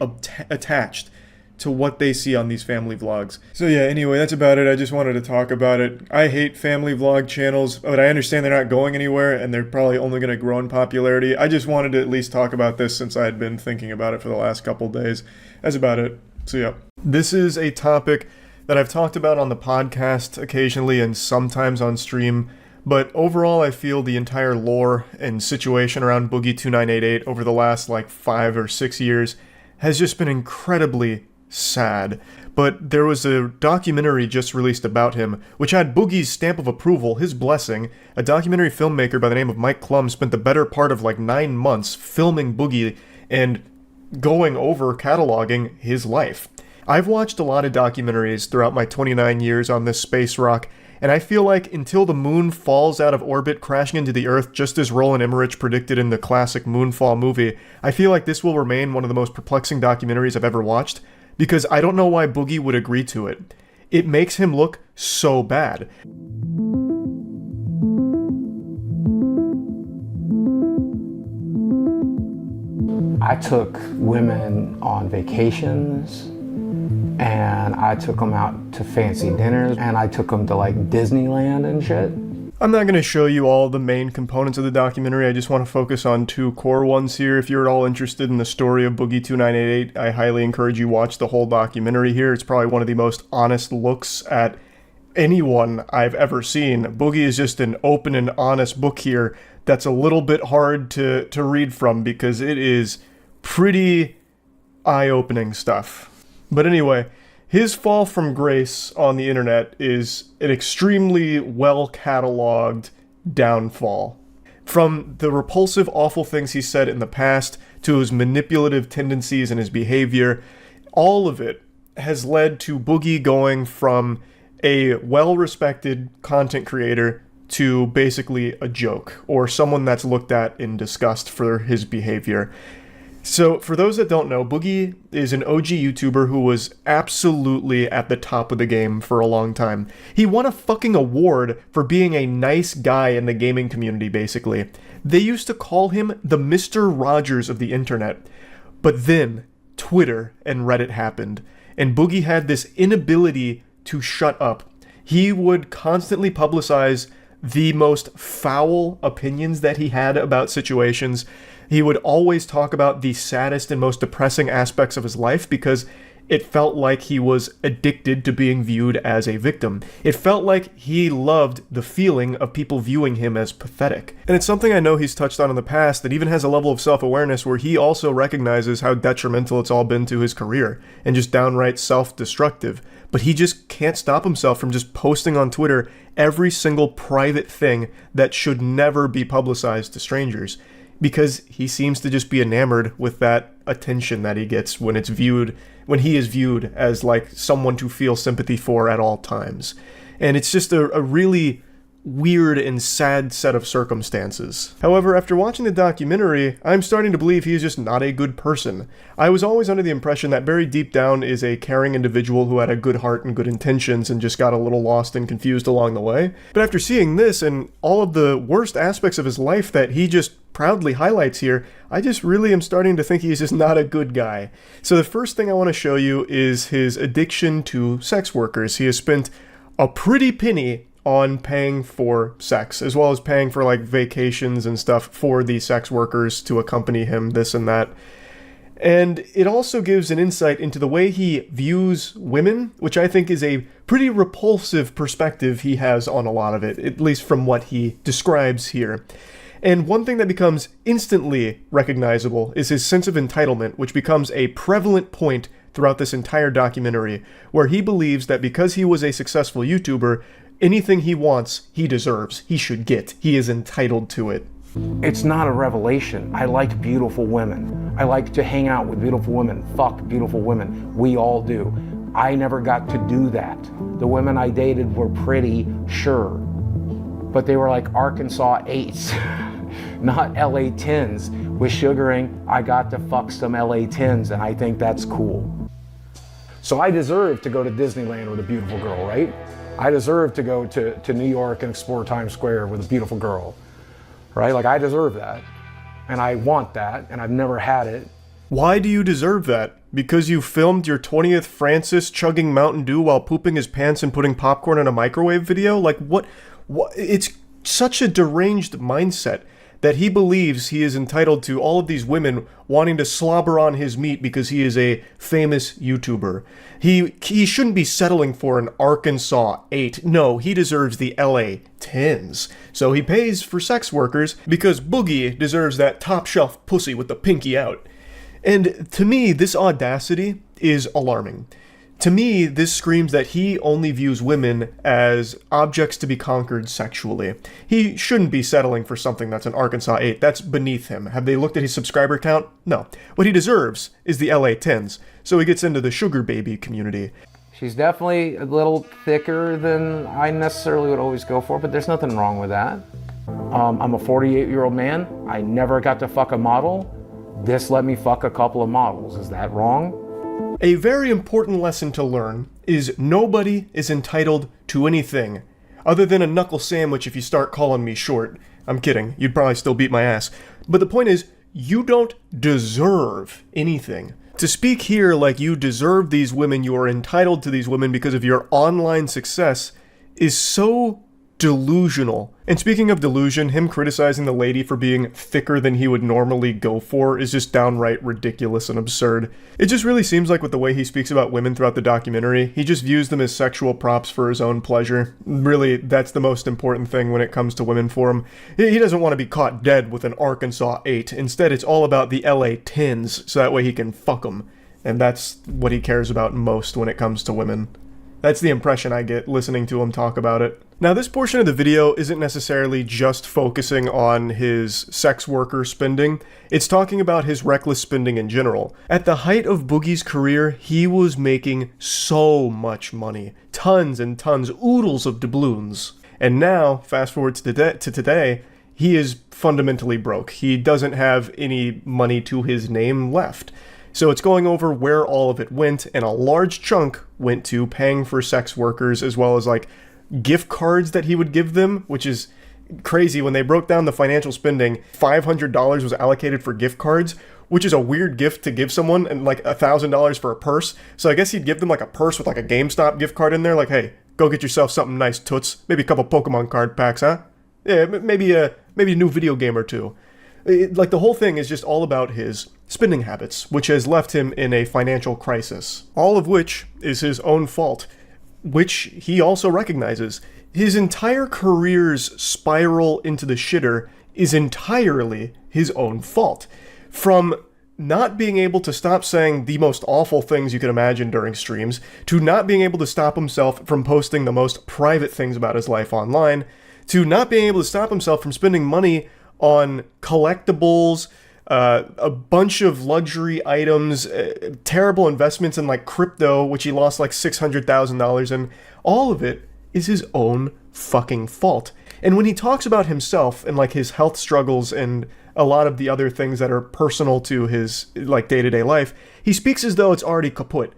attached to what they see on these family vlogs. So yeah, anyway, that's about it. I just wanted to talk about it. I hate family vlog channels, but I understand they're not going anywhere and they're probably only going to grow in popularity. I just wanted to at least talk about this since I had been thinking about it for the last couple days. That's about it. So yeah. This is a topic that I've talked about on the podcast occasionally and sometimes on stream, but overall I feel the entire lore and situation around Boogie2988 over the last like 5 or 6 years has just been incredibly sad. But there was a documentary just released about him, which had Boogie's stamp of approval, his blessing. A documentary filmmaker by the name of Mike Klum spent the better part of like 9 months filming Boogie and going over cataloging his life. I've watched a lot of documentaries throughout my 29 years on this space rock, and I feel like until the moon falls out of orbit crashing into the Earth just as Roland Emmerich predicted in the classic Moonfall movie, I feel like this will remain one of the most perplexing documentaries I've ever watched, because I don't know why Boogie would agree to it. It makes him look so bad.
I took women on vacations, and I took them out to fancy dinners, and I took them to like Disneyland and shit.
I'm not going to show you all the main components of the documentary, I just want to focus on 2 core ones here. If you're at all interested in the story of Boogie2988, I highly encourage you watch the whole documentary here. It's probably one of the most honest looks at anyone I've ever seen. Boogie is just an open and honest book here that's a little bit hard to read from because it is pretty eye-opening stuff. But anyway, his fall from grace on the internet is an extremely well-cataloged downfall. From the repulsive, awful things he said in the past to his manipulative tendencies and his behavior, all of it has led to Boogie going from a well-respected content creator to basically a joke, or someone that's looked at in disgust for his behavior. So, for those that don't know, Boogie is an OG YouTuber who was absolutely at the top of the game for a long time. He won a fucking award for being a nice guy in the gaming community, basically. They used to call him the Mr. Rogers of the internet. But then, Twitter and Reddit happened, and Boogie had this inability to shut up. He would constantly publicize the most foul opinions that he had about situations. He would always talk about the saddest and most depressing aspects of his life because it felt like he was addicted to being viewed as a victim. It felt like he loved the feeling of people viewing him as pathetic. And it's something I know he's touched on in the past that even has a level of self-awareness where he also recognizes how detrimental it's all been to his career and just downright self-destructive. But he just can't stop himself from just posting on Twitter every single private thing that should never be publicized to strangers, because he seems to just be enamored with that attention that he gets when he is viewed as like someone to feel sympathy for at all times. And it's just a really weird and sad set of circumstances. However, after watching the documentary, I'm starting to believe he is just not a good person. I was always under the impression that buried deep down is a caring individual who had a good heart and good intentions and just got a little lost and confused along the way. But after seeing this and all of the worst aspects of his life that he just proudly highlights here, I just really am starting to think he's just not a good guy. So the first thing I want to show you is his addiction to sex workers. He has spent a pretty penny on paying for sex, as well as paying for like vacations and stuff for the sex workers to accompany him, this and that. And it also gives an insight into the way he views women, which I think is a pretty repulsive perspective he has on a lot of it, at least from what he describes here. And one thing that becomes instantly recognizable is his sense of entitlement, which becomes a prevalent point throughout this entire documentary, where he believes that because he was a successful YouTuber, anything he wants, he deserves, he should get, he is entitled to it.
It's not a revelation. I like beautiful women. I like to hang out with beautiful women, fuck beautiful women. We all do. I never got to do that. The women I dated were pretty, sure, but they were like Arkansas 8s, not LA 10s. With sugaring, I got to fuck some LA 10s, and I think that's cool. So I deserve to go to Disneyland with a beautiful girl, right? I deserve to go to New York and explore Times Square with a beautiful girl, right? Like, I deserve that, and I want that, and I've never had it.
Why do you deserve that? Because you filmed your 20th Francis chugging Mountain Dew while pooping his pants and putting popcorn in a microwave video? Like, what? It's such a deranged mindset that he believes he is entitled to all of these women wanting to slobber on his meat because he is a famous YouTuber. He shouldn't be settling for an Arkansas 8. No, he deserves the LA 10s. So he pays for sex workers because Boogie deserves that top shelf pussy with the pinky out. And to me, this audacity is alarming. To me, this screams that he only views women as objects to be conquered sexually. He shouldn't be settling for something that's an Arkansas 8. That's beneath him. Have they looked at his subscriber count? No. What he deserves is the LA 10s. So he gets into the sugar baby community.
She's definitely a little thicker than I necessarily would always go for, but there's nothing wrong with that. I'm a 48-year-old man. I never got to fuck a model. This let me fuck a couple of models. Is that wrong?
A very important lesson to learn is nobody is entitled to anything other than a knuckle sandwich if you start calling me short. I'm kidding. You'd probably still beat my ass. But the point is, you don't deserve anything. To speak here like you deserve these women, you are entitled to these women because of your online success, is so delusional. And speaking of delusion, him criticizing the lady for being thicker than he would normally go for is just downright ridiculous and absurd. It just really seems like with the way he speaks about women throughout the documentary, he just views them as sexual props for his own pleasure. Really, that's the most important thing when it comes to women for him. He doesn't want to be caught dead with an Arkansas 8. Instead, it's all about the LA 10s, so that way he can fuck them. And that's what he cares about most when it comes to women. That's the impression I get listening to him talk about it. Now, this portion of the video isn't necessarily just focusing on his sex worker spending. It's talking about his reckless spending in general. At the height of Boogie's career, he was making so much money. Tons and tons, oodles of doubloons. And now, fast forward to today, he is fundamentally broke. He doesn't have any money to his name left. So it's going over where all of it went, and a large chunk went to paying for sex workers, as well as like gift cards that he would give them, which is crazy. When they broke down the financial spending, $500 was allocated for gift cards, which is a weird gift to give someone, and like $1,000 for a purse. So I guess he'd give them like a purse with like a GameStop gift card in there, like, hey, go get yourself something nice, toots. Maybe a couple Pokemon card packs, huh? Yeah, maybe a new video game or two. Like the whole thing is just all about his spending habits, which has left him in a financial crisis. All of which is his own fault, which he also recognizes. His entire career's spiral into the shitter is entirely his own fault. From not being able to stop saying the most awful things you could imagine during streams, to not being able to stop himself from posting the most private things about his life online, to not being able to stop himself from spending money on collectibles, a bunch of luxury items, terrible investments in like crypto, which he lost like $600,000 in. All of it is his own fucking fault. And when he talks about himself and like his health struggles and a lot of the other things that are personal to his like day-to-day life, he speaks as though it's already kaput.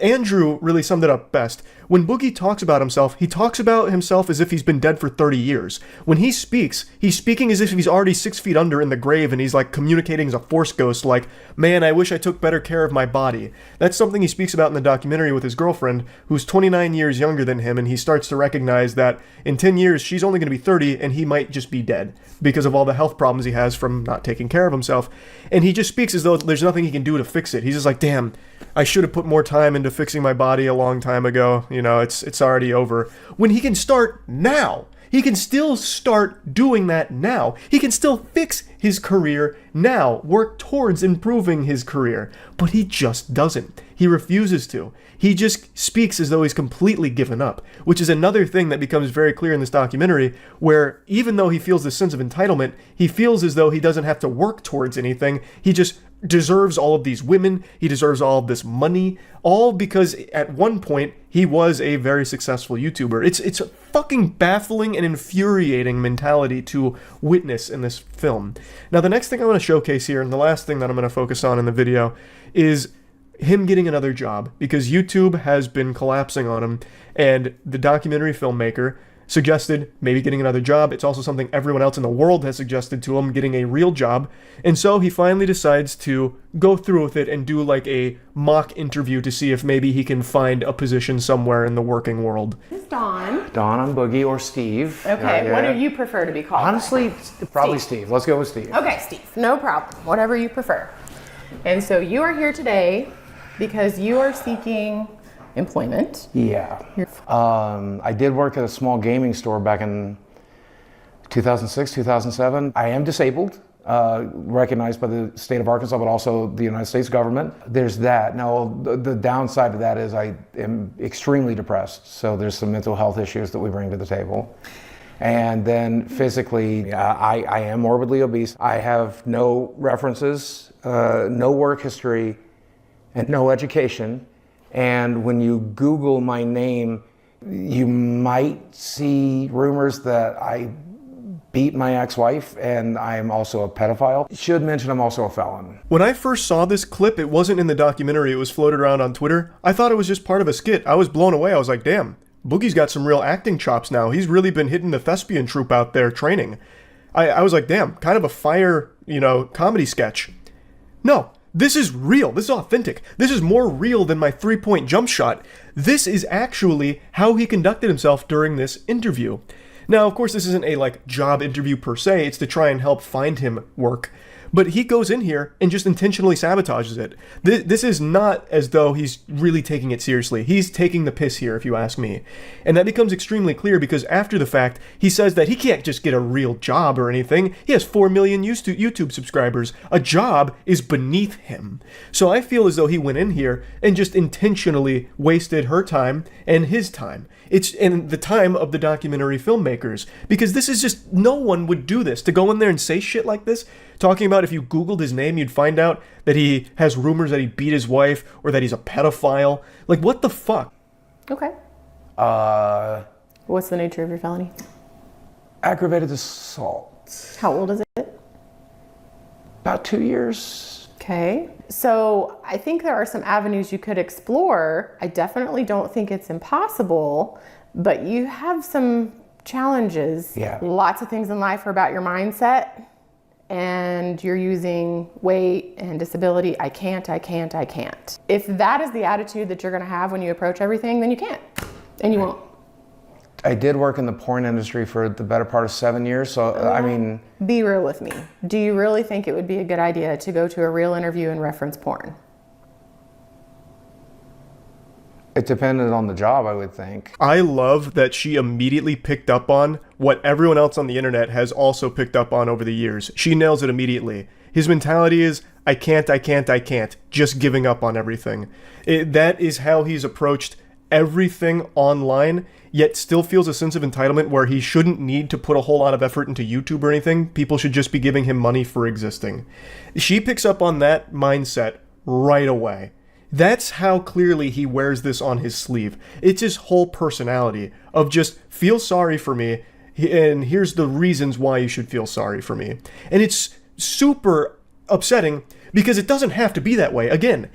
Andrew really summed it up best. When Boogie talks about himself, he talks about himself as if he's been dead for 30 years. When he speaks, he's speaking as if he's already 6 feet under in the grave, and he's like communicating as a force ghost, like, man, I wish I took better care of my body. That's something he speaks about in the documentary with his girlfriend, who's 29 years younger than him, and he starts to recognize that in 10 years, she's only going to be 30, and he might just be dead because of all the health problems he has from not taking care of himself. And he just speaks as though there's nothing he can do to fix it. He's just like, damn, I should have put more time into fixing my body a long time ago. You know, it's already over. When he can start now. He can still start doing that now. He can still fix his career now, work towards improving his career. But he just doesn't. He refuses to. He just speaks as though he's completely given up, which is another thing that becomes very clear in this documentary, where even though he feels this sense of entitlement, he feels as though he doesn't have to work towards anything. He just deserves all of these women, he deserves all of this money, all because at one point he was a very successful YouTuber. It's a fucking baffling and infuriating mentality to witness in this film. Now the next thing I want to showcase here, and the last thing that I'm going to focus on in the video, is him getting another job, because YouTube has been collapsing on him, and the documentary filmmaker suggested maybe getting another job. It's also something everyone else in the world has suggested to him, getting a real job. And so he finally decides to go through with it and do like a mock interview to see if maybe he can find a position somewhere in the working world.
This is Dawn.
Dawn, I'm Boogie, or Steve.
Okay, what do you prefer to be called?
Honestly, probably Steve. Let's go with Steve.
Okay, Steve, no problem. Whatever you prefer. And so you are here today because you are seeking employment.
Yeah. I did work at a small gaming store back in 2006, 2007. I am disabled, recognized by the state of Arkansas, but also the United States government. There's that. Now, the downside of that is I am extremely depressed. So there's some mental health issues that we bring to the table. And then physically, I am morbidly obese. I have no references, no work history, and no education. And when you Google my name, you might see rumors that I beat my ex-wife and I'm also a pedophile. Should mention I'm also a felon.
When I first saw this clip, it wasn't in the documentary, it was floated around on Twitter. I thought it was just part of a skit. I was blown away. I was like, damn, Boogie's got some real acting chops now. He's really been hitting the thespian troupe out there training. I was like, damn, kind of a fire, comedy sketch. No. This is real. This is authentic. This is more real than my 3-point jump shot. This is actually how he conducted himself during this interview. Now, of course, this isn't a job interview per se. It's to try and help find him work. But he goes in here and just intentionally sabotages it. This is not as though he's really taking it seriously. He's taking the piss here, if you ask me. And that becomes extremely clear because after the fact, he says that he can't just get a real job or anything. He has 4 million YouTube subscribers. A job is beneath him. So I feel as though he went in here and just intentionally wasted her time and his time. It's in the time of the documentary filmmakers. Because this is just, no one would do this. To go in there and say shit like this, talking about if you Googled his name, you'd find out that he has rumors that he beat his wife or that he's a pedophile. Like, what the fuck?
Okay. What's the nature of your felony?
Aggravated assault.
How old is it?
About 2 years.
Okay. So I think there are some avenues you could explore. I definitely don't think it's impossible, but you have some challenges.
Yeah.
Lots of things in life are about your mindset. And you're using weight and disability. I can't. If that is the attitude that you're going to have when you approach everything, then you can't. And you won't.
I did work in the porn industry for the better part of 7 years. So, I mean...
Be real with me. Do you really think it would be a good idea to go to a real interview and reference porn?
It depended on the job, I would think.
I love that she immediately picked up on what everyone else on the internet has also picked up on over the years. She nails it immediately. His mentality is, I can't, just giving up on everything. That is how he's approached everything online, yet still feels a sense of entitlement where he shouldn't need to put a whole lot of effort into YouTube or anything. People should just be giving him money for existing. She picks up on that mindset right away. That's how clearly he wears this on his sleeve. It's his whole personality of just feel sorry for me. and here's the reasons why you should feel sorry for me. And it's super upsetting because it doesn't have to be that way. Again,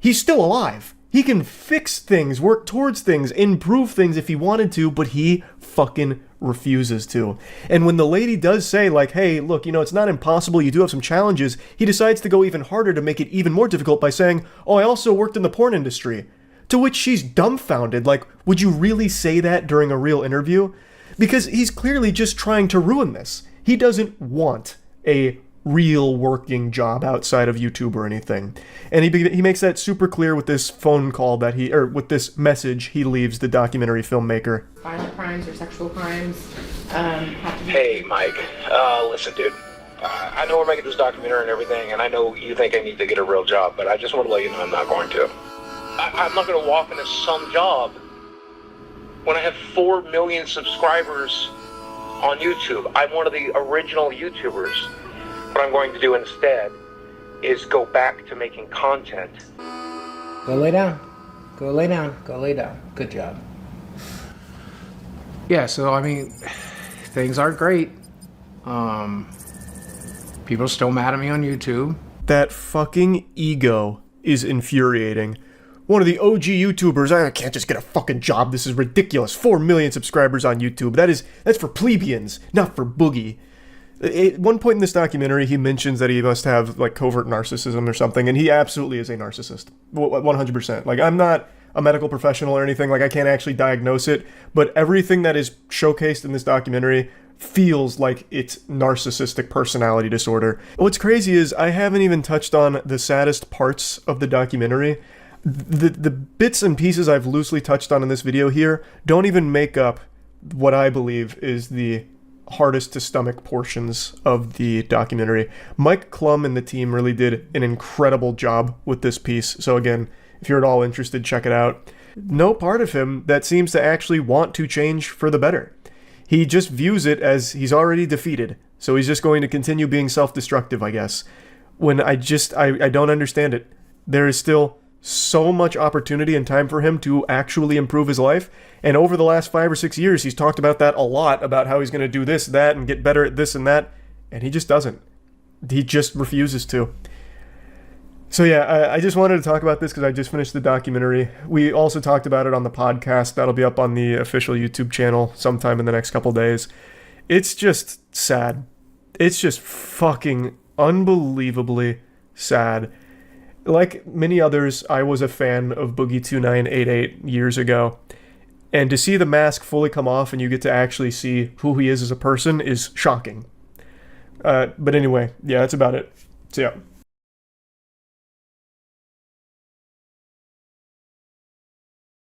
he's still alive. He can fix things, work towards things, improve things if he wanted to, but he fucking refuses to. And when the lady does say, like, hey, look, it's not impossible, you do have some challenges, he decides to go even harder to make it even more difficult by saying, oh, I also worked in the porn industry. To which she's dumbfounded, like, would you really say that during a real interview? Because he's clearly just trying to ruin this. He doesn't want a real working job outside of YouTube or anything. And he makes that super clear with this phone call with this message he leaves the documentary filmmaker.
Violent crimes or sexual crimes have to be...
Hey, Mike. Listen, dude. I know we're making this documentary and everything, and I know you think I need to get a real job, but I just want to let you know I'm not going to. I'm not going to walk into some job when I have 4 million subscribers on YouTube. I'm one of the original YouTubers. What I'm going to do instead is go back to making content.
Go lay down. Go lay down. Go lay down. Good job. Yeah, so I mean, things aren't great. People are still mad at me on YouTube.
That fucking ego is infuriating. One of the OG YouTubers, I can't just get a fucking job, this is ridiculous. 4 million subscribers on YouTube. That's for plebeians, not for Boogie. At one point in this documentary, he mentions that he must have like covert narcissism or something, and he absolutely is a narcissist, 100%. Like, I'm not a medical professional or anything, like I can't actually diagnose it, but everything that is showcased in this documentary feels like it's narcissistic personality disorder. What's crazy is I haven't even touched on the saddest parts of the documentary. The bits and pieces I've loosely touched on in this video here don't even make up what I believe is the hardest to stomach portions of the documentary. Mike Klum and the team really did an incredible job with this piece. So again, if you're at all interested, check it out. No part of him that seems to actually want to change for the better. He just views it as he's already defeated. So he's just going to continue being self-destructive, I guess. When I don't understand it. There is still so much opportunity and time for him to actually improve his life. And over the last 5 or 6 years, he's talked about that a lot, about how he's going to do this, that, and get better at this and that. And he just doesn't. He just refuses to. So yeah, I just wanted to talk about this because I just finished the documentary. We also talked about it on the podcast. That'll be up on the official YouTube channel sometime in the next couple days. It's just sad. It's just fucking unbelievably sad. Like many others, I was a fan of Boogie2988 years ago. And to see the mask fully come off and you get to actually see who he is as a person is shocking. But anyway, yeah, that's about it. So yeah.